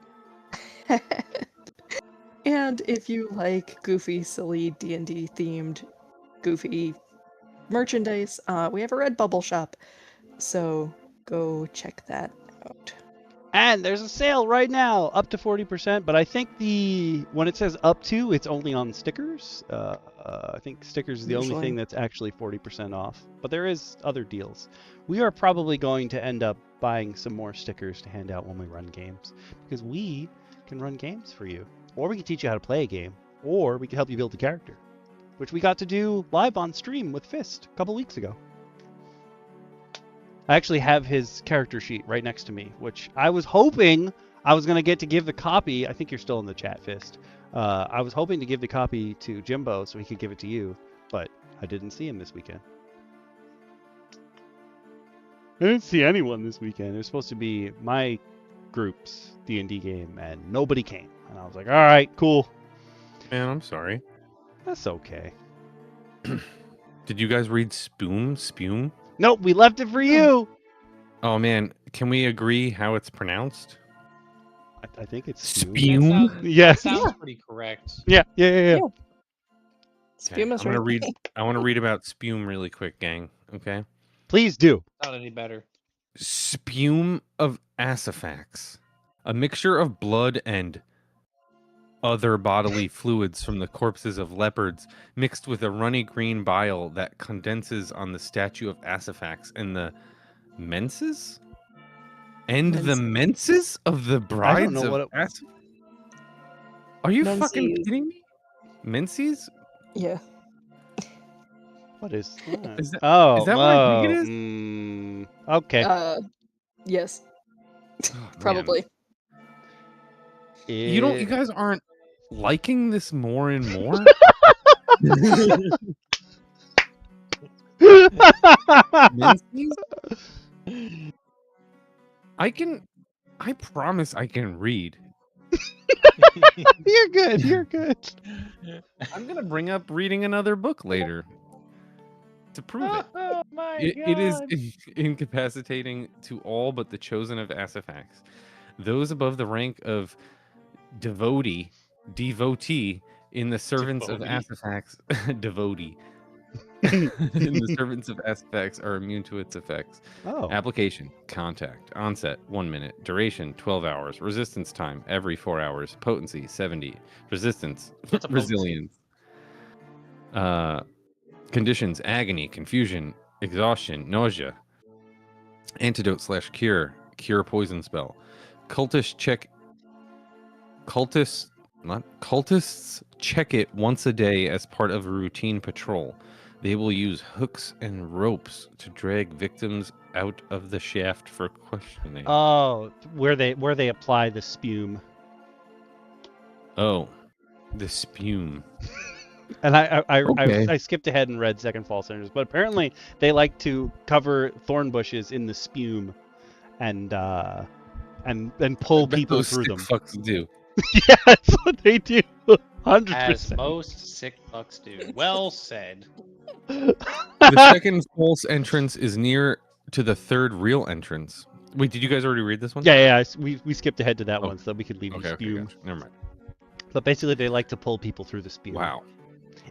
Speaker 3: And if you like goofy, silly D&D themed, goofy merchandise, we have a Redbubble shop, so go check that out.
Speaker 1: And there's a sale right now, up to 40%. But I think when it says up to, it's only on stickers. I think stickers is the only thing that's actually 40% off. But there is other deals. We are probably going to end up buying some more stickers to hand out when we run games, because we can run games for you, or we can teach you how to play a game, or we can help you build a character, which we got to do live on stream with Fist a couple weeks ago. I actually have his character sheet right next to me, which I was hoping I was going to get to give the copy. I think you're still in the chat, Fist. I was hoping to give the copy to Jimbo so he could give it to you, but I didn't see him this weekend. I didn't see anyone this weekend. It was supposed to be my group's D&D game, and nobody came. And I was like, all right, cool.
Speaker 4: Man, I'm sorry.
Speaker 1: That's okay.
Speaker 4: Did you guys read Spume?
Speaker 1: Nope, we left it for you.
Speaker 4: Oh, man. Can we agree how it's pronounced?
Speaker 1: I think it's
Speaker 4: Spume.
Speaker 1: Yes.
Speaker 2: That sounds pretty correct.
Speaker 1: Yeah.
Speaker 3: Spume is right.
Speaker 4: I want to read about Spume really quick, gang. Okay.
Speaker 1: Please do.
Speaker 2: Not any better.
Speaker 4: Spume of Asafax, a mixture of blood and other bodily fluids from the corpses of leopards, mixed with a runny green bile that condenses on the statue of Asafax and the menses? And the menses of the brides of Asafax? Are you fucking kidding me? Menzies?
Speaker 3: Yeah.
Speaker 1: What is that?
Speaker 4: Is that-
Speaker 1: oh,
Speaker 4: is that what I think it is?
Speaker 1: Okay.
Speaker 3: Yes,
Speaker 4: Oh, man.
Speaker 3: probably.
Speaker 4: You guys aren't liking this more and more? Menzies? I promise I can read.
Speaker 1: You're good. You're good.
Speaker 4: I'm gonna bring up reading another book later to prove it.
Speaker 2: Oh my
Speaker 4: It is
Speaker 2: god.
Speaker 4: incapacitating to all but the chosen of Asifax. Those above the rank of devotee in the servants of
Speaker 2: Devotee?
Speaker 4: Asifax, devotee. In the servants of Asifax are immune to its effects.
Speaker 1: Oh.
Speaker 4: Application, contact, onset 1 minute, duration 12 hours, resistance time every 4 hours, potency 70, resistance,
Speaker 2: What's a potency?
Speaker 4: resilience. Conditions, agony, confusion, exhaustion, nausea. Antidote / cure, cure poison spell. Cultists check it once a day as part of a routine patrol. They will use hooks and ropes to drag victims out of the shaft for questioning.
Speaker 1: Oh, where they apply the spume.
Speaker 4: Oh, the spume.
Speaker 1: And
Speaker 4: Okay.
Speaker 1: I skipped ahead and read Second False Senders, but apparently they like to cover thorn bushes in the spume, and pull people
Speaker 4: those
Speaker 1: through
Speaker 4: sick
Speaker 1: them.
Speaker 4: fucks do.
Speaker 1: Yeah, that's what they do. 100%.
Speaker 2: As most sick fucks do. Well said.
Speaker 4: The second false entrance is near to the third real entrance. Wait, did you guys already read this one?
Speaker 1: Yeah. We skipped ahead to that
Speaker 4: Oh.
Speaker 1: one so we could leave the
Speaker 4: Okay,
Speaker 1: spume.
Speaker 4: gotcha. Never mind.
Speaker 1: But basically, they like to pull people through the spume.
Speaker 4: Wow.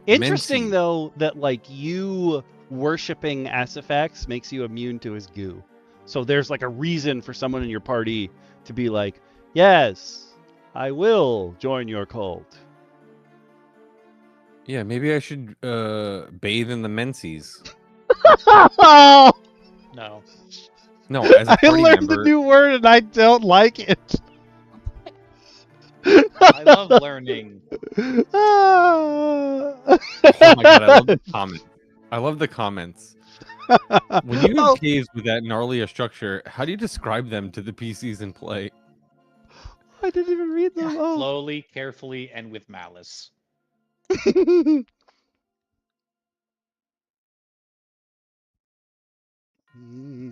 Speaker 1: Interesting
Speaker 4: Mency.
Speaker 1: though that like you worshiping Asifax makes you immune to his goo. So there's like a reason for someone in your party to be like, yes, I will join your cult.
Speaker 4: Yeah, maybe I should bathe in the menses.
Speaker 1: Oh,
Speaker 2: No.
Speaker 4: No, as a
Speaker 1: I
Speaker 4: party
Speaker 1: learned
Speaker 4: member.
Speaker 1: a new word and I don't like it.
Speaker 2: I love learning.
Speaker 4: Oh my god, I love the comment. I love the comments. When you have caves with that gnarly a structure, how do you describe them to the PCs in play?
Speaker 1: I didn't even read them. Oh.
Speaker 2: Slowly, carefully, and with malice.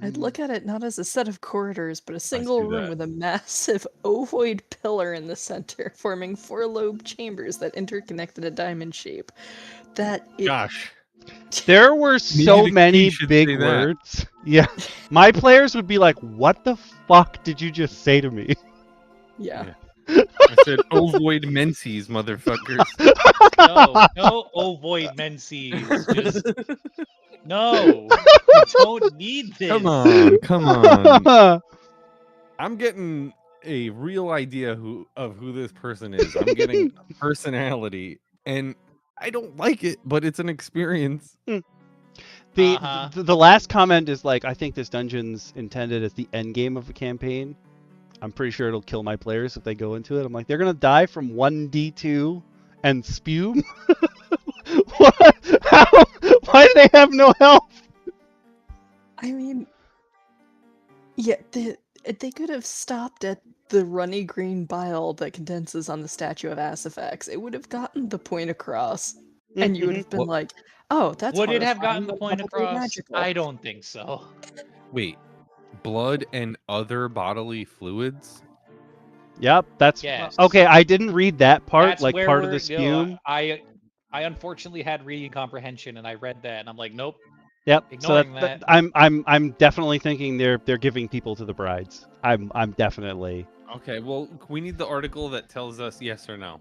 Speaker 3: I'd look at it not as a set of corridors, but a single
Speaker 4: do
Speaker 3: room
Speaker 4: that.
Speaker 3: with a massive ovoid pillar in the center, forming 4 lobe chambers that interconnect in a diamond shape. That is...
Speaker 4: Gosh.
Speaker 1: There were so
Speaker 4: the
Speaker 1: many
Speaker 4: key should
Speaker 1: big
Speaker 4: say that.
Speaker 1: words. Yeah. My players would be like, what the fuck did you just say to me?
Speaker 3: Yeah.
Speaker 4: I said ovoid menses, motherfuckers.
Speaker 2: No ovoid menses. Just no. You don't need this.
Speaker 4: Come on. I'm getting a real idea of who this person is. I'm getting personality, and I don't like it, but it's an experience.
Speaker 1: The last comment is like, I think this dungeon's intended as the end game of a campaign. I'm pretty sure it'll kill my players if they go into it. I'm like, they're gonna die from 1d2 and spume. What? How? Why do they have no health?
Speaker 3: I mean, yeah, they could have stopped at the runny green bile that condenses on the statue of Asifax. It would have gotten the point across, and you would have been like, "Oh, that's
Speaker 2: Would it have
Speaker 3: horrifying,
Speaker 2: gotten the
Speaker 3: but
Speaker 2: point
Speaker 3: probably
Speaker 2: across?
Speaker 3: magical."
Speaker 2: I don't think so.
Speaker 4: Wait, blood and other bodily fluids?
Speaker 1: Yep, that's
Speaker 2: Yes.
Speaker 1: okay. I didn't read that part,
Speaker 2: That's
Speaker 1: like
Speaker 2: where
Speaker 1: part of
Speaker 2: we're-
Speaker 1: the spume.
Speaker 2: I unfortunately had reading comprehension, and I read that, and I'm like, nope.
Speaker 1: Yep.
Speaker 2: Ignoring
Speaker 1: So
Speaker 2: that.
Speaker 1: I'm definitely thinking they're giving people to the brides. I'm definitely.
Speaker 4: Okay, well, we need the article that tells us yes or no.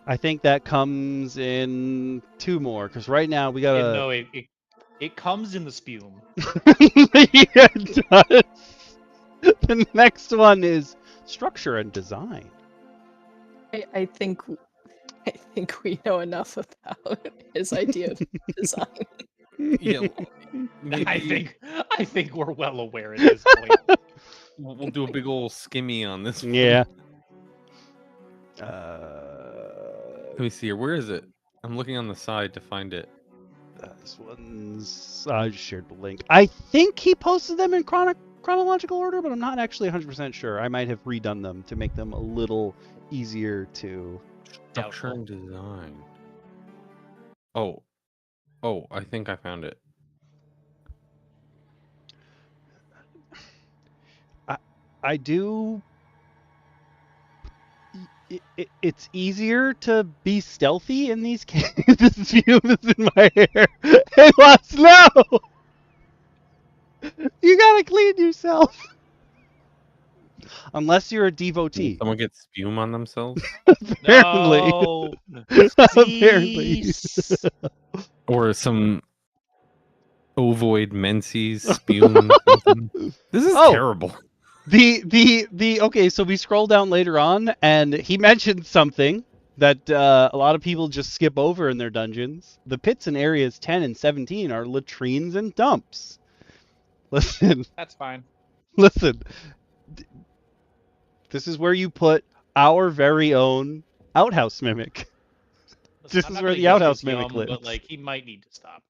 Speaker 1: I think that comes in 2 more because right now we gotta.
Speaker 2: No, it comes in the spume.
Speaker 1: Yeah, it does. The next one is structure and design.
Speaker 3: I think we know enough about his idea of design.
Speaker 4: Yeah,
Speaker 2: I think we're well aware at this point.
Speaker 4: we'll do a big old skimmy on this one.
Speaker 1: Yeah.
Speaker 4: Let me see here. Where is it? I'm looking on the side to find it.
Speaker 1: This one's. I just shared the link. I think he posted them in chronological order, but I'm not actually 100% sure. I might have redone them to make them a little easier to.
Speaker 4: Structure and design. Oh, I think I found it.
Speaker 1: I do. It's easier to be stealthy in these cases. This fume is in my hair. Hey, Lots, no! You gotta clean yourself. Unless you're a devotee.
Speaker 4: Someone get spume on themselves?
Speaker 1: Apparently.
Speaker 2: No.
Speaker 1: Apparently.
Speaker 2: Cease.
Speaker 4: Or some ovoid menses spume something. This is terrible.
Speaker 1: Okay, so we scroll down later on, and he mentioned something that a lot of people just skip over in their dungeons. The pits in areas 10 and 17 are latrines and dumps. Listen.
Speaker 2: That's fine.
Speaker 1: Listen. This is where you put our very own outhouse mimic.
Speaker 2: Listen,
Speaker 1: This is where the outhouse mimic lives.
Speaker 2: But like, he might need to stop.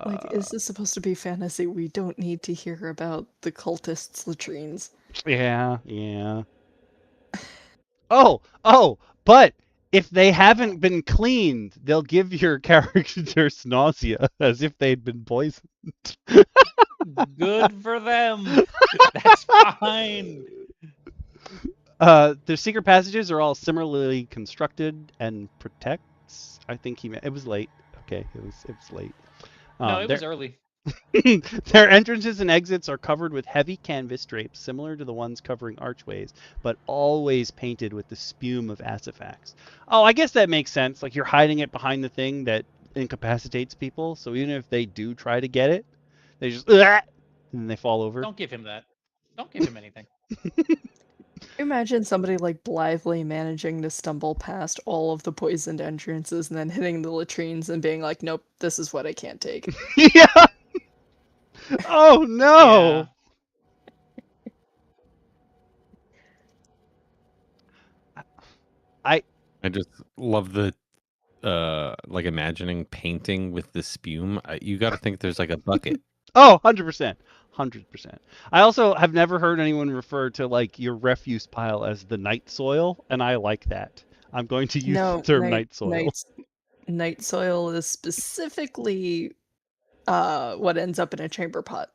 Speaker 3: Like, is this supposed to be fantasy? We don't need to hear about the cultists' latrines.
Speaker 1: Yeah. Oh, but if they haven't been cleaned, they'll give your characters nausea as if they'd been poisoned.
Speaker 2: Good for them. That's fine.
Speaker 1: Their secret passages are all similarly constructed and protects. I think it was late. Okay, it was late.
Speaker 2: No, it was early.
Speaker 1: Their entrances and exits are covered with heavy canvas drapes, similar to the ones covering archways, but always painted with the spume of Asifax. Oh, I guess that makes sense. Like, you're hiding it behind the thing that incapacitates people, so even if they do try to get it, they just and then they fall over.
Speaker 2: Don't give him that. Don't give him anything.
Speaker 3: Imagine somebody like blithely managing to stumble past all of the poisoned entrances and then hitting the latrines and being like, nope, this is what I can't take.
Speaker 1: Yeah. Oh no.
Speaker 2: Yeah.
Speaker 4: I just love the like imagining painting with the spume. You got to think there's like a bucket.
Speaker 1: Oh, 100%. 100%. I also have never heard anyone refer to like your refuse pile as the night soil, and I like that. I'm going to use the term night soil.
Speaker 3: Night soil is specifically what ends up in a chamber pot.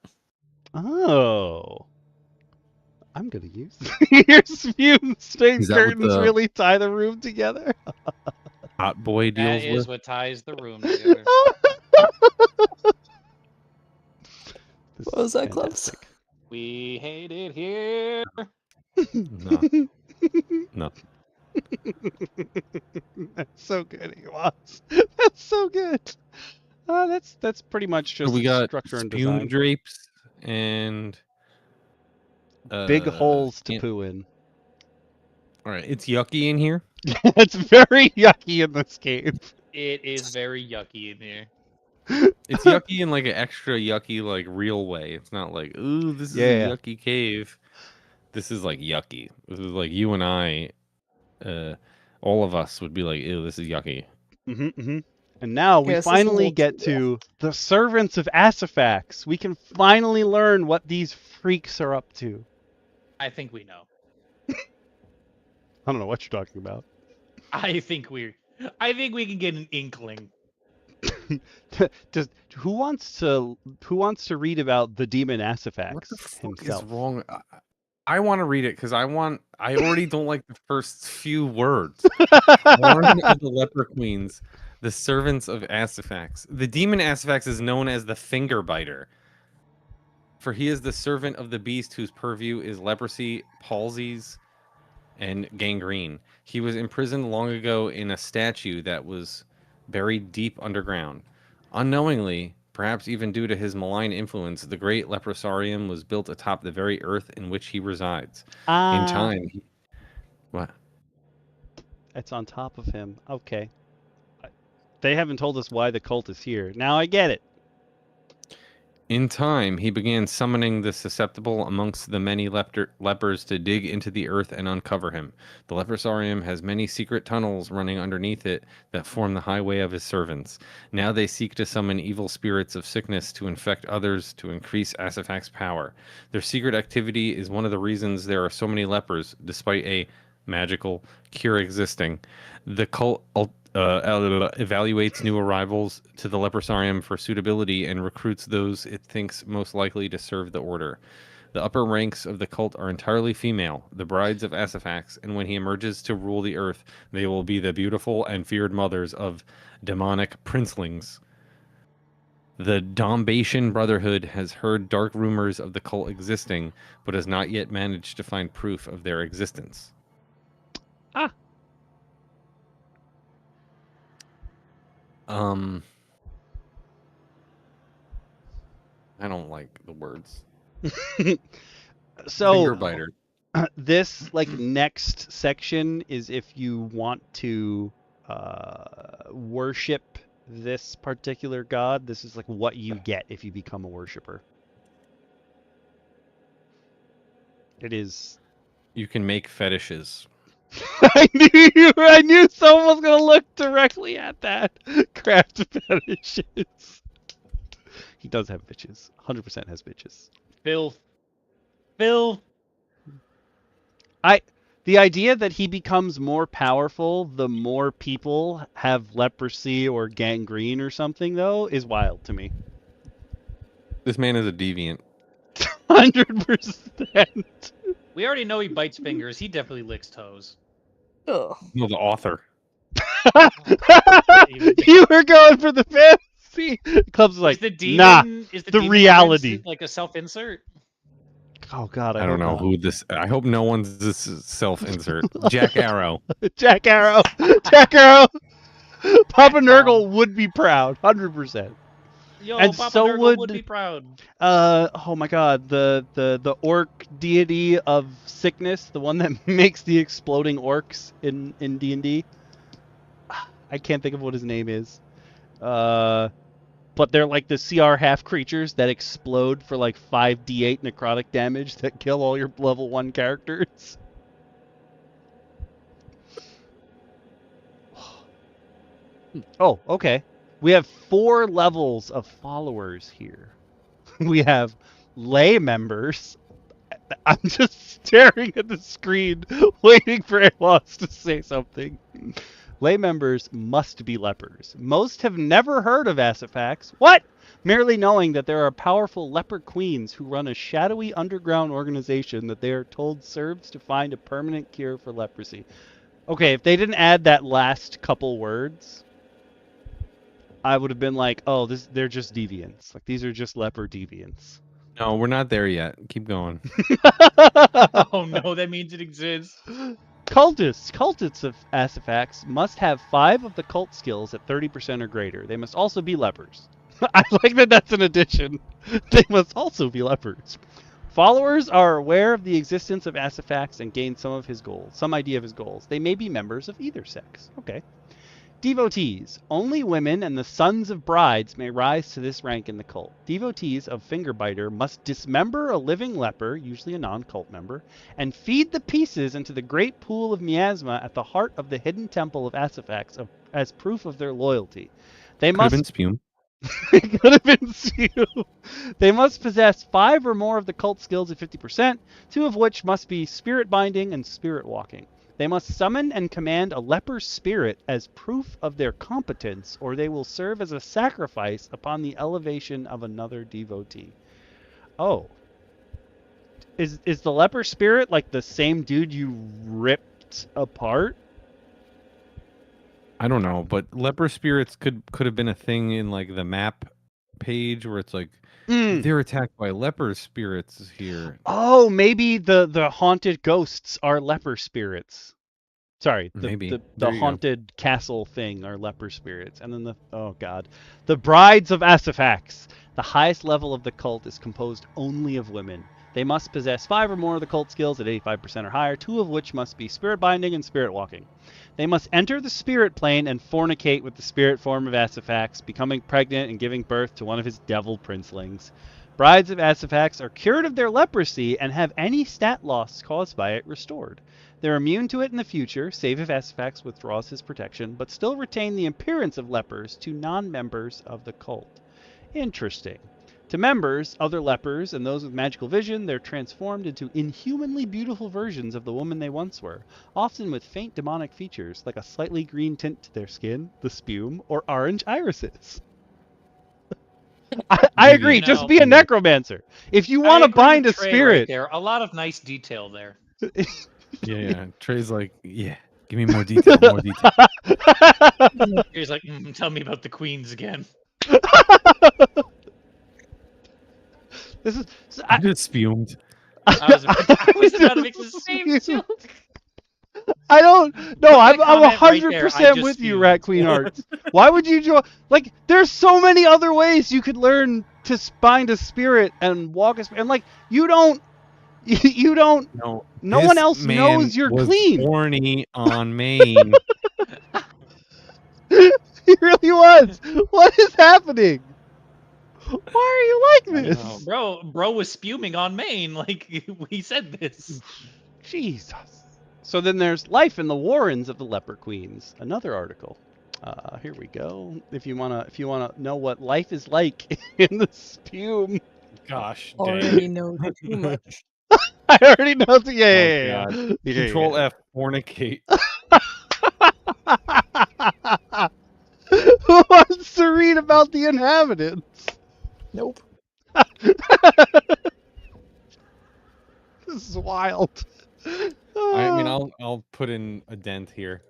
Speaker 1: Oh. I'm going to use your spume stained curtains really tie the room together.
Speaker 4: Hot boy deals
Speaker 2: That is
Speaker 4: with.
Speaker 2: what ties the room together.
Speaker 3: What was that, Clubs?
Speaker 2: We hate it here.
Speaker 4: No.
Speaker 1: That's so good, he was. That's so good. That's pretty much just
Speaker 4: So we got
Speaker 1: structure and
Speaker 4: spume
Speaker 1: design.
Speaker 4: drapes and
Speaker 1: Big holes to poo in.
Speaker 4: All right, it's yucky in here.
Speaker 1: It's very yucky in this cave.
Speaker 2: It is very yucky in here.
Speaker 4: It's yucky in like an extra yucky, like real way. It's not like, ooh, this is a yucky cave. This is like yucky. This is like you and I, all of us would be like, ew, this is yucky.
Speaker 1: And now we finally get to the servants of Asifax. We can finally learn what these freaks are up to.
Speaker 2: I think we know.
Speaker 1: I don't know what you're talking about.
Speaker 2: I think we can get an inkling.
Speaker 1: Who wants to read about the demon Asifax
Speaker 4: What the fuck
Speaker 1: himself?
Speaker 4: is wrong? I want to read it because I already don't like the first few words. Born of the leper queens, the servants of Asifax. The demon Asifax is known as the finger biter, for he is the servant of the beast whose purview is leprosy, palsies, and gangrene. He was imprisoned long ago in a statue that was buried deep underground. Unknowingly, perhaps even due to his malign influence, the great leprosarium was built atop the very earth in which he resides. In time, what?
Speaker 1: It's on top of him. Okay. They haven't told us why the cult is here. Now I get it.
Speaker 4: In time, he began summoning the susceptible amongst the many lepers to dig into the earth and uncover him. The leprosarium has many secret tunnels running underneath it that form the highway of his servants. Now they seek to summon evil spirits of sickness to infect others to increase Asifak's power. Their secret activity is one of the reasons there are so many lepers, despite a magical cure existing. The cult evaluates new arrivals to the leprosarium for suitability and recruits those it thinks most likely to serve the order. The upper ranks of the cult are entirely female, the brides of Asifax, and when he emerges to rule the earth, they will be the beautiful and feared mothers of demonic princelings. The Dombatian Brotherhood has heard dark rumors of the cult existing, but has not yet managed to find proof of their existence.
Speaker 1: Ah.
Speaker 4: I don't like the words.
Speaker 1: So
Speaker 4: Finger biter.
Speaker 1: this next section is if you want to worship this particular god. This is what you get if you become a worshiper. It is.
Speaker 4: You can make fetishes.
Speaker 1: I knew someone was gonna look directly at that. Craft fetishes. He does have bitches. 100% has bitches.
Speaker 2: Filth.
Speaker 1: The idea that he becomes more powerful the more people have leprosy or gangrene or something, though, is wild to me.
Speaker 4: This man is a deviant.
Speaker 1: 100%.
Speaker 2: We already know he bites fingers. He definitely licks toes.
Speaker 3: Ugh.
Speaker 4: No, the author.
Speaker 1: You were going for the fantasy. Clubs is like,
Speaker 2: Is the demon,
Speaker 1: nah,
Speaker 2: is the
Speaker 1: the
Speaker 2: demon
Speaker 1: reality.
Speaker 2: reference like a self-insert?
Speaker 1: Oh, God,
Speaker 4: I don't know
Speaker 1: not.
Speaker 4: who this... I hope no one's this self-insert. Jack Aero.
Speaker 1: Jack Aero. Jack Aero. Papa Nurgle would be proud. 100%.
Speaker 2: Yo,
Speaker 1: And
Speaker 2: Papa
Speaker 1: so
Speaker 2: Nurgle
Speaker 1: would
Speaker 2: be proud.
Speaker 1: Oh my god, the orc deity of sickness, the one that makes the exploding orcs in D&D. I can't think of what his name is. But they're like the CR half creatures that explode for 5d8 necrotic damage that kill all your level 1 characters. Oh, okay. We have 4 levels of followers here. We have lay members. I'm just staring at the screen, waiting for Amos to say something. Lay members must be lepers. Most have never heard of Asifax. What? Merely knowing that there are powerful leper queens who run a shadowy underground organization that they are told serves to find a permanent cure for leprosy. Okay, if they didn't add that last couple words, I would have been like, oh, they're just deviants. These are just leper deviants.
Speaker 4: No, we're not there yet. Keep going.
Speaker 2: Oh no, that means it exists.
Speaker 1: Cultists of Asifax must have 5 of the cult skills at 30% or greater. They must also be lepers. I like that that's an addition. They must also be lepers. Followers are aware of the existence of Asifax and gain some idea of his goals. They may be members of either sex. Okay. Devotees. Only women and the sons of brides may rise to this rank in the cult. Devotees of Fingerbiter must dismember a living leper, usually a non-cult member, and feed the pieces into the great pool of miasma at the heart of the hidden temple of Asifax as proof of their loyalty. They
Speaker 4: Could have been spume.
Speaker 1: It could have been you. They must possess 5 or more of the cult skills at 50%, 2 of which must be spirit binding and spirit walking. They must summon and command a leper spirit as proof of their competence, or they will serve as a sacrifice upon the elevation of another devotee. Oh. Is the leper spirit the same dude you ripped apart?
Speaker 4: I don't know, but leper spirits could have been a thing in the map page where it's they're attacked by leper spirits here.
Speaker 1: Oh, maybe the haunted ghosts are leper spirits. Sorry,
Speaker 4: Maybe.
Speaker 1: the haunted castle thing are leper spirits. And then the brides of Asifax. The highest level of the cult is composed only of women. They must possess 5 or more of the cult skills at 85% or higher, 2 of which must be spirit binding and spirit walking. They must enter the spirit plane and fornicate with the spirit form of Asifax, becoming pregnant and giving birth to one of his devil princelings. Brides of Asifax are cured of their leprosy and have any stat loss caused by it restored. They're immune to it in the future, save if Asifax withdraws his protection, but still retain the appearance of lepers to non-members of the cult. Interesting. To members, other lepers, and those with magical vision, they're transformed into inhumanly beautiful versions of the woman they once were, often with faint demonic features like a slightly green tint to their skin, the spume, or orange irises. I agree.
Speaker 2: You
Speaker 1: Just
Speaker 2: know,
Speaker 1: be a necromancer. If you
Speaker 2: I
Speaker 1: want to
Speaker 2: agree
Speaker 1: bind a
Speaker 2: with Trey right
Speaker 1: spirit,
Speaker 2: there. A lot of nice detail there.
Speaker 4: Yeah. Trey's like, yeah, give me more detail, more detail.
Speaker 2: He's like, tell me about the queens again.
Speaker 1: this is.
Speaker 4: I just spumed.
Speaker 2: I was about to make the same joke.
Speaker 1: I don't. No,
Speaker 2: Put
Speaker 1: I'm
Speaker 2: that comment right
Speaker 1: 100%
Speaker 2: there, I just
Speaker 1: with you,
Speaker 2: fumed.
Speaker 1: Rat Queen Arts. Why would you join? Like, there's so many other ways you could learn to bind a spirit and walk a spirit. And like, you don't. You don't.
Speaker 4: No,
Speaker 1: No one else knows you're
Speaker 4: was
Speaker 1: clean.
Speaker 4: horny on Maine.
Speaker 1: He really was. What is happening? Why are you like this?
Speaker 2: Bro was spuming on Maine. Like we said this.
Speaker 1: Jesus. So then there's Life in the Warrens of the Leper Queens, another article. Here we go. If you wanna know what life is like in the spume.
Speaker 4: Gosh,
Speaker 3: Already
Speaker 4: dang.
Speaker 3: know too much.
Speaker 1: I already know. Yeah.
Speaker 4: Control F, fornicate.
Speaker 1: Who wants to read about the inhabitants?
Speaker 3: Nope.
Speaker 1: This is wild.
Speaker 4: I mean, I'll put in a dent here.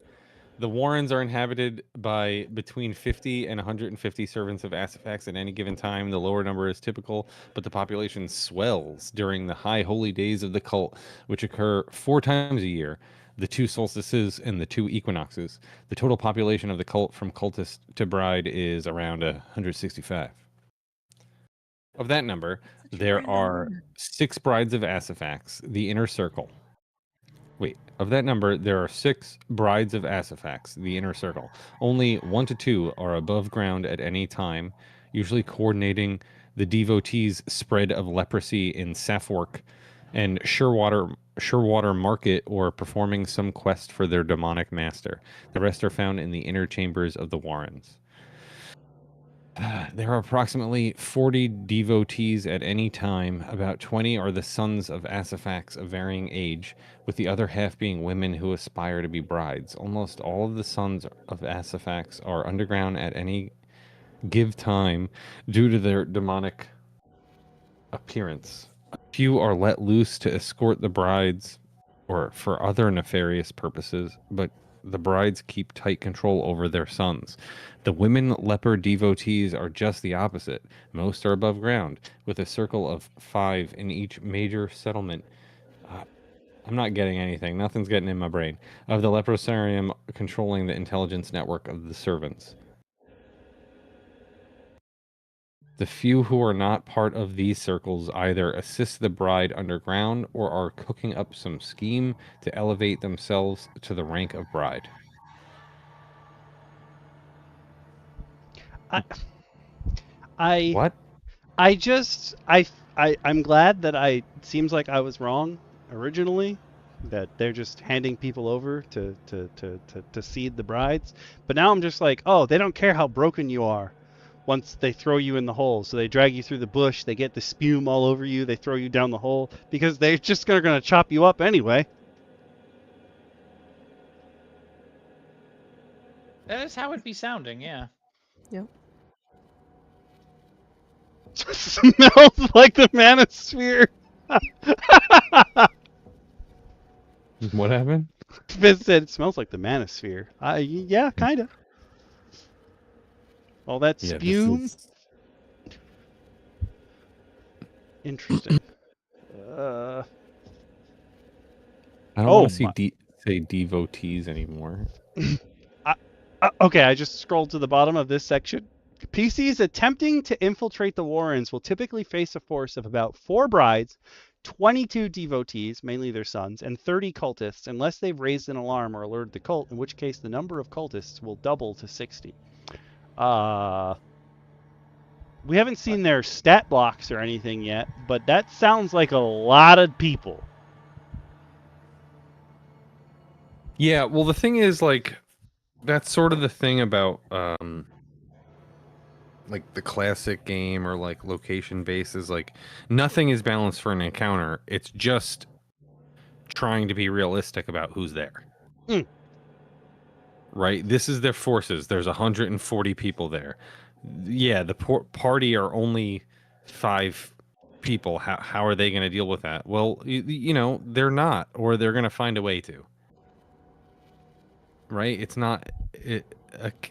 Speaker 4: The Warrens are inhabited by between 50 and 150 servants of Asifax at any given time. The lower number is typical, but the population swells during the high holy days of the cult, which occur 4 times a year, the 2 solstices and the 2 equinoxes. The total population of the cult from cultist to bride is around 165. Of that number, there are 6 brides of Asifax, the inner circle. Wait, of that number, there are 6 brides of Asifax, the inner circle. Only 1 to 2 are above ground at any time, usually coordinating the devotees' spread of leprosy in Saffork and Surewater Market, or performing some quest for their demonic master. The rest are found in the inner chambers of the Warrens. There are approximately 40 devotees at any time. About 20 are the sons of Asifax of varying age, with the other half being women who aspire to be brides. Almost all of the sons of Asifax are underground at any give time due to their demonic appearance. A few are let loose to escort the brides or for other nefarious purposes, but the brides keep tight control over their sons. The women leper devotees are just the opposite. Most are above ground, with a circle of 5 in each major settlement. I'm not getting anything. Nothing's getting in my brain. Of the leprosarium controlling the intelligence network of the servants. The few who are not part of these circles either assist the bride underground or are cooking up some scheme to elevate themselves to the rank of bride. What?
Speaker 1: I'm glad that it seems like I was wrong originally, that they're just handing people over to seed the brides. But now I'm just like, oh, they don't care how broken you are once they throw you in the hole. So they drag you through the bush, they get the spume all over you, they throw you down the hole, because they're just gonna chop you up anyway.
Speaker 2: That is how it'd be sounding, yeah.
Speaker 3: Yep.
Speaker 1: Smells like the manosphere.
Speaker 4: What happened?
Speaker 1: Fizz said it smells like the manosphere. Yeah, kind of. All that
Speaker 4: Yeah,
Speaker 1: spume. Interesting.
Speaker 4: I don't want to say devotees anymore.
Speaker 1: Okay, I just scrolled to the bottom of this section. PCs attempting to infiltrate the Warrens will typically face a force of about 4 brides, 22 devotees, mainly their sons, and 30 cultists, unless they've raised an alarm or alerted the cult, in which case the number of cultists will double to 60. But We haven't seen their stat blocks or anything yet, but that sounds like a lot of people.
Speaker 5: Yeah, well, the thing is, like, that's sort of the thing about like the classic game or like location bases. Like, nothing is balanced for an encounter. It's just trying to be realistic about who's there.
Speaker 1: Mm.
Speaker 5: Right? This is their forces. There's 140 people there. Yeah, the party are only 5 people. How are they going to deal with that? Well, you know, they're not, or they're going to find a way to. Right? It's not.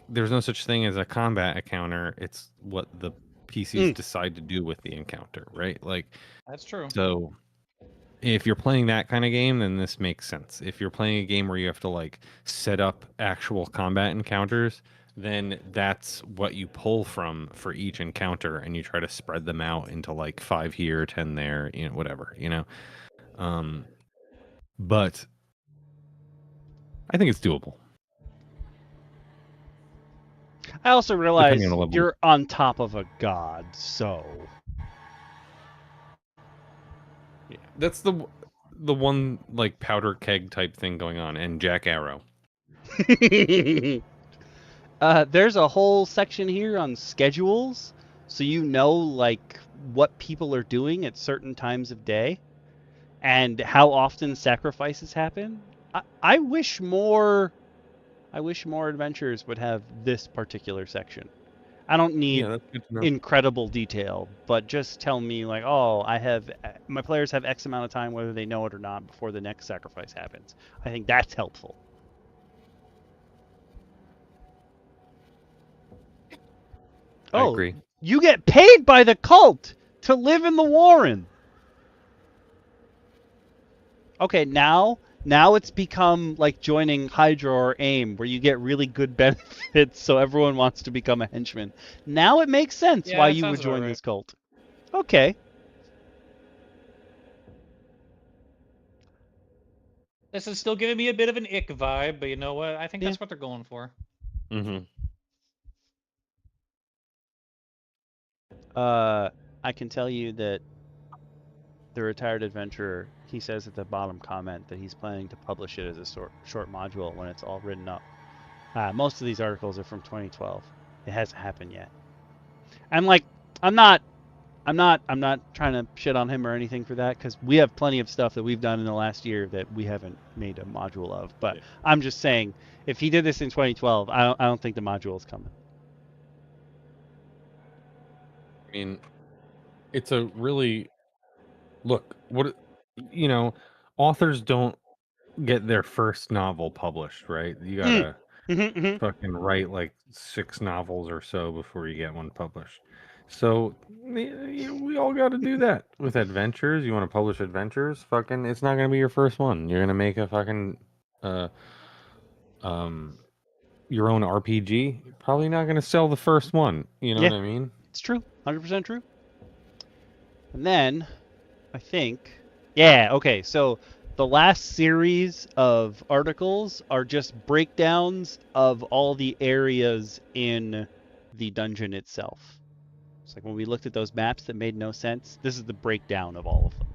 Speaker 5: There's no such thing as a combat encounter. It's what the PCs decide to do with the encounter. Right? Like,
Speaker 2: That's true.
Speaker 5: so if you're playing that kind of game, then this makes sense. If you're playing a game where you have to like set up actual combat encounters, then that's what you pull from for each encounter, and you try to spread them out into like 5 here, 10 there, you know, whatever, you know. But I think it's doable.
Speaker 1: I also realize
Speaker 5: Depending on the level.
Speaker 1: you're on top of a god, so
Speaker 5: Yeah, that's the one like powder keg type thing going on, and Jack Arrow.
Speaker 1: there's a whole section here on schedules, so you know like what people are doing at certain times of day and how often sacrifices happen. I wish more adventurers would have this particular section. I don't need
Speaker 5: Yeah, that's good to know.
Speaker 1: incredible detail, but just tell me like, oh, my players have X amount of time, whether they know it or not, before the next sacrifice happens. I think that's helpful.
Speaker 5: I
Speaker 1: Oh,
Speaker 5: agree.
Speaker 1: you get paid by the cult to live in the Warren. Okay, now it's become like joining Hydra or AIM, where you get really good benefits, so everyone wants to become a henchman. Now it makes sense
Speaker 2: Yeah,
Speaker 1: why
Speaker 2: that
Speaker 1: you would
Speaker 2: sounds
Speaker 1: join
Speaker 2: about right.
Speaker 1: this cult. Okay.
Speaker 2: This is still giving me a bit of an ick vibe, but you know what? I think
Speaker 1: Yeah.
Speaker 2: that's what they're going for.
Speaker 5: Mm-hmm.
Speaker 1: I can tell you that the retired adventurer, he says at the bottom comment that he's planning to publish it as a short module when it's all written up. Most of these articles are from 2012. It hasn't happened yet. And like, I'm not trying to shit on him or anything for that, because we have plenty of stuff that we've done in the last year that we haven't made a module of. But
Speaker 5: Yeah.
Speaker 1: I'm just saying, if he did this in 2012, I don't think the module is coming.
Speaker 5: I mean, it's a really look. What you know, authors don't get their first novel published, right? You gotta fucking write like 6 novels or so before you get one published. So we all got to do that with adventures. You want to publish adventures? Fucking, it's not gonna be your first one. You're gonna make a fucking your own RPG. You're probably not gonna sell the first one. You know
Speaker 1: Yeah.
Speaker 5: what I mean?
Speaker 1: It's true, 100% true. And then, I think, yeah, okay, so the last series of articles are just breakdowns of all the areas in the dungeon itself. It's like when we looked at those maps that made no sense, this is the breakdown of all of them.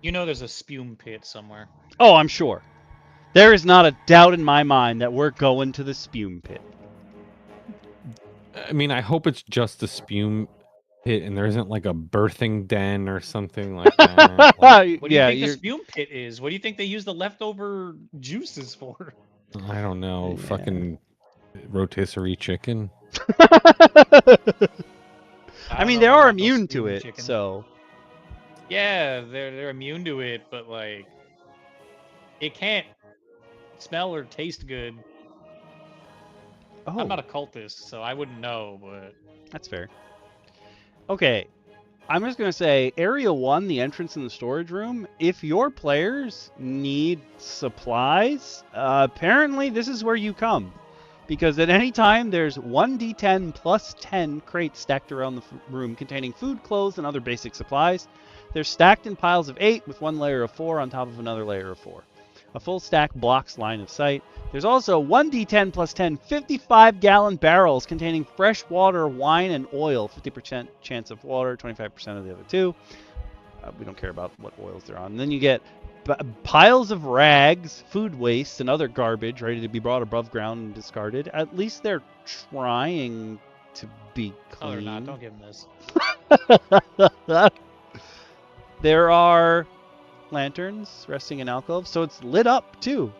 Speaker 2: You know there's a spume pit somewhere.
Speaker 1: Oh, I'm sure. There is not a doubt in my mind that we're going to the spume pit.
Speaker 5: I mean, I hope it's just a spume pit and there isn't like a birthing den or something like that. Like,
Speaker 2: What do you think the spume pit is? What do you think they use the leftover juices for?
Speaker 5: I don't know,
Speaker 1: Yeah.
Speaker 5: fucking rotisserie chicken.
Speaker 1: I mean,
Speaker 2: don't
Speaker 1: they
Speaker 2: know
Speaker 1: are
Speaker 2: about no
Speaker 1: immune to
Speaker 2: spume
Speaker 1: it,
Speaker 2: chicken.
Speaker 1: so
Speaker 2: Yeah, they're immune to it, but like, it can't smell or taste good.
Speaker 1: oh,
Speaker 2: I'm not a cultist, so I wouldn't know, but
Speaker 1: that's fair. Okay, I'm just gonna say, Area 1, the entrance in the storage room, if your players need supplies, apparently this is where you come. Because at any time, there's 1d10 plus 10 crates stacked around the room containing food, clothes, and other basic supplies. They're stacked in piles of 8 with one layer of 4 on top of another layer of 4. A full stack blocks line of sight. There's also 1d10 plus 10 55-gallon barrels containing fresh water, wine, and oil. 50% chance of water, 25% of the other two. We don't care about what oils they're on. And then you get piles of rags, food waste, and other garbage ready to be brought above ground and discarded. At least they're trying to be clean.
Speaker 2: Oh, they're not. Don't give them this.
Speaker 1: There are lanterns resting in alcoves, so it's lit up too.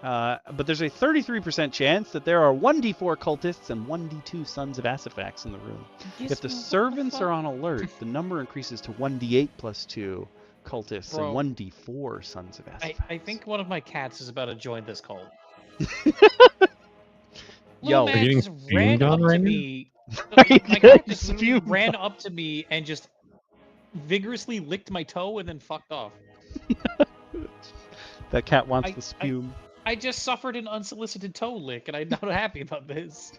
Speaker 1: But there's a 33% chance that there are 1d4 cultists and 1d2 sons of Asifax in the room. If the servants are on alert, the number increases to 1d8 plus 2 cultists and 1d4 sons of Asifax.
Speaker 2: I think one of my cats is about to join this cult.
Speaker 1: Yo,
Speaker 2: man just ran up to me.
Speaker 1: Are you
Speaker 2: My
Speaker 1: getting
Speaker 2: cat just
Speaker 1: fumed
Speaker 2: ran up to me and just vigorously licked my toe and then fucked off.
Speaker 1: That cat wants the spume.
Speaker 2: I just suffered an unsolicited toe lick, and I'm not happy about this.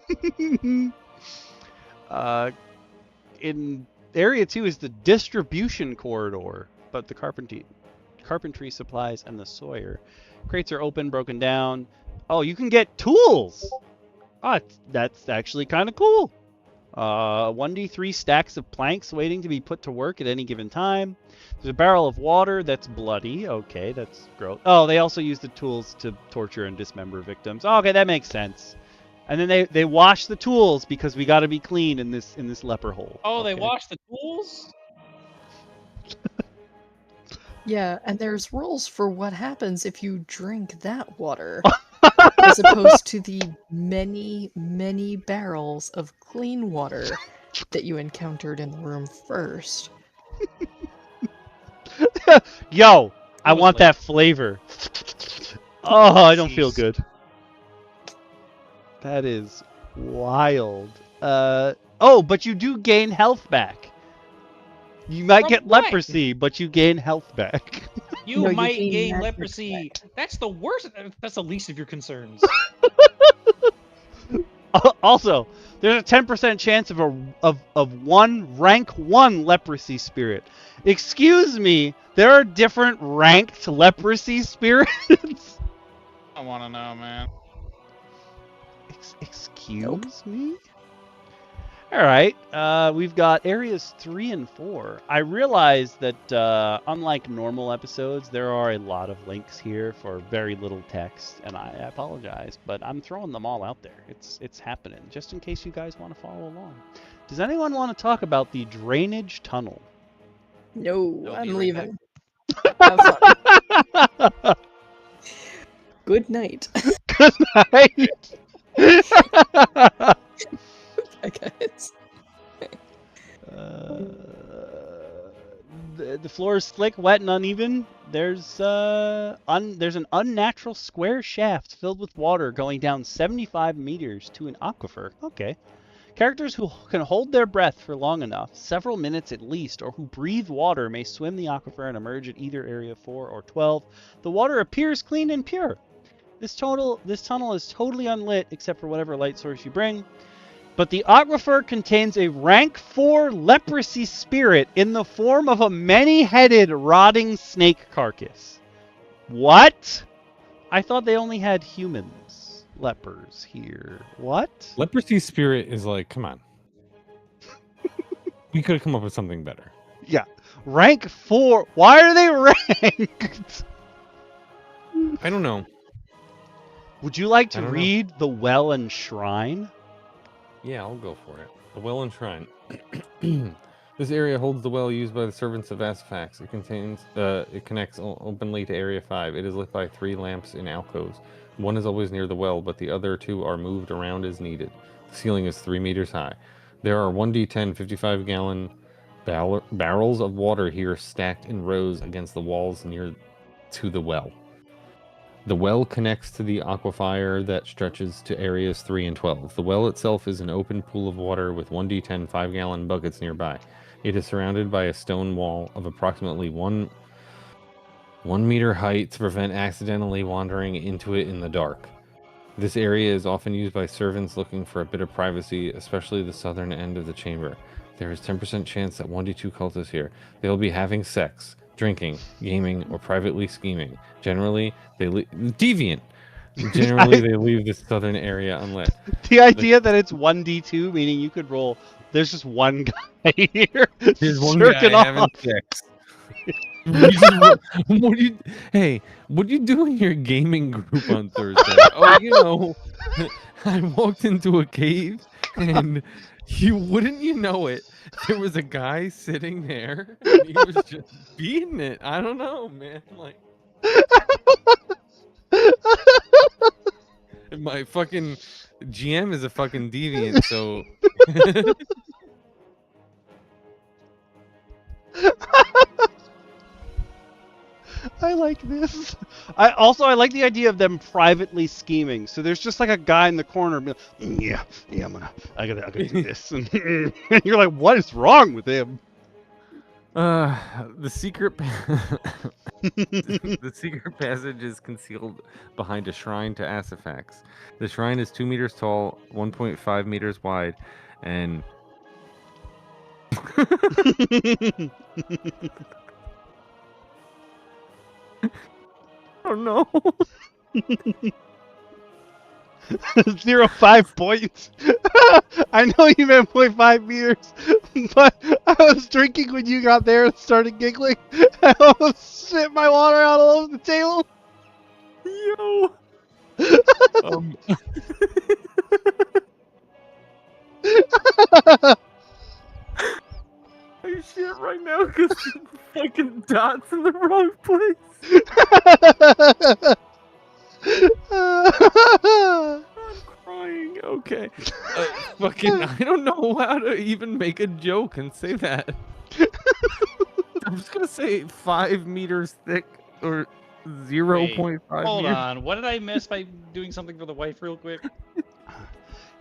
Speaker 1: In Area 2 is the distribution corridor, but the carpentry supplies and the Sawyer. Crates are open, broken down. Oh, you can get tools! Ah, that's actually kind of cool. 1d3 stacks of planks waiting to be put to work at any given time. There's a barrel of water that's bloody. Okay, that's gross. Oh, they also use the tools to torture and dismember victims. Oh, okay, that makes sense. And then they wash the tools because we got to be clean in this leper hole.
Speaker 2: Oh,
Speaker 1: okay.
Speaker 2: They wash the tools?
Speaker 3: Yeah, and there's rules for what happens if you drink that water, as opposed to the many, many barrels of clean water that you encountered in the room first.
Speaker 1: Yo, I want that flavor. Oh, I don't feel good. That is wild. Oh, but you do gain health back. You might get leprosy, but you gain health back.
Speaker 2: You might gain leprosy. That's the worst. That's the least of your concerns.
Speaker 1: Also, there's a 10% chance of one rank 1 leprosy spirit. Excuse me, there are different ranked leprosy spirits?
Speaker 2: I want to know, man.
Speaker 1: Excuse me? Alright, we've got areas 3 and 4. I realize that unlike normal episodes, there are a lot of links here for very little text, and I apologize, but I'm throwing them all out there. It's happening, just in case you guys want to follow along. Does anyone want to talk about the drainage tunnel?
Speaker 3: No, I'm leaving. Have fun. Good night.
Speaker 1: Good night!
Speaker 3: Bye, guys.
Speaker 1: The floor is slick, wet, and uneven. There's an unnatural square shaft filled with water going down 75 meters to an aquifer. Okay. Characters who can hold their breath for long enough, several minutes at least, or who breathe water may swim the aquifer and emerge at either area 4 or 12. The water appears clean and pure. This tunnel is totally unlit except for whatever light source you bring. But the aquifer contains a rank 4 leprosy spirit in the form of a many-headed rotting snake carcass. What? I thought they only had humans, lepers here. What?
Speaker 4: Leprosy spirit is like, come on. We could have come up with something better.
Speaker 1: Yeah. Rank 4. Why are they ranked?
Speaker 4: I don't know.
Speaker 1: Would you like to read The Well and Shrine?
Speaker 4: Yeah, I'll go for it. The Well and Shrine. This area holds the well used by the servants of Asifax. It connects openly to Area 5. It is lit by 3 lamps in alcoves. One is always near the well, but the other 2 are moved around as needed. The ceiling is 3 meters high. There are 1d10 55-gallon barrels of water here stacked in rows against the walls near to the well. The well connects to the aquifer that stretches to areas 3 and 12. The well itself is an open pool of water with 1d10 5-gallon buckets nearby. It is surrounded by a stone wall of approximately 1 meter height to prevent accidentally wandering into it in the dark. This area is often used by servants looking for a bit of privacy, especially the southern end of the chamber. There is 10% chance that 1d2 cultists here. They will be having sex, drinking, gaming, or privately scheming. Generally, deviant.
Speaker 5: Generally, they leave the southern area unlit.
Speaker 1: The idea that it's 1d2, meaning you could roll. There's just one guy here.
Speaker 5: There's one
Speaker 1: jerking
Speaker 5: guy having
Speaker 1: off.
Speaker 5: sex. Hey, what do you do in your gaming group on Thursday? Oh, I walked into a cave and wouldn't you know it, there was a guy sitting there and he was just beating it. I don't know, man. Like, my fucking GM is a fucking deviant, so.
Speaker 1: I like this. I like the idea of them privately scheming. So there's just like a guy in the corner, like, yeah, I gotta do this, and you're like, what is wrong with him?
Speaker 5: The secret the secret passage is concealed behind a shrine to Asifax. The shrine is 2 meters tall, 1.5 meters wide, and oh no.
Speaker 1: 0.5 points. I know you meant 0.5 meters, but I was drinking when you got there and started giggling. I almost spit my water out all over the table.
Speaker 5: Yo. I shit right now because fucking dots in the wrong place. I'm crying. Okay. Fucking, I don't know how to even make a joke and say that. I'm just gonna say 5 meters thick or 0.5
Speaker 2: Hold
Speaker 5: meters.
Speaker 2: on. What did I miss by doing something for the wife real quick?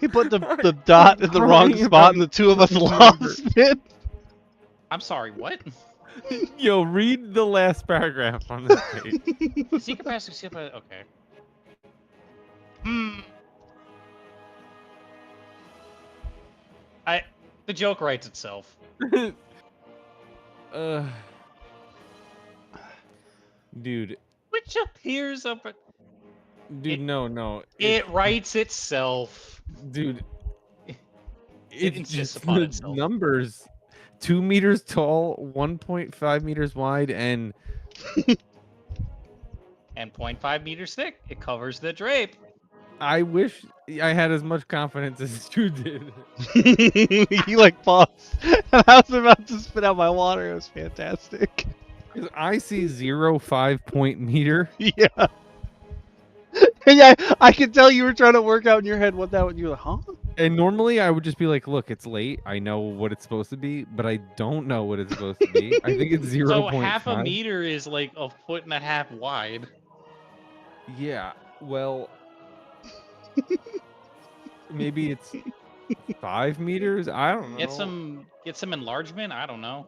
Speaker 1: He put the dot in the wrong spot, and the two of us lost it.
Speaker 2: I'm sorry, what?
Speaker 5: Yo, read the last paragraph on this page.
Speaker 2: Secret passage, okay. The joke writes itself.
Speaker 5: Dude.
Speaker 2: Which appears up at...
Speaker 5: Dude, no.
Speaker 2: It writes itself.
Speaker 5: Dude.
Speaker 2: It
Speaker 5: It's
Speaker 2: insists
Speaker 5: just
Speaker 2: upon
Speaker 5: the
Speaker 2: itself.
Speaker 5: numbers. 2 meters tall, 1.5 meters wide, and...
Speaker 2: And 0.5 meters thick. It covers the drape.
Speaker 5: I wish I had as much confidence as you did.
Speaker 1: You like paused. And I was about to spit out my water. It was fantastic.
Speaker 5: Because I see 0.5 point meter.
Speaker 1: Yeah. And yeah, I could tell you were trying to work out in your head what that would. You were like, huh?
Speaker 5: And normally I would just be like, look, it's late. I know what it's supposed to be, but I don't know what it's supposed to be. I think it's 0.5.
Speaker 2: So half a meter is like 1.5 feet wide.
Speaker 5: Yeah, well, maybe it's 5 meters. I don't know.
Speaker 2: Get some enlargement. I don't know.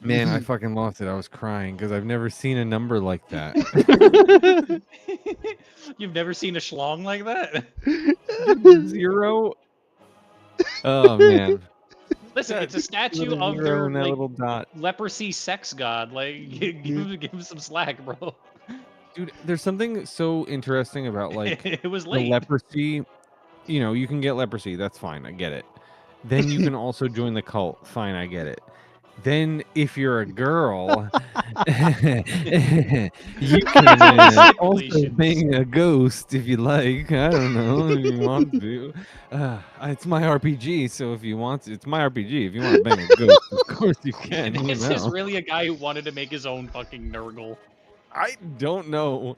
Speaker 5: Man, I fucking lost it. I was crying because I've never seen a number like that.
Speaker 2: You've never seen a schlong like that?
Speaker 5: 0. Oh man.
Speaker 2: Listen, it's a statue of
Speaker 5: Zero
Speaker 2: their
Speaker 5: and that
Speaker 2: like,
Speaker 5: little dot.
Speaker 2: leprosy sex god. Like, give him some slack, bro.
Speaker 5: Dude, there's something so interesting about like
Speaker 2: It was
Speaker 5: the
Speaker 2: late.
Speaker 5: leprosy. You know, you can get leprosy. That's fine. I get it. Then you can also join the cult. Fine, I get it. Then, if you're a girl, you can also being a ghost if you like. I don't know if you want to. It's my RPG, so if you want to, it's my RPG. If you want to bang a ghost, of course you can. You
Speaker 2: This is
Speaker 5: know.
Speaker 2: really a guy who wanted to make his own fucking Nurgle.
Speaker 5: I don't know.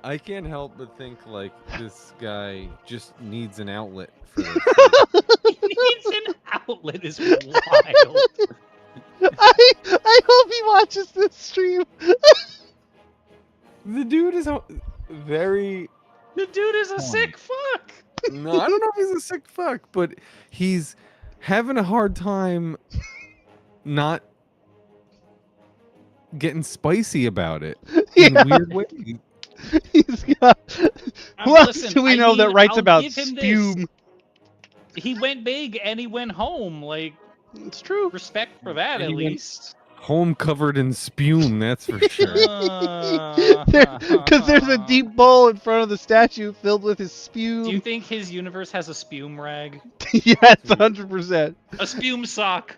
Speaker 5: I can't help but think like this guy just needs an outlet for this.
Speaker 2: He needs an outlet is wild.
Speaker 1: I hope he watches this stream.
Speaker 5: The dude is very...
Speaker 2: The dude is a sick fuck.
Speaker 5: No, I don't know if he's a sick fuck, but he's having a hard time not getting spicy about it in weird ways.
Speaker 1: He's got... Who else
Speaker 2: Listen,
Speaker 1: do we
Speaker 2: I
Speaker 1: know that
Speaker 2: mean,
Speaker 1: writes
Speaker 2: I'll
Speaker 1: about
Speaker 2: give him this.
Speaker 1: spume?
Speaker 2: He went big and he went home. Like,
Speaker 1: It's true.
Speaker 2: respect for that
Speaker 5: And
Speaker 2: at
Speaker 5: he went
Speaker 2: least.
Speaker 5: home covered in spume, that's for sure.
Speaker 1: Because there's a deep bowl in front of the statue filled with his spume.
Speaker 2: Do you think his universe has a spume rag?
Speaker 1: Yes, 100%.
Speaker 2: A spume sock.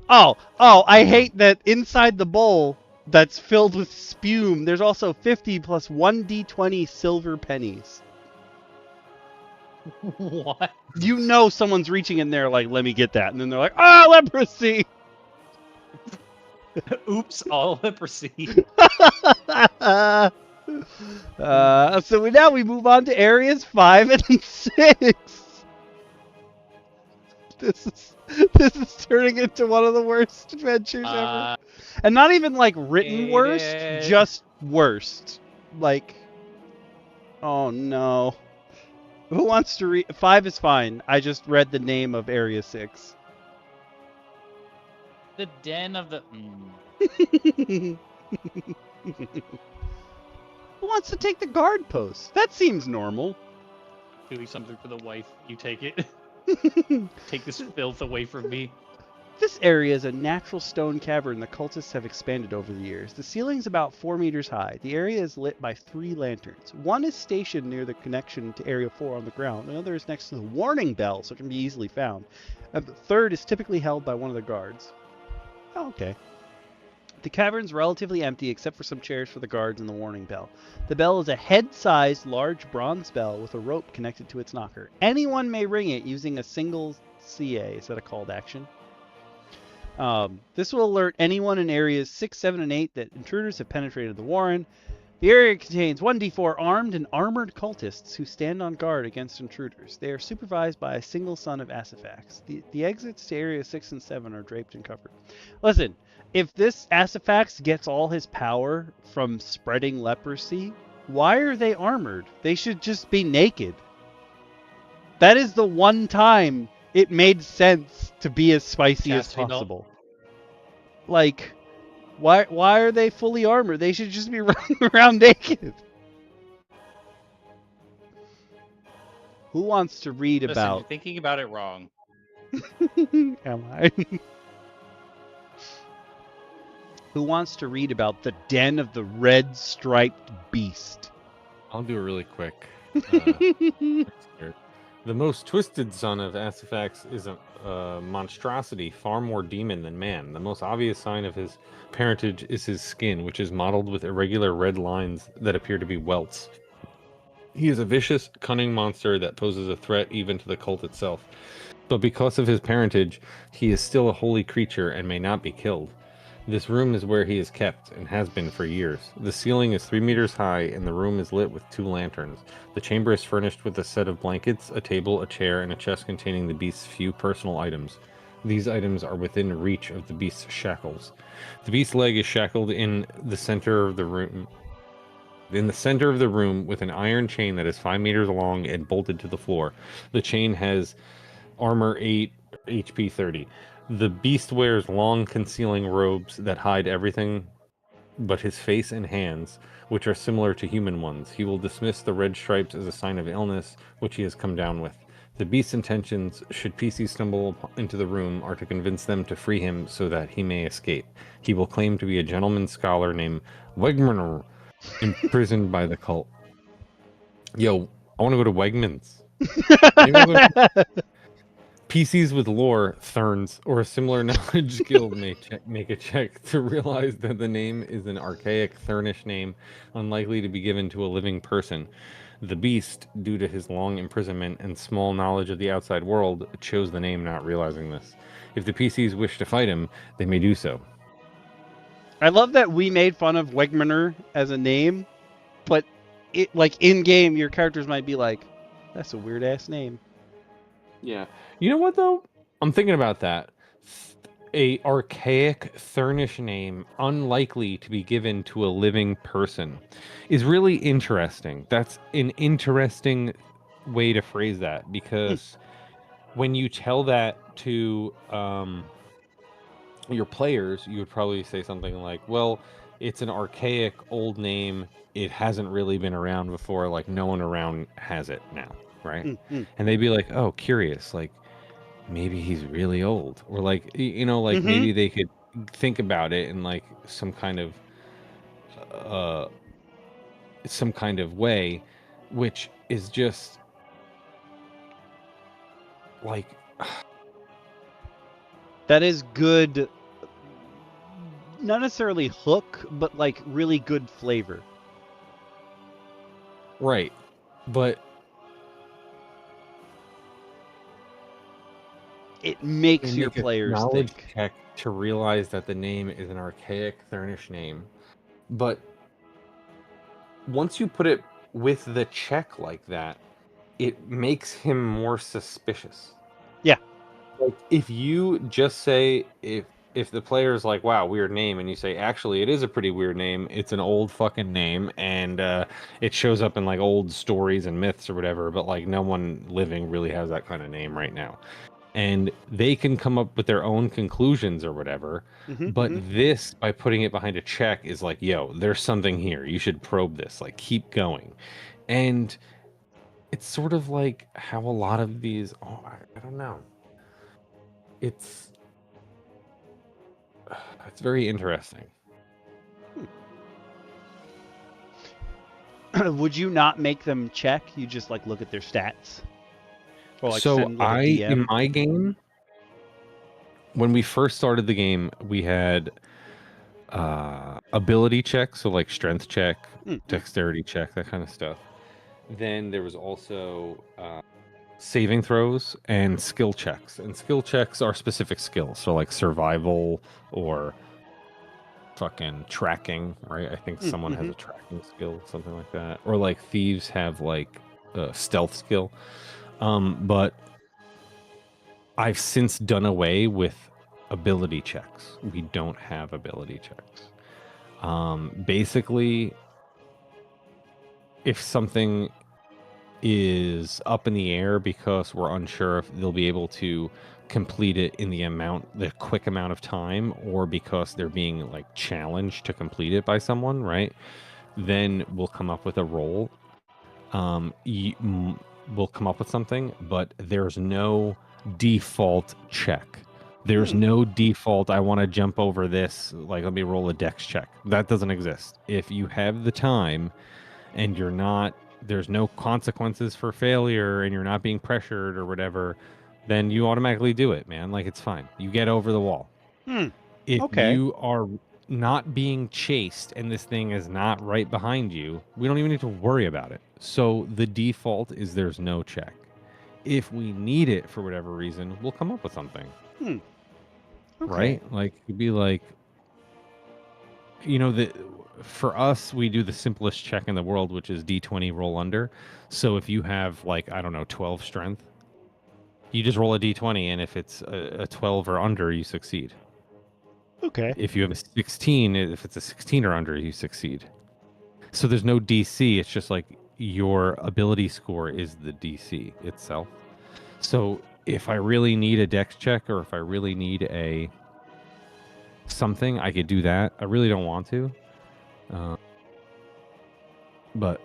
Speaker 1: Oh, I hate that inside the bowl that's filled with spume, there's also 50 plus 1d20 silver pennies.
Speaker 2: What?
Speaker 1: You know someone's reaching in there like, let me get that. And then they're like, ah, leprosy!
Speaker 2: Oops, all leprosy.
Speaker 1: So now we move on to areas 5 and 6. This is turning into one of the worst adventures ever. And not even like written worst, just worst. Like, oh no. Who wants to read? 5 is fine. I just read the name of area 6.
Speaker 2: The den of the.
Speaker 1: Who wants to take the guard post? That seems normal.
Speaker 2: Doing something for the wife. You take it. Take this filth away from me.
Speaker 1: This area is a natural stone cavern the cultists have expanded over the years. The ceiling's about 4 meters high. The area is lit by 3 lanterns. One is stationed near the connection to Area 4 on the ground. Another is next to the warning bell, so it can be easily found. And the third is typically held by one of the guards. Oh, okay. The cavern's relatively empty except for some chairs for the guards and the warning bell. The bell is a head-sized large bronze bell with a rope connected to its knocker. Anyone may ring it using a single CA. Is that a call to action? This will alert anyone in areas 6, 7, and 8 that intruders have penetrated the warren. The area contains 1d4 armed and armored cultists who stand on guard against intruders. They are supervised by a single son of Asifax. The exits to area 6 and 7 are draped and covered. Listen, if this Asifax gets all his power from spreading leprosy, why are they armored? They should just be naked. That is the one time it made sense to be as spicy as possible. Like, why are they fully armored? They should just be running around naked. Who wants to read about...
Speaker 2: You're thinking about it wrong.
Speaker 1: Am I? Who wants to read about the Den of the Red Striped Beast?
Speaker 5: I'll do it really quick. The most twisted son of Asifax is a monstrosity, far more demon than man. The most obvious sign of his parentage is his skin, which is mottled with irregular red lines that appear to be welts. He is a vicious, cunning monster that poses a threat even to the cult itself. But because of his parentage, he is still a holy creature and may not be killed. This room is where he is kept, and has been for years. The ceiling is 3 meters high, and the room is lit with 2 lanterns. The chamber is furnished with a set of blankets, a table, a chair, and a chest containing the beast's few personal items. These items are within reach of the beast's shackles. The beast's leg is shackled in the center of the room. In the center of the room with an iron chain that is 5 meters long and bolted to the floor. The chain has armor 8, HP 30. The beast wears long concealing robes that hide everything but his face and hands, which are similar to human ones. He will dismiss the red stripes as a sign of illness, which he has come down with. The beast's intentions, should PCs stumble into the room, are to convince them to free him so that he may escape. He will claim to be a gentleman scholar named Wegmaner, imprisoned by the cult. Yo, I want to go to Wegmans. PCs with lore, Therns, or a similar knowledge guild may make a check to realize that the name is an archaic Thernish name, unlikely to be given to a living person. The beast, due to his long imprisonment and small knowledge of the outside world, chose the name not realizing this. If the PCs wish to fight him, they may do so.
Speaker 1: I love that we made fun of Wegmaner as a name, but it, like in-game, your characters might be like, that's a weird-ass name.
Speaker 5: Yeah. You know what, though? I'm thinking about that. A archaic Thernish name, unlikely to be given to a living person, is really interesting. That's an interesting way to phrase that, because when you tell that to your players, you would probably say something like, well, it's an archaic old name. It hasn't really been around before. Like, no one around has it now. Right? And they'd be like, oh, curious, like maybe he's really old, or like, you know, like maybe they could
Speaker 4: think about it in like some kind of way, which is just like
Speaker 1: That is good, not necessarily hook, but like really good flavor.
Speaker 4: right, but
Speaker 1: It makes
Speaker 4: they
Speaker 1: your
Speaker 4: make a
Speaker 1: players
Speaker 4: knowledge
Speaker 1: think.
Speaker 4: check to realize that the name is an archaic Thernish name. But once you put it with the check like that, it makes him more suspicious.
Speaker 1: Yeah.
Speaker 4: Like if you just say if the player's like, wow, weird name, and you say, actually, it is a pretty weird name. It's an old fucking name, and it shows up in like old stories and myths or whatever, but like no one living really has that kind of name right now. And they can come up with their own conclusions or whatever. But this, by putting it behind a check, is like, yo, there's something here. You should probe this. Like, keep going. And it's sort of like how a lot of these, I don't know. It's very interesting.
Speaker 1: Would you not make them check? You just like look at their stats, or like
Speaker 4: So
Speaker 1: send like a DM?
Speaker 4: in my game, when we first started the game, we had ability check, so like strength check, dexterity check, that kind of stuff. Then there was also saving throws and skill checks. And skill checks are specific skills, so like survival or fucking tracking, right? I think someone has a tracking skill, something like that. Or like thieves have like a stealth skill. But I've since done away with ability checks. We don't have ability checks. Basically, if something is up in the air because we're unsure if they'll be able to complete it in the quick amount of time, or because they're being like challenged to complete it by someone, right? Then we'll come up with a roll. We'll come up with something, but there's no default check. There's no default, I want to jump over this, like let me roll a dex check. That doesn't exist. If you have the time and there's no consequences for failure and you're not being pressured or whatever, then you automatically do it, man. Like it's fine. You get over the wall. If
Speaker 1: Okay.
Speaker 4: you are not being chased and this thing is not right behind you, we don't even need to worry about it. So the default is there's no check. If we need it for whatever reason, we'll come up with something.
Speaker 1: Okay.
Speaker 4: Right? Like it'd be like, for us, we do the simplest check in the world, which is D20 roll under. So if you have like, I don't know, 12 strength, you just roll a D20, and if it's a 12 or under, you succeed.
Speaker 1: Okay.
Speaker 4: If you have a 16, if it's a 16 or under, you succeed. So there's no DC. It's just like your ability score is the DC itself. So if I really need a dex check, or if I really need a something, I could do that. I really don't want to. But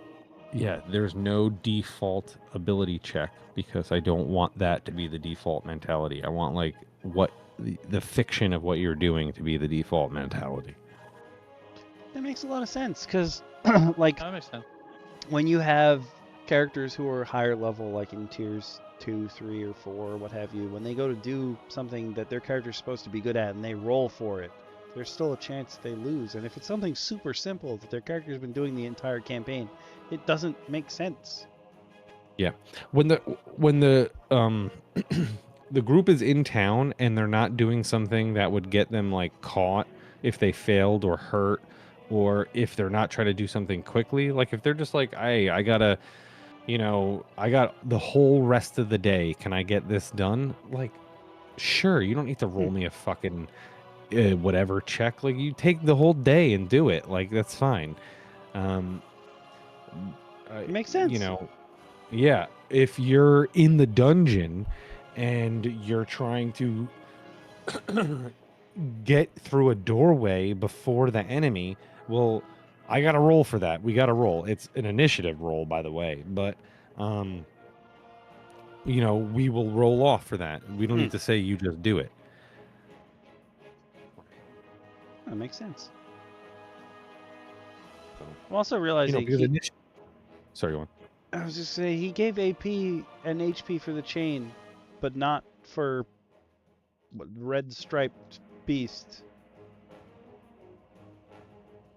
Speaker 4: yeah, there's no default ability check because I don't want that to be the default mentality. I want like what the fiction of what you're doing to be the default mentality.
Speaker 1: That makes a lot of sense, because like
Speaker 2: That makes sense.
Speaker 1: when you have characters who are higher level, like in tiers 2, 3, or 4, what have you, when they go to do something that their character's supposed to be good at and they roll for it, there's still a chance they lose. And if it's something super simple that their character's been doing the entire campaign, it doesn't make sense.
Speaker 4: Yeah. When the the group is in town and they're not doing something that would get them like caught if they failed or hurt, or if they're not trying to do something quickly, like if they're just like, hey, I got the whole rest of the day, can I get this done? Like, sure, you don't need to roll me a fucking whatever check. Like, you take the whole day and do it. Like, that's fine.
Speaker 1: It makes sense.
Speaker 4: Yeah, if you're in the dungeon and you're trying to get through a doorway before the enemy, well, I got to roll for that. We got to roll. It's an initiative roll, by the way, but we will roll off for that. We don't need to say you just do it.
Speaker 1: That makes sense.
Speaker 4: So,
Speaker 1: I'm also realizing
Speaker 4: because sorry, go on.
Speaker 1: I was just saying he gave AP and HP for the chain, but not for red striped beast.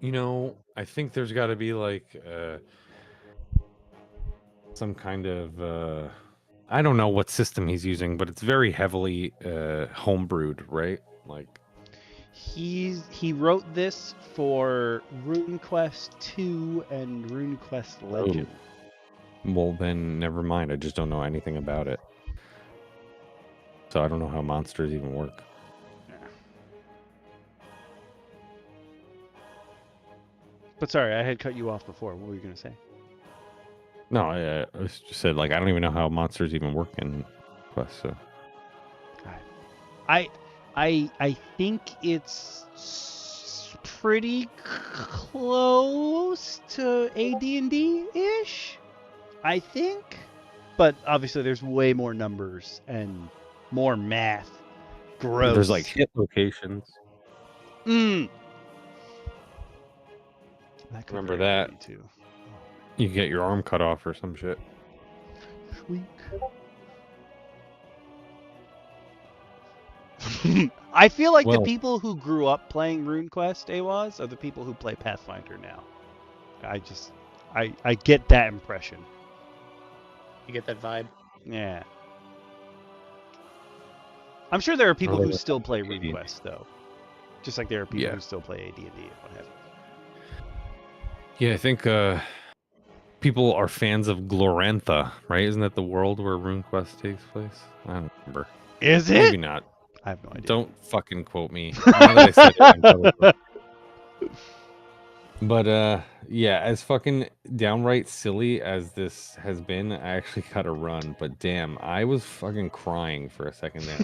Speaker 4: I think there's got to be like some kind of I don't know what system he's using, but it's very heavily homebrewed, right? Like
Speaker 1: He wrote this for RuneQuest 2 and RuneQuest Legend.
Speaker 4: well, then never mind. I just don't know anything about it, so I don't know how monsters even work.
Speaker 1: But sorry, I had cut you off before. What were you gonna say?
Speaker 4: No, I just said like I don't even know how monsters even work in Quest. So
Speaker 1: I think it's pretty close to AD&D ish. I think, but obviously there's way more numbers and more math. Gross.
Speaker 4: there's like hit locations.
Speaker 1: That could
Speaker 4: Remember
Speaker 1: very well
Speaker 4: that.
Speaker 1: be too.
Speaker 4: You get your arm cut off or some shit.
Speaker 1: Sweet. I feel like the people who grew up playing RuneQuest AWAS are the people who play Pathfinder now. I get that impression.
Speaker 2: You get that vibe?
Speaker 1: Yeah. I'm sure there are people
Speaker 4: Or
Speaker 1: who
Speaker 4: like
Speaker 1: still play
Speaker 4: AD&D.
Speaker 1: RuneQuest though. Just like there are people
Speaker 4: Yeah.
Speaker 1: who still play AD&D and what have you.
Speaker 4: Yeah, I think people are fans of Glorantha, right? Isn't that the world where RuneQuest takes place? I don't remember.
Speaker 1: Is it?
Speaker 4: Maybe not.
Speaker 1: I have no idea.
Speaker 4: Don't fucking quote me. Now that I said it, I'm probably... But yeah, as fucking downright silly as this has been, I actually got to run. But damn, I was fucking crying for a second there.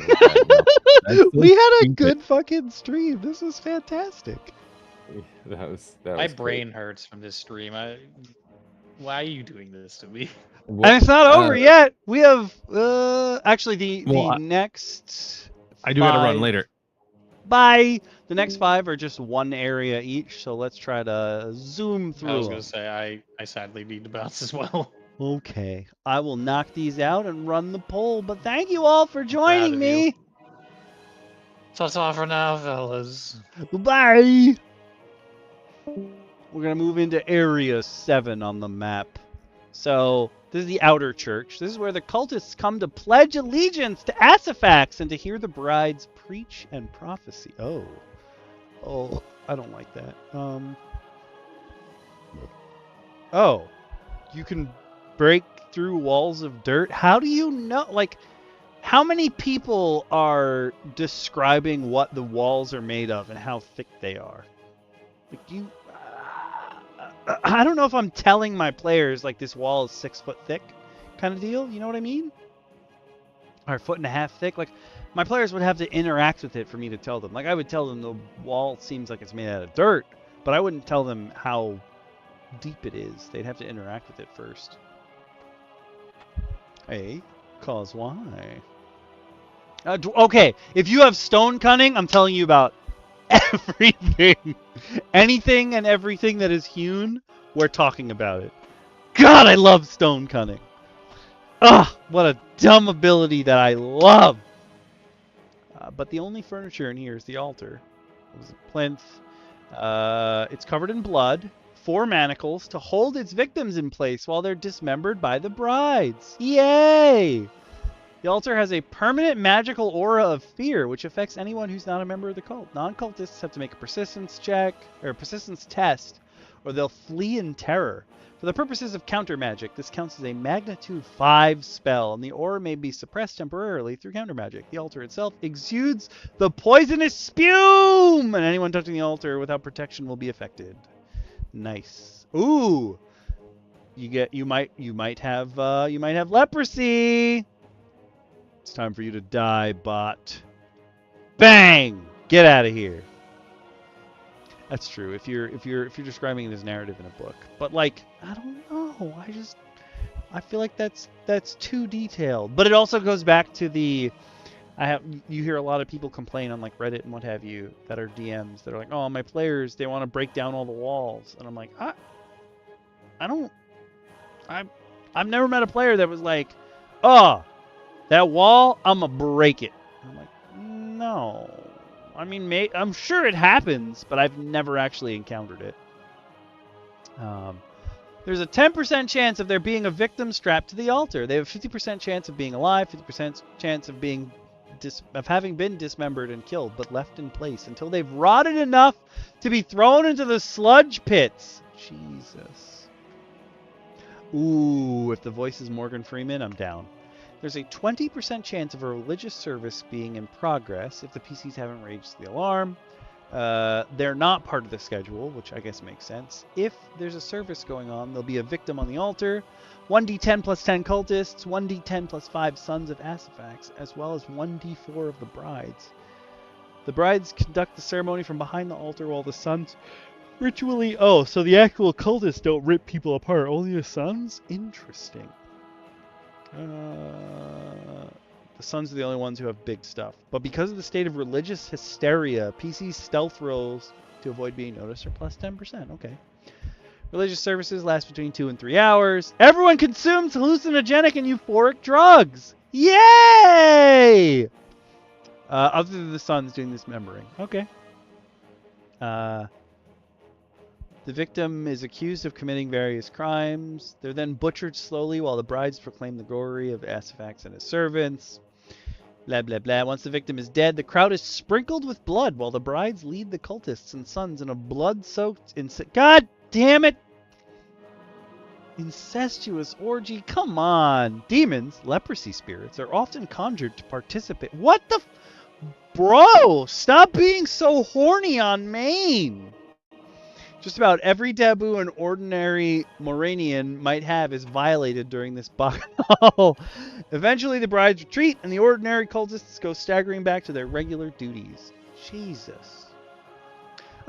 Speaker 1: We had a good fucking stream. This was fantastic.
Speaker 4: That was
Speaker 2: My
Speaker 4: great.
Speaker 2: brain hurts from this stream. Why are you doing this to me?
Speaker 4: Well,
Speaker 1: And it's not over yet. We have actually the
Speaker 4: Well,
Speaker 1: next.
Speaker 4: I do gotta run
Speaker 1: 5
Speaker 4: later.
Speaker 1: Bye. The next 5 are just one area each, so let's try to zoom through.
Speaker 2: I was
Speaker 1: them.
Speaker 2: gonna say I sadly need to bounce as well.
Speaker 1: Okay, I will knock these out and run the poll. But thank you all for
Speaker 2: Proud
Speaker 1: joining
Speaker 2: of
Speaker 1: me.
Speaker 2: you. Ta-ta for now, fellas.
Speaker 1: Bye. We're gonna move into Area 7 on the map. So this is the outer church. This is where the cultists come to pledge allegiance to Asifax and to hear the brides preach and prophecy. Oh, I don't like that. Oh, you can break through walls of dirt. How do you know? Like, how many people are describing what the walls are made of and how thick they are? Like I don't know if I'm telling my players like this wall is 6 foot thick, kind of deal. You know what I mean? Or 1.5 foot thick. Like my players would have to interact with it for me to tell them. Like I would tell them the wall seems like it's made out of dirt, but I wouldn't tell them how deep it is. They'd have to interact with it first. Hey, cause why? Okay, if you have stone cunning, I'm telling you about everything. Anything and everything that is hewn, we're talking about it. God, I love stone cunning. Ugh, what a dumb ability that I love. But the only furniture in here is the altar. It was a plinth. It's covered in blood. 4 manacles to hold its victims in place while they're dismembered by the brides. Yay! The altar has a permanent magical aura of fear, which affects anyone who's not a member of the cult. Non-cultists have to make a persistence check, or a persistence test, or they'll flee in terror. For the purposes of counter magic, this counts as a magnitude 5 spell, and the aura may be suppressed temporarily through counter magic. The altar itself exudes the poisonous spume, and anyone touching the altar without protection will be affected. Nice. Ooh, you might have leprosy. It's time for you to die, bot. Bang! Get out of here. That's true. If you're describing this narrative in a book, but like I don't know. I feel like that's too detailed. But it also goes back to the You hear a lot of people complain on like Reddit and what have you that are DMs that are like, oh, my players, they want to break down all the walls, and I'm like, I've never met a player that was like, oh, that wall, I'm gonna break it. And I'm like, no. I mean, I'm sure it happens, but I've never actually encountered it. There's a 10% chance of there being a victim strapped to the altar. They have a 50% chance of being alive, 50% chance of being having been dismembered and killed, but left in place until they've rotted enough to be thrown into the sludge pits. Jesus. Ooh, if the voice is Morgan Freeman, I'm down. There's a 20% chance of a religious service being in progress if the PCs haven't raised the alarm. They're not part of the schedule, which I guess makes sense. If there's a service going on, there'll be a victim on the altar, 1d10 plus 10 cultists, 1d10 plus 5 sons of Asifax, as well as 1d4 of the brides. The brides conduct the ceremony from behind the altar while the sons ritually... Oh, so the actual cultists don't rip people apart, only the sons? Interesting. The sons are the only ones who have big stuff. But because of the state of religious hysteria, PC's stealth rolls to avoid being noticed are plus 10%. Okay. Religious services last between 2 and 3 hours. Everyone consumes hallucinogenic and euphoric drugs. Yay! Other than the sons doing this remembering. Okay. The victim is accused of committing various crimes. They're then butchered slowly while the brides proclaim the glory of Asifax and his servants. Blah, blah, blah. Once the victim is dead, the crowd is sprinkled with blood while the brides lead the cultists and sons in a blood-soaked... God damn it! Incestuous orgy. Come on. Demons, leprosy spirits, are often conjured to participate. What the... Bro! Stop being so horny on Maine! Just about every taboo an ordinary Moranian might have is violated during this bacchanal. Eventually, the brides retreat, and the ordinary cultists go staggering back to their regular duties. Jesus.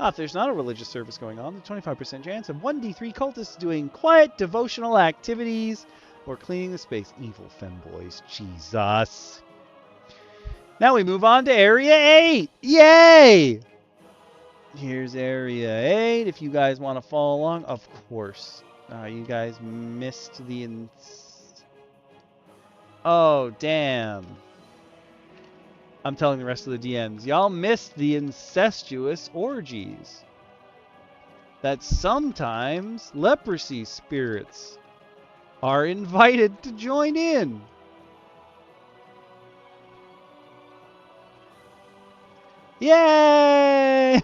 Speaker 1: If there's not a religious service going on, there's a 25% chance of 1d3 cultists doing quiet devotional activities or cleaning the space. Evil femboys. Jesus. Now we move on to Area 8. Yay! Here's Area 8. If you guys want to follow along, of course. You guys missed the... Oh, damn. I'm telling the rest of the DMs. Y'all missed the incestuous orgies. That sometimes leprosy spirits are invited to join in. Yay!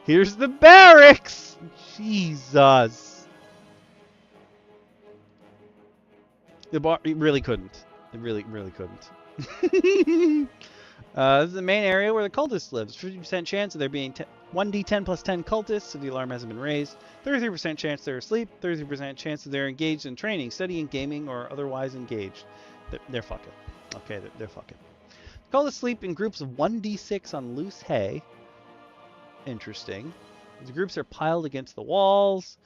Speaker 1: Here's the barracks! Jesus. The bar... It really couldn't. It really couldn't. This is the main area where the cultist lives. 50% chance of there being 1d10 plus 10 cultists if the alarm hasn't been raised. 33% chance they're asleep. 33% chance that they're engaged in training, studying, gaming, or otherwise engaged. They're fucking. Okay, they're fucking. Cultists sleep in groups of 1d6 on loose hay. Interesting. The groups are piled against the walls.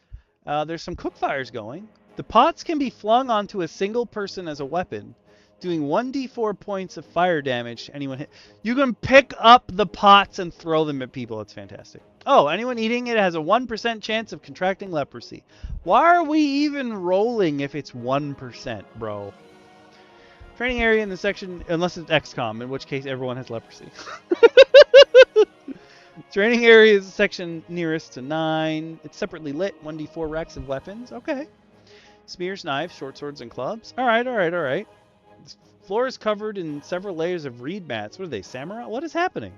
Speaker 1: There's some cook fires going. The pots can be flung onto a single person as a weapon, doing 1d4 points of fire damage to anyone hit. You can pick up the pots and throw them at people. It's fantastic. Oh, anyone eating it has a 1% chance of contracting leprosy. Why are we even rolling if it's 1%, bro? Training area in the section, unless it's XCOM, in which case everyone has leprosy. Training area is the section nearest to 9. It's separately lit. 1d4 racks of weapons. Okay. Spears, knives, short swords, and clubs. Alright. The floor is covered in several layers of reed mats. What are they, samurai? What is happening?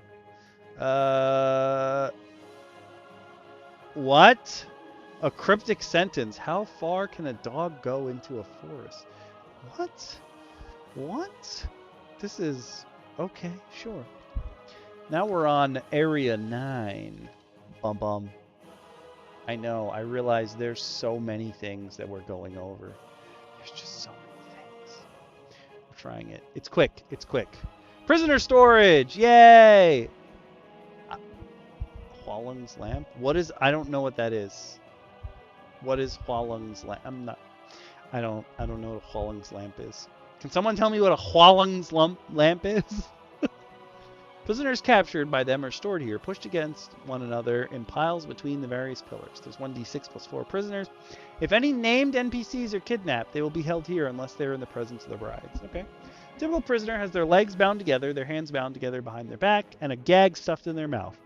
Speaker 1: What? A cryptic sentence. How far can a dog go into a forest? What? This is... Okay, sure. Now we're on Area 9. Bum bum. I know, I realize there's so many things that we're going over. There's just so many things. We're trying it. It's quick. Prisoner storage! Yay! Hualung's lamp? What is... I don't know what that is. What is Hualung's lamp? I don't know what a Hualing's lamp is. Can someone tell me what a Hualing's lamp is? Prisoners captured by them are stored here, pushed against one another in piles between the various pillars. There's 1d6 plus 4 prisoners. If any named NPCs are kidnapped, they will be held here unless they're in the presence of the brides. Okay. Typical prisoner has their legs bound together, their hands bound together behind their back, and a gag stuffed in their mouth.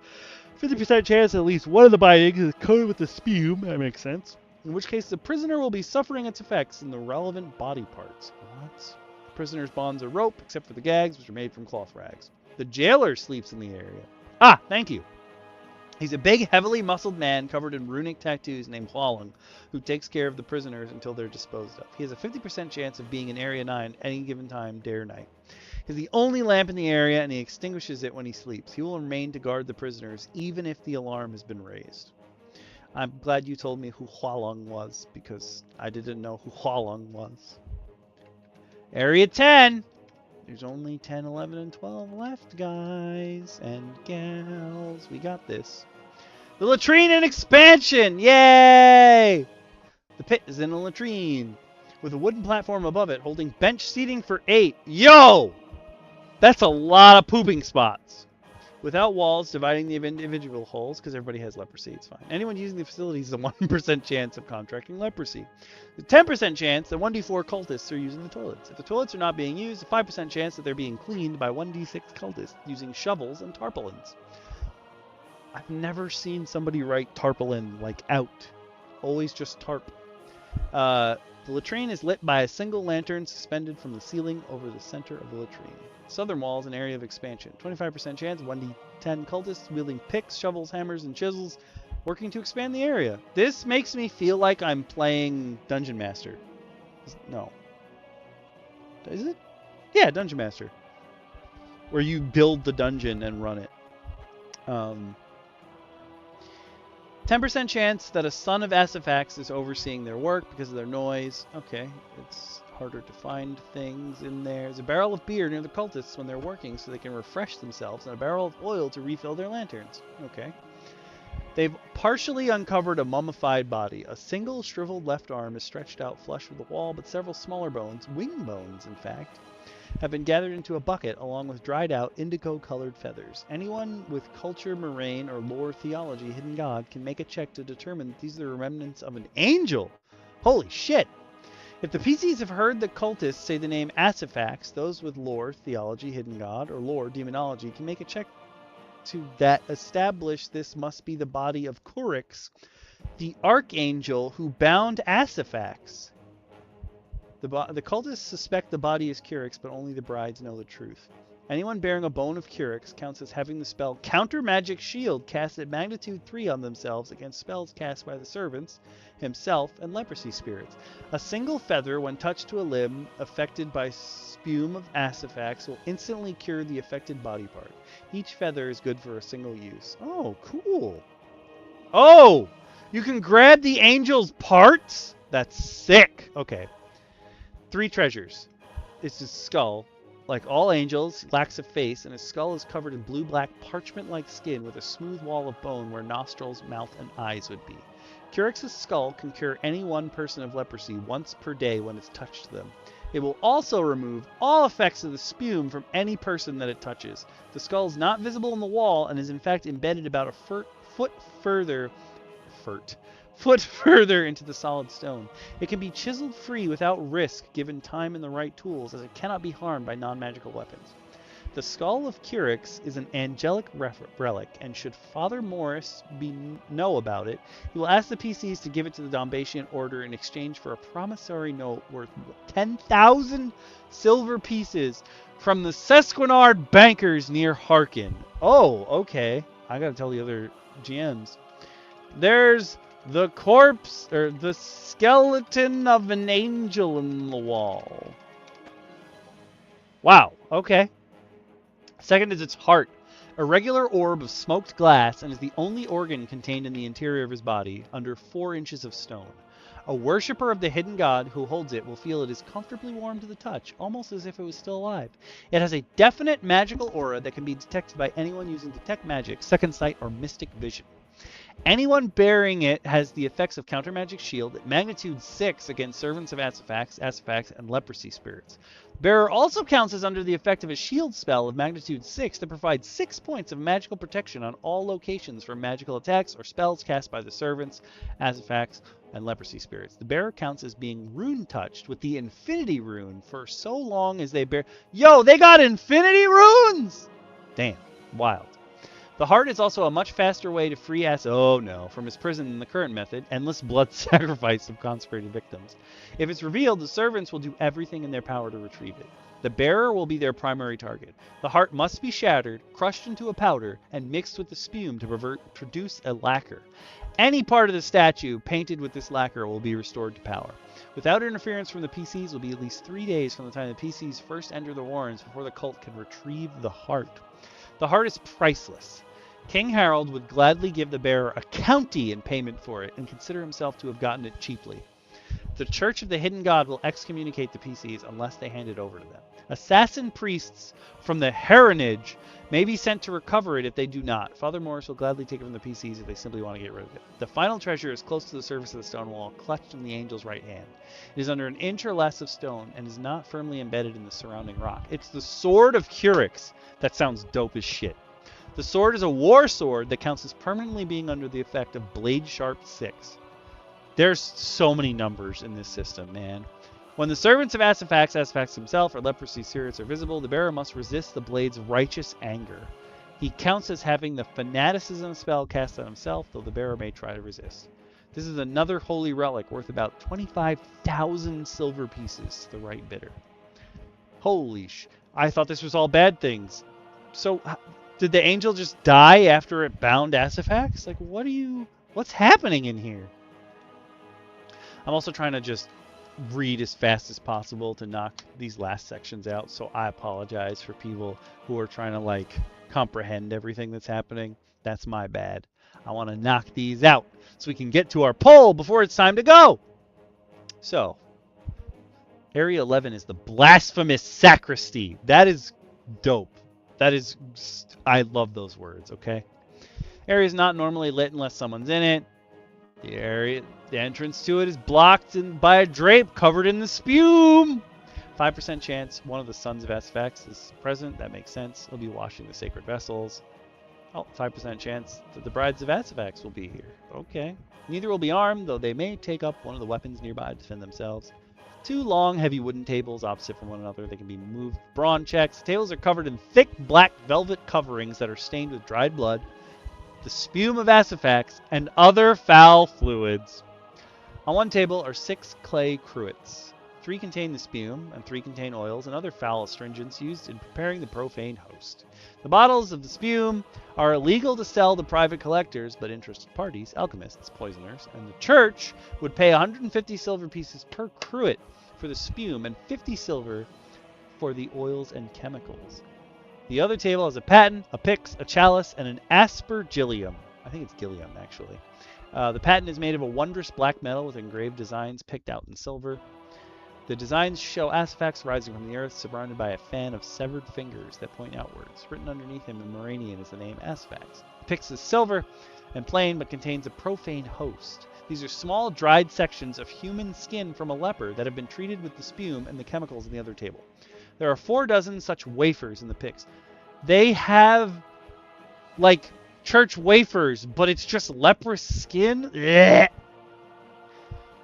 Speaker 1: 50% chance at least one of the bindings is coated with the spume. That makes sense. In which case, the prisoner will be suffering its effects in the relevant body parts. What? The prisoner's bonds are rope, except for the gags, which are made from cloth rags. The jailer sleeps in the area. Ah, thank you. He's a big, heavily muscled man covered in runic tattoos named Hualang, who takes care of the prisoners until they're disposed of. He has a 50% chance of being in Area 9 any given time, day or night. He's the only lamp in the area, and he extinguishes it when he sleeps. He will remain to guard the prisoners, even if the alarm has been raised. I'm glad you told me who Hualang was, because I didn't know who Hualang was. Area 10! There's only 10, 11, and 12 left, guys and gals. We got this. The latrine and expansion! Yay! The pit is in a latrine, with a wooden platform above it holding bench seating for 8. Yo! That's a lot of pooping spots. Without walls dividing the individual holes, because everybody has leprosy, it's fine. Anyone using the facilities has a 1% chance of contracting leprosy. There's a 10% chance that 1d4 cultists are using the toilets. If the toilets are not being used, a 5% chance that they're being cleaned by 1d6 cultists using shovels and tarpaulins. I've never seen somebody write tarpaulin like out. Always just tarp. The latrine is lit by a single lantern suspended from the ceiling over the center of the latrine. Southern wall is an area of expansion. 25% chance, 1d10 cultists wielding picks, shovels, hammers, and chisels, working to expand the area. This makes me feel like I'm playing Dungeon Master. No. Is it? Yeah, Dungeon Master. Where you build the dungeon and run it. 10% chance that a son of Asifax is overseeing their work because of their noise. Okay, it's harder to find things in there. There's a barrel of beer near the cultists when they're working so they can refresh themselves, and a barrel of oil to refill their lanterns. Okay. They've partially uncovered a mummified body. A single shriveled left arm is stretched out flush with the wall, but several smaller bones, wing bones in fact, have been gathered into a bucket along with dried out indigo-colored feathers. Anyone with culture, moraine, or lore theology hidden god can make a check to determine that these are the remnants of an angel. Holy shit! If the PCs have heard the cultists say the name Asifax, those with lore, theology, hidden god, or lore, demonology, can make a check to that establish this must be the body of Kurix, the archangel who bound Asifax. The cultists suspect the body is Kurix, but only the brides know the truth. Anyone bearing a bone of Kurix counts as having the spell Counter Magic Shield cast at magnitude 3 on themselves against spells cast by the servants, himself, and leprosy spirits. A single feather, when touched to a limb affected by spume of Asifax, will instantly cure the affected body part. Each feather is good for a single use. Oh, cool. Oh! You can grab the angel's parts? That's sick. Okay. 3 treasures. It's his skull. Like all angels, he lacks a face, and his skull is covered in blue-black parchment-like skin with a smooth wall of bone where nostrils, mouth, and eyes would be. Kurix's skull can cure any one person of leprosy once per day when it's touched to them. It will also remove all effects of the spume from any person that it touches. The skull is not visible on the wall and is in fact embedded about a foot further into the solid stone. It can be chiseled free without risk given time and the right tools, as it cannot be harmed by non-magical weapons. The skull of Kurix is an angelic relic, and should Father Morris know about it, he will ask the PCs to give it to the Dombatian Order in exchange for a promissory note worth 10,000 silver pieces from the Sesquinard bankers near Harkin. Oh, okay. I gotta tell the other GMs. There's the corpse, or the skeleton of an angel in the wall. Wow, okay. Second is its heart, a regular orb of smoked glass, and is the only organ contained in the interior of his body, under 4 inches of stone. A worshipper of the hidden god who holds it will feel it is comfortably warm to the touch, almost as if it was still alive. It has a definite magical aura that can be detected by anyone using Detect Magic, Second Sight, or Mystic Vision. Anyone bearing it has the effects of Counter Magic Shield at magnitude 6 against Servants of Asphax, and Leprosy Spirits. Bearer also counts as under the effect of a shield spell of magnitude 6 that provides 6 points of magical protection on all locations from magical attacks or spells cast by the Servants, Asphax, and Leprosy Spirits. The bearer counts as being rune touched with the Infinity Rune for so long as they bear... Yo, they got Infinity Runes! Damn, wild. The heart is also a much faster way to free from his prison than the current method, endless blood sacrifice of consecrated victims. If it's revealed, the servants will do everything in their power to retrieve it. The bearer will be their primary target. The heart must be shattered, crushed into a powder, and mixed with the spume to produce a lacquer. Any part of the statue painted with this lacquer will be restored to power. Without interference from the PCs, it will be at least 3 days from the time the PCs first enter the Warrens before the cult can retrieve the heart. The heart is priceless. King Harold would gladly give the bearer a county in payment for it and consider himself to have gotten it cheaply. The Church of the Hidden God will excommunicate the PCs unless they hand it over to them. Assassin priests from the Heronage may be sent to recover it if they do not. Father Morris will gladly take it from the PCs if they simply want to get rid of it. The final treasure is close to the surface of the stone wall, clutched in the angel's right hand. It is under an inch or less of stone and is not firmly embedded in the surrounding rock. It's the Sword of Curix. That sounds dope as shit. The sword is a war sword that counts as permanently being under the effect of Blade Sharp 6. There's so many numbers in this system, man. When the servants of Asphax himself, or leprosy spirits are visible, the bearer must resist the blade's righteous anger. He counts as having the fanaticism spell cast on himself, though the bearer may try to resist. This is another holy relic worth about 25,000 silver pieces to the right bidder. Holy sh... I thought this was all bad things. So... did the angel just die after it bound Asphax? Like, what's happening in here? I'm also trying to just read as fast as possible to knock these last sections out, so I apologize for people who are trying to, like, comprehend everything that's happening. That's my bad. I want to knock these out so we can get to our poll before it's time to go. So, Area 11 is the Blasphemous Sacristy. That is dope. That is... I love those words, okay? Area is not normally lit unless someone's in it. The entrance to it is blocked by a drape covered in the spume. 5% chance one of the sons of Asphax is present. That makes sense. He'll be washing the sacred vessels. Oh, 5% chance that the brides of Asphax will be here. Okay. Neither will be armed, though they may take up one of the weapons nearby to defend themselves. 2 long, heavy wooden tables opposite from one another. They can be moved. Brawn checks. The tables are covered in thick black velvet coverings that are stained with dried blood, the spume of Asphax, and other foul fluids. On one table are 6 clay cruets. 3 contain the spume, and 3 contain oils and other foul astringents used in preparing the profane host. The bottles of the spume are illegal to sell to private collectors, but interested parties, alchemists, poisoners, and the church would pay 150 silver pieces per cruet for the spume and 50 silver for the oils and chemicals. The other table has a paten, a pyx, a chalice, and an aspergillium. I think it's gillium, actually. The paten is made of a wondrous black metal with engraved designs picked out in silver. The designs show Asphax rising from the earth, surrounded by a fan of severed fingers that point outwards. Written underneath him in Moranian is the name Asphax. The pyx is silver and plain, but contains a profane host. These are small, dried sections of human skin from a leper that have been treated with the spume and the chemicals in the other table. There are 4 dozen such wafers in the pyx. They have, like, church wafers, but it's just leprous skin. Blech.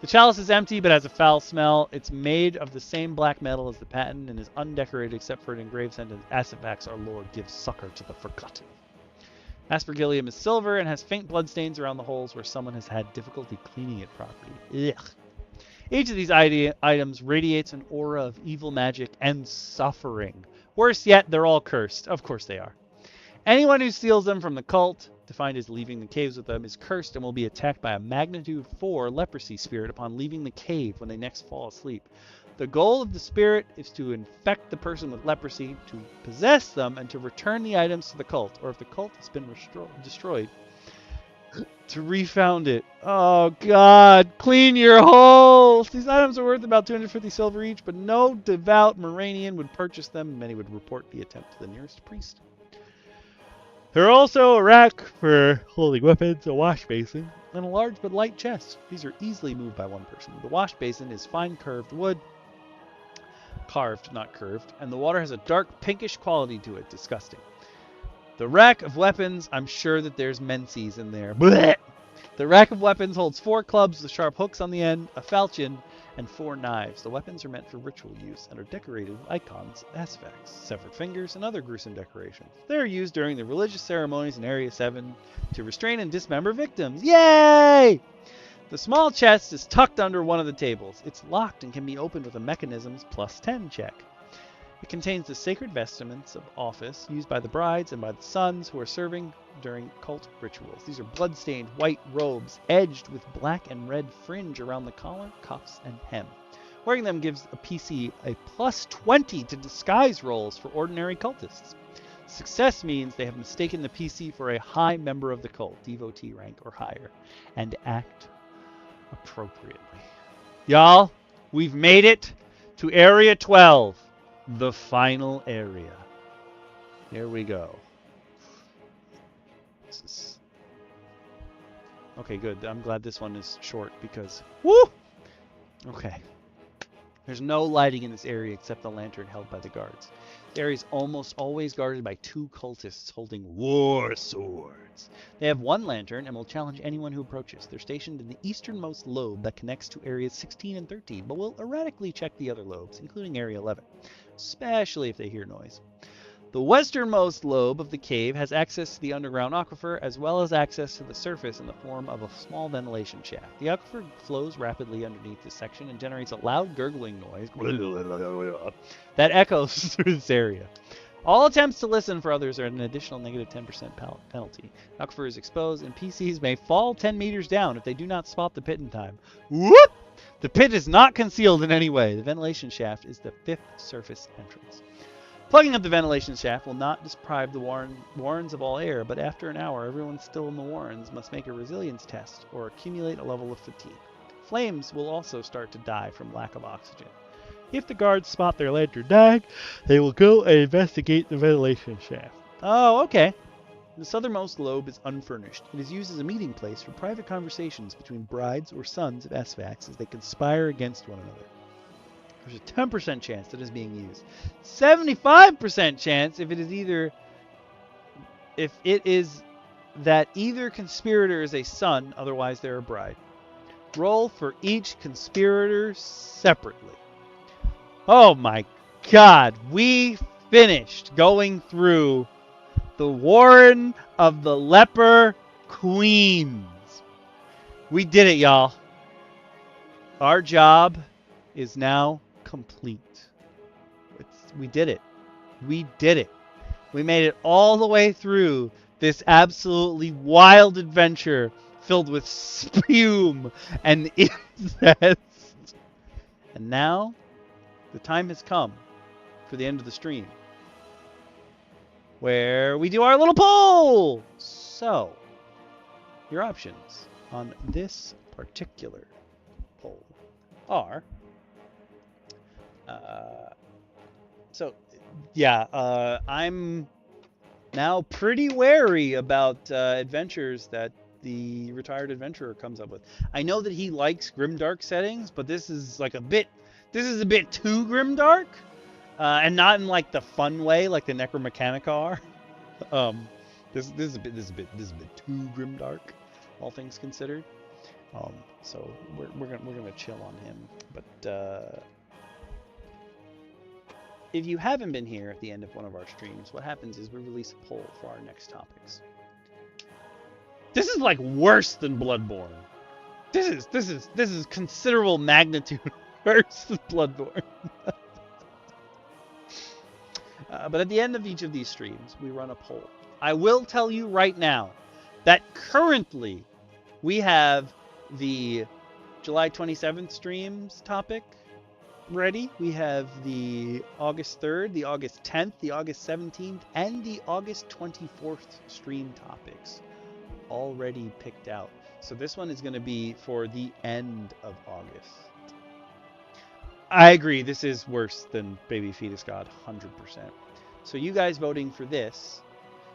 Speaker 1: The chalice is empty, but has a foul smell. It's made of the same black metal as the paten and is undecorated except for an engraved sentence, Asphax, our Lord, gives succor to the forgotten. Aspergillium is silver and has faint bloodstains around the holes where someone has had difficulty cleaning it properly. Ugh. Each of these items radiates an aura of evil magic and suffering. Worse yet, they're all cursed. Of course they are. Anyone who steals them from the cult, defined as leaving the caves with them, is cursed and will be attacked by a magnitude 4 leprosy spirit upon leaving the cave when they next fall asleep. The goal of the spirit is to infect the person with leprosy, to possess them, and to return the items to the cult, or if the cult has been destroyed, to refound it. Oh god, clean your holes! These items are worth about 250 silver each, but no devout Moranian would purchase them, and many would report the attempt to the nearest priest. There are also a rack for holding weapons, a wash basin, and a large but light chest. These are easily moved by one person. The wash basin is fine carved wood, carved, not curved, and the water has a dark pinkish quality to it. Disgusting. The rack of weapons, I'm sure that there's menses in there. Blech! The rack of weapons holds 4 clubs with sharp hooks on the end, a falchion, and 4 knives. The weapons are meant for ritual use and are decorated with icons, aspects, severed fingers, and other gruesome decorations. They are used during the religious ceremonies in Area 7 to restrain and dismember victims. Yay! The small chest is tucked under one of the tables. It's locked and can be opened with a mechanism's +10 check. It contains the sacred vestments of office used by the brides and by the sons who are serving during cult rituals. These are blood-stained white robes edged with black and red fringe around the collar, cuffs, and hem. Wearing them gives a PC a +20 to disguise rolls for ordinary cultists. Success means they have mistaken the PC for a high member of the cult, devotee rank or higher, and act appropriately. Y'all, we've made it to Area 12. The final area. Here we go. Okay, good. I'm glad this one is short because... Woo! Okay. There's no lighting in this area except the lantern held by the guards. The area is almost always guarded by 2 cultists holding war swords. They have 1 lantern and will challenge anyone who approaches. They're stationed in the easternmost lobe that connects to areas 16 and 13, but will erratically check the other lobes, including area 11, especially if they hear noise. The westernmost lobe of the cave has access to the underground aquifer, as well as access to the surface in the form of a small ventilation shaft. The aquifer flows rapidly underneath this section and generates a loud gurgling noise that echoes through this area. All attempts to listen for others are at an additional -10% penalty. The aquifer is exposed, and PCs may fall 10 meters down if they do not spot the pit in time. Whoop! The pit is not concealed in any way. The ventilation shaft is the 5th surface entrance. Plugging up the ventilation shaft will not deprive the warrens of all air, but after an hour, everyone still in the warrens must make a resilience test or accumulate a level of fatigue. Flames will also start to die from lack of oxygen. If the guards spot their lantern dying, they will go and investigate the ventilation shaft. Oh, okay. The southernmost lobe is unfurnished. It is used as a meeting place for private conversations between brides or sons of Svax as they conspire against one another. There's a 10% chance that it is being used. 75% chance if it is that either conspirator is a son, otherwise they're a bride. Roll for each conspirator separately. Oh my god, we finished going through the Warren of the Leper Queens. We did it, y'all. Our job is now complete. We did it. We did it. We made it all the way through this absolutely wild adventure filled with spume and incest. And now, the time has come for the end of the stream, where we do our little poll. So, your options on this particular poll are... I'm now pretty wary about adventures that the retired adventurer comes up with. I know that he likes grimdark settings, but this is a bit too grimdark, and not in like the fun way like the Necromechanica are. This is a bit too grimdark, all things considered. So we're gonna chill on him, but. If you haven't been here at the end of one of our streams, what happens is we release a poll for our next topics. This is like worse than Bloodborne. This is considerable magnitude worse than Bloodborne. But at the end of each of these streams, we run a poll. I will tell you right now that currently we have the July 27th streams topic ready. We have the August 3rd, the August 10th, the August 17th, and the August 24th stream topics already picked out. So this one is going to be for the end of August. I agree, this is worse than Baby Fetus God, 100%. So you guys voting for this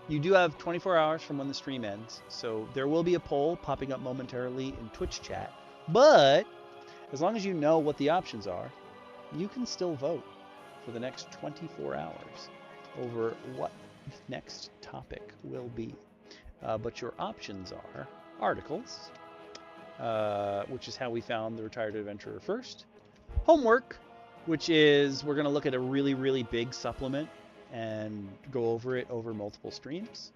Speaker 1: You do have 24 hours from when the stream ends, so there will be a poll popping up momentarily in Twitch chat. But as long as you know what the options are, you can still vote for the next 24 hours over what the next topic will be. But your options are articles, which is how we found the retired adventurer first. Homework, which is we're going to look at a really, really big supplement and go over it over multiple streams.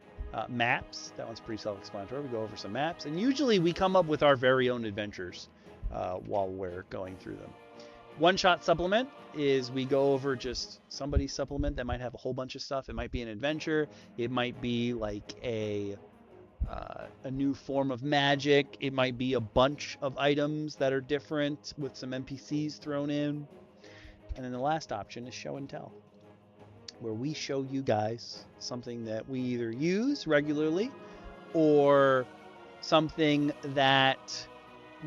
Speaker 1: Maps, that one's pretty self-explanatory. We go over some maps, and usually we come up with our very own adventures while we're going through them. One-shot supplement is we go over just somebody's supplement that might have a whole bunch of stuff. It might be an adventure. It might be like a new form of magic. It might be a bunch of items that are different with some NPCs thrown in. And then the last option is show and tell, where we show you guys something that we either use regularly or something that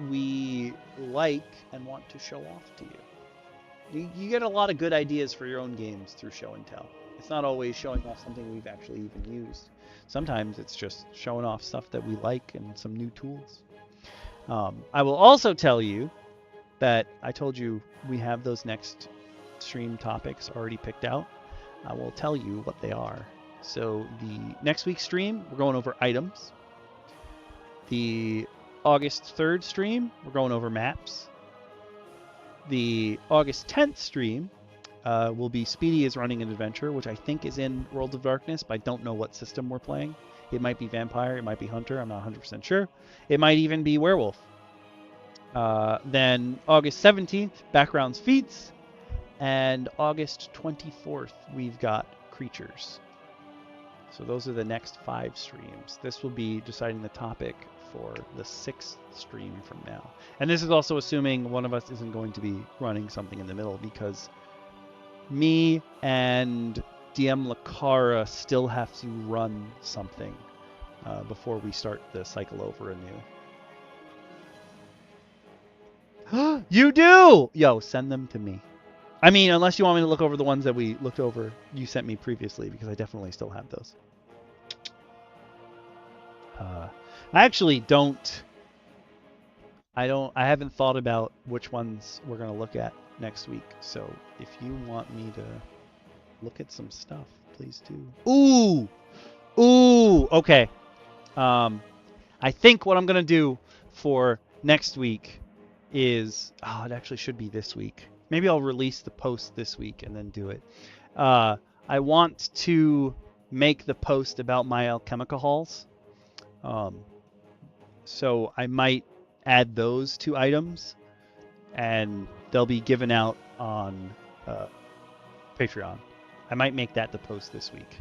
Speaker 1: we like and want to show off to you. You get a lot of good ideas for your own games through show and tell. It's not always showing off something we've actually even used. Sometimes it's just showing off stuff that we like and some new tools. I will also tell you that I told you we have those next stream topics already picked out. I will tell you what they are. So the next week's stream, we're going over items. The August 3rd stream, we're going over maps. The August 10th stream will be Speedy is running an adventure, which I think is in World of Darkness, but I don't know what system we're playing. It might be Vampire, it might be Hunter, I'm not 100% sure. It might even be Werewolf. Then August 17th, Backgrounds Feats. And August 24th, we've got Creatures. So those are the next 5 streams. This will be deciding the topic for the 6th stream from now. And this is also assuming one of us isn't going to be running something in the middle, because me and DM Lacara still have to run something before we start the cycle over anew. You do! Yo, send them to me. I mean, unless you want me to look over the ones that we looked over, you sent me previously, because I definitely still have those. I actually don't. I haven't thought about which ones we're gonna look at next week. So if you want me to look at some stuff, please do. Ooh. Okay. I think what I'm gonna do for next week is, it actually should be this week. Maybe I'll release the post this week and then do it. I want to make the post about my alchemical halls. So I might add those 2 items, and they'll be given out on Patreon. I might make that the post this week.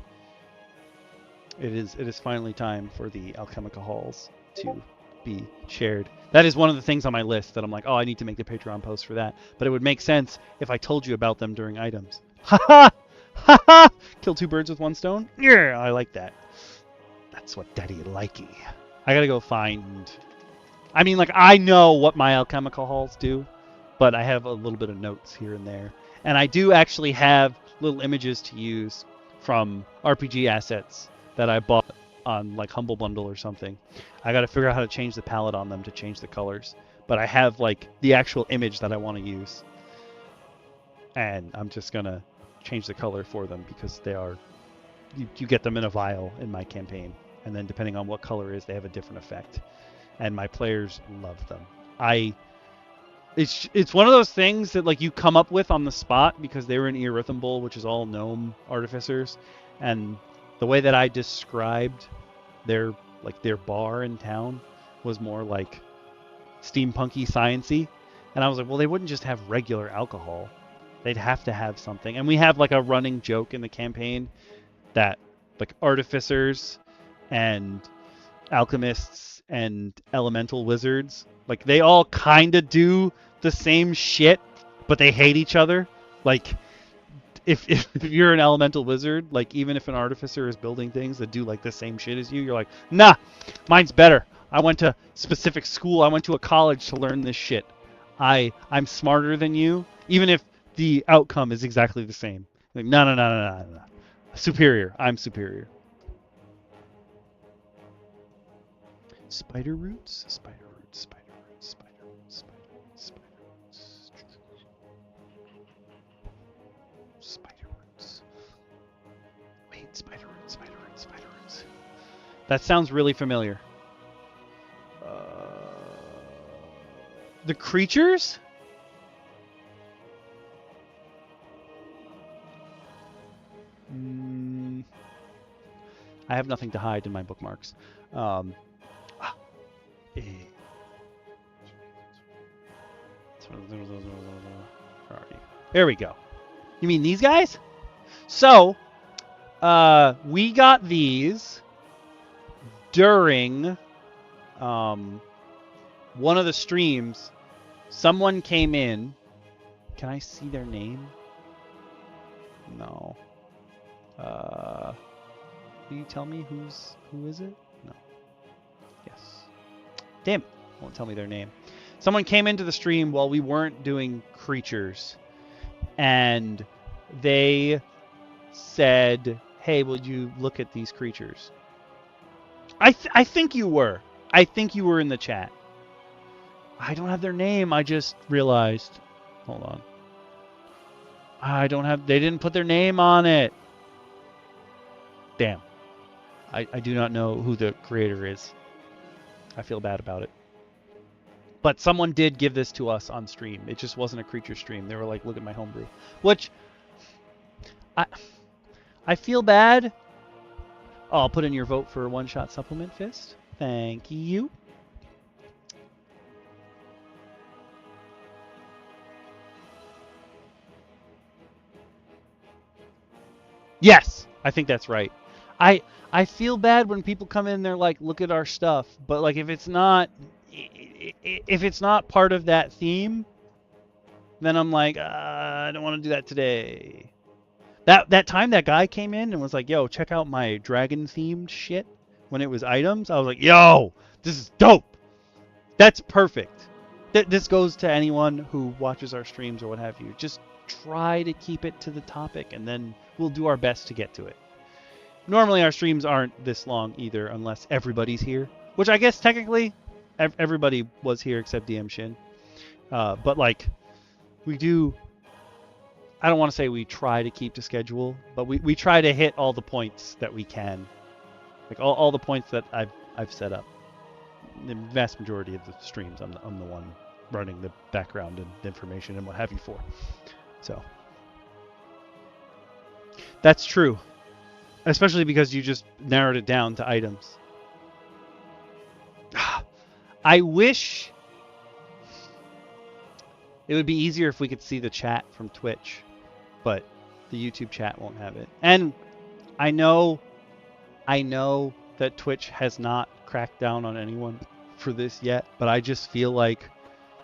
Speaker 1: It is finally time for the alchemical halls to be shared. That is one of the things on my list that I'm like, I need to make the Patreon post for that. But it would make sense if I told you about them during items. Ha ha! Kill 2 birds with 1 stone? Yeah, I like that. That's what daddy likey. I gotta go find... I mean, like, I know what my alchemical halls do, but I have a little bit of notes here and there. And I do actually have little images to use from RPG assets that I bought on, like, Humble Bundle or something. I gotta figure out how to change the palette on them to change the colors. But I have, like, the actual image that I want to use. And I'm just gonna change the color for them, because they are... You get them in a vial in my campaign. And then depending on what color is, they have a different effect. And my players love them. It's one of those things that, like, you come up with on the spot, because they were in Erythambol, which is all gnome artificers, and the way that I described their bar in town was more like steampunky, sciencey, and I was like, well, they wouldn't just have regular alcohol; they'd have to have something. And we have, like, a running joke in the campaign that, like, artificers and alchemists and elemental wizards, like, they all kind of do the same shit, but they hate each other. Like, if you're an elemental wizard, like, even if an artificer is building things that do, like, the same shit as you, you're like, nah, mine's better. I went to specific school. I went to a college to learn this shit. I'm smarter than you, even if the outcome is exactly the same. Like, no. Superior. I'm superior. Spider roots, spider roots, spider roots, spider roots, spider roots, spider roots. Spider roots. Wait, spider roots, spider roots, spider roots. That sounds really familiar. The creatures? I have nothing to hide in my bookmarks. There we go. You mean these guys? So, we got these during one of the streams. Someone came in. Can I see their name? No. Will you tell me who is it? No. Yes. Damn. Won't tell me their name. Someone came into the stream while we weren't doing creatures, and they said, "Hey, will you look at these creatures?" I think you were. I think you were in the chat. I don't have their name. I just realized. Hold on. I don't have. They didn't put their name on it. Damn. I do not know who the creator is. I feel bad about it. But someone did give this to us on stream. It just wasn't a creature stream. They were like, "Look at my homebrew," which I feel bad. Oh, I'll put in your vote for One Shot Supplement Fist. Thank you. Yes, I think that's right. I feel bad when people come in and they're like, "Look at our stuff," but like if it's not part of that theme, then I'm like, I don't want to do that today. That time that guy came in and was like, "Yo, check out my dragon themed shit," when it was items, I was like, "Yo, this is dope. That's perfect." This goes to anyone who watches our streams or what have you. Just try to keep it to the topic, and then we'll do our best to get to it. Normally our streams aren't this long either, unless everybody's here, which I guess technically everybody was here except DM Shin. But like, we do. I don't want to say we try to keep to schedule, but we try to hit all the points that we can, like all the points that I've set up. The vast majority of the streams, I'm the one running the background and information and what have you for. So that's true, especially because you just narrowed it down to items. I wish it would be easier if we could see the chat from Twitch, but the YouTube chat won't have it. And I know that Twitch has not cracked down on anyone for this yet, but I just feel like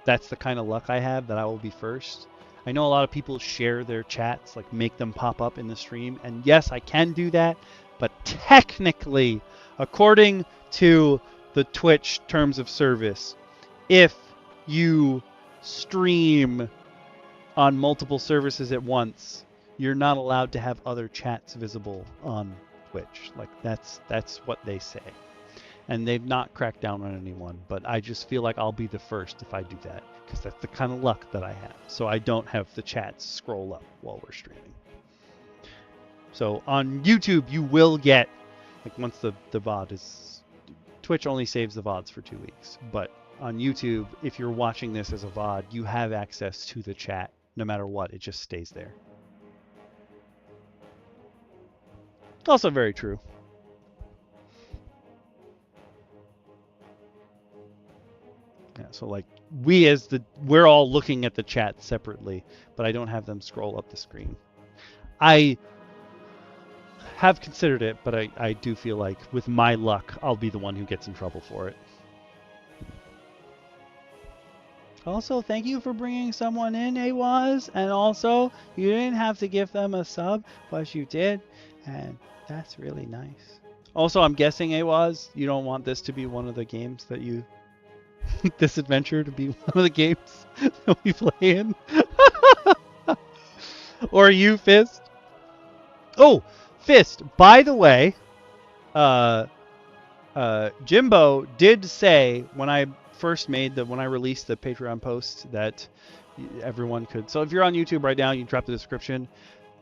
Speaker 1: that's the kind of luck I have, that I will be first. I know a lot of people share their chats, like make them pop up in the stream, and yes, I can do that, but technically, according to the Twitch terms of service, if you stream on multiple services at once, you're not allowed to have other chats visible on Twitch. Like that's what they say. And they've not cracked down on anyone, but I just feel like I'll be the first if I do that, because that's the kind of luck that I have. So I don't have the chats scroll up while we're streaming. So on YouTube, you will get, like once the VOD is, Twitch only saves the VODs for 2 weeks, but on YouTube, if you're watching this as a VOD, you have access to the chat no matter what. It just stays there. Also very true. Yeah, so like we're all looking at the chat separately, but I don't have them scroll up the screen. I have considered it, but I do feel like with my luck, I'll be the one who gets in trouble for it. Also, thank you for bringing someone in, Awaz, and also you didn't have to give them a sub, but you did, and that's really nice. Also, I'm guessing, Awaz, you don't want this to be one of the games that you this adventure to be one of the games that we play in. Or you, Fist? Oh, Fist, by the way, Jimbo did say when I first when I released the Patreon post that everyone could. So if you're on YouTube right now, you drop the description.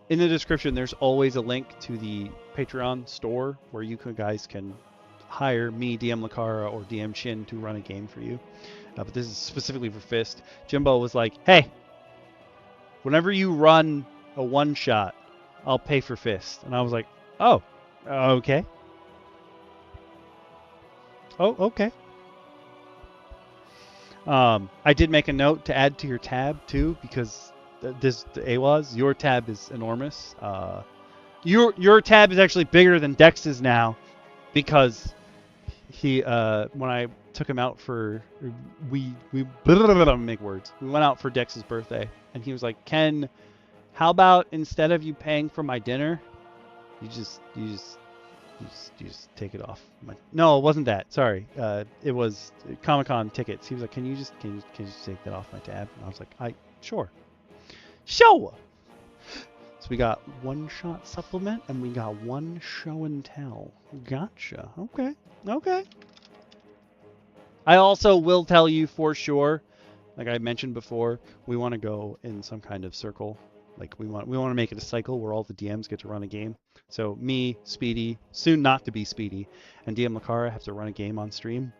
Speaker 1: In the description, there's always a link to the Patreon store where you guys can hire me, DM Lacara, or DM Shin to run a game for you. But this is specifically for Fist. Jimbo was like, hey, whenever you run a one-shot, I'll pay for Fist. And I was like, oh, okay. Oh, okay. I did make a note to add to your tab, too, because the AWAS, your tab is enormous. Your tab is actually bigger than Dex's now, because he when I took him out for we make words. We went out for Dex's birthday, and he was like, Ken, how about instead of you paying for my dinner, you just take it off. No, it wasn't that. Sorry. It was Comic-Con tickets. He was like, can you just take that off my tab? And I was like, sure. Show. So we got one shot supplement and we got one show and tell. Gotcha. Okay. I also will tell you for sure, like I mentioned before, we want to go in some kind of circle. Like we want to make it a cycle where all the DMs get to run a game. So me, Speedy, soon not to be Speedy, and DM Lacara have to run a game on stream.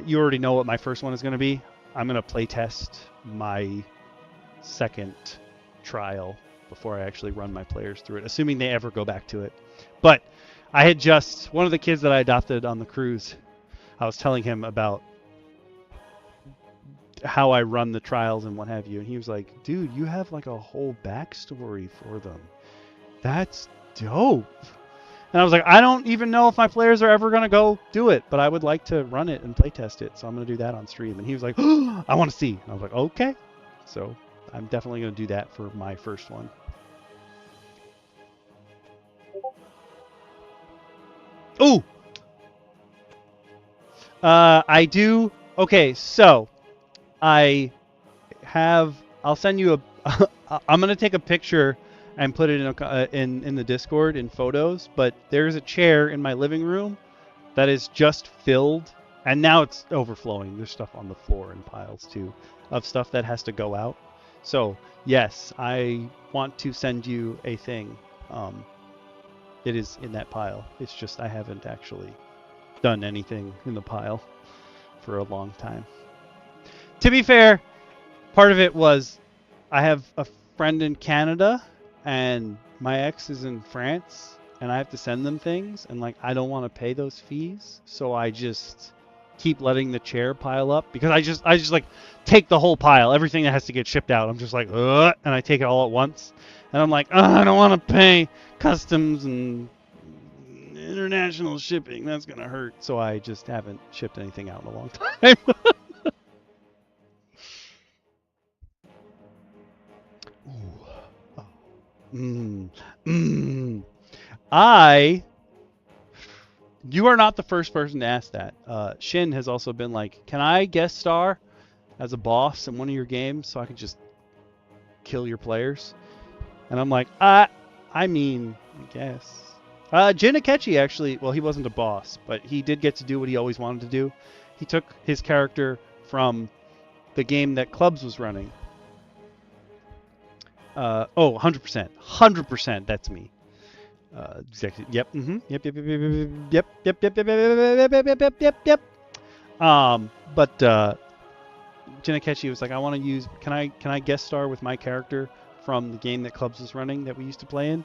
Speaker 1: You already know what my first one is going to be. I'm going to play test my second trial before I actually run my players through it, assuming they ever go back to it. But I had just, one of the kids that I adopted on the cruise, I was telling him about how I run the trials and what have you, and he was like, dude, you have like a whole backstory for them. That's dope. And I was like, I don't even know if my players are ever going to go do it, but I would like to run it and play test it, so I'm going to do that on stream. And he was like, oh, I want to see. And I was like, okay. So I'm definitely going to do that for my first one. Ooh! I do. Okay, so I'll send you a, I'm going to take a picture and put it in the Discord in photos, but there's a chair in my living room that is just filled, and now it's overflowing. There's stuff on the floor in piles too of stuff that has to go out. So yes, I want to send you a thing. It is in that pile. It's just I haven't actually done anything in the pile for a long time. To be fair, part of it was I have a friend in Canada and my ex is in France and I have to send them things, and like I don't want to pay those fees, so I just keep letting the chair pile up, because I just like take the whole pile, everything that has to get shipped out. I'm just like, and I take it all at once, and I'm like, I don't want to pay customs and international shipping. That's gonna hurt. So I just haven't shipped anything out in a long time. You are not the first person to ask that. Shin has also been like, can I guest star as a boss in one of your games so I can just kill your players? And I'm like, I mean, I guess. Jin Akechi actually, well, he wasn't a boss, but he did get to do what he always wanted to do. He took his character from the game that Clubs was running. 100%. 100%, that's me. Exactly. Yep. Yep. But Jin Akechi was like, I want to use. Can I guest star with my character from the game that Clubs was running that we used to play in?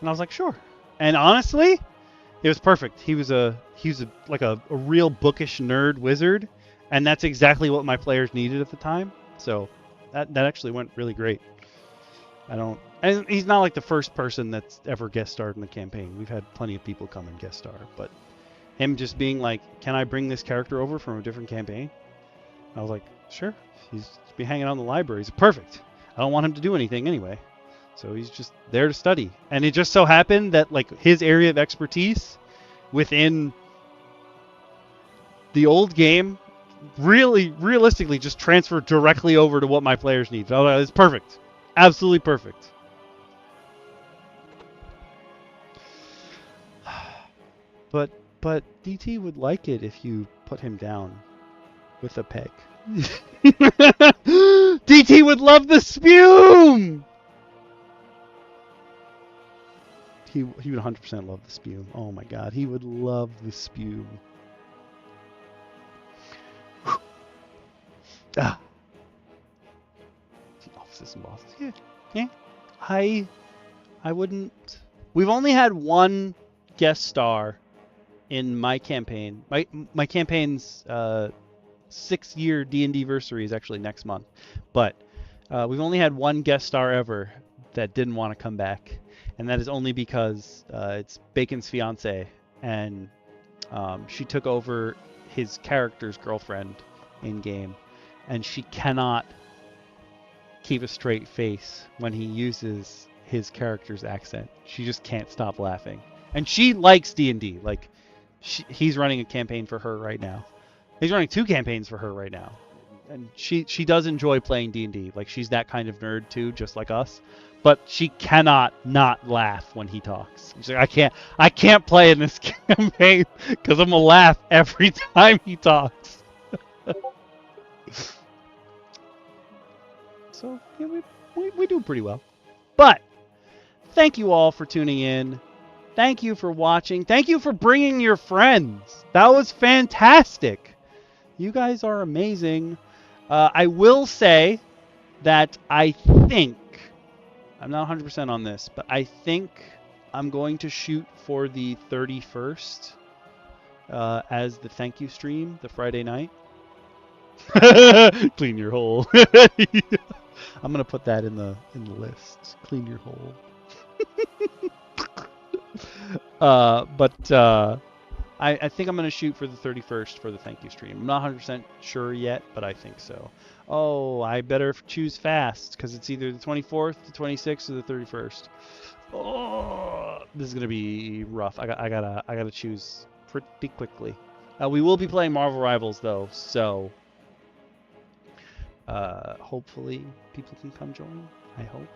Speaker 1: And I was like, sure. And honestly, it was perfect. He was like a real bookish nerd wizard, and that's exactly what my players needed at the time. So that actually went really great. And he's not like the first person that's ever guest starred in the campaign. We've had plenty of people come and guest star, but him just being like, can I bring this character over from a different campaign? I was like, sure. He's be hanging out in the library. He's perfect. I don't want him to do anything anyway. So he's just there to study. And it just so happened that like his area of expertise within the old game really realistically just transferred directly over to what my players need. So it's perfect. Absolutely perfect. But but DT would like it if you put him down with a peg. DT would love the spume! He would 100% love the spume. Oh my god, he would love the spume. Ah. Offices and bosses. Yeah. Yeah. I wouldn't. We've only had one guest star in my campaign. My campaign's 6-year D&D versary is actually next month, but we've only had one guest star ever that didn't want to come back, and that is only because it's Bacon's fiance, and she took over his character's girlfriend in game, and she cannot keep a straight face when he uses his character's accent. She just can't stop laughing, and she likes D&D. Like, he's running a campaign for her right now. He's running 2 campaigns for her right now, and she does enjoy playing D&D. Like, she's that kind of nerd too, just like us. But she cannot not laugh when he talks. She's like, I can't play in this campaign because I'm gonna laugh every time he talks. So yeah, we do pretty well. But thank you all for tuning in. Thank you for watching. Thank you for bringing your friends. That was fantastic. You guys are amazing. I will say that I think, I'm not 100% on this, but I think I'm going to shoot for the 31st as the thank you stream, the Friday night. Clean your hole. I'm gonna put that in the list. Clean your hole. I think I'm gonna shoot for the 31st for the thank you stream. I'm not 100% sure yet, but I think so. Oh, I better choose fast because it's either the 24th, the 26th, or the 31st. Oh, this is gonna be rough. I gotta choose pretty quickly. We will be playing Marvel Rivals though, so hopefully people can come join. I hope.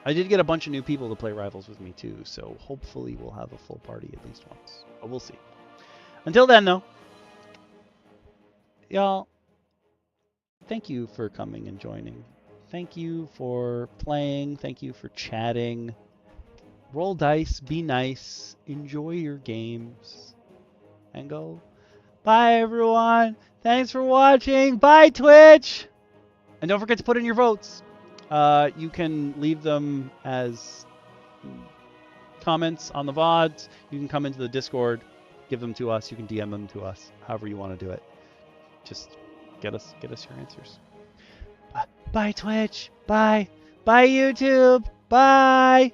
Speaker 1: I did get a bunch of new people to play Rivals with me too, so hopefully we'll have a full party at least once. But we'll see. Until then, though, y'all, thank you for coming and joining. Thank you for playing. Thank you for chatting. Roll dice, be nice, enjoy your games, and go. Bye, everyone. Thanks for watching. Bye, Twitch. And don't forget to put in your votes. You can leave them as comments on the VODs. You can come into the Discord, give them to us. You can DM them to us, however you want to do it. Just get us your answers. Bye, Twitch. Bye. Bye, YouTube. Bye.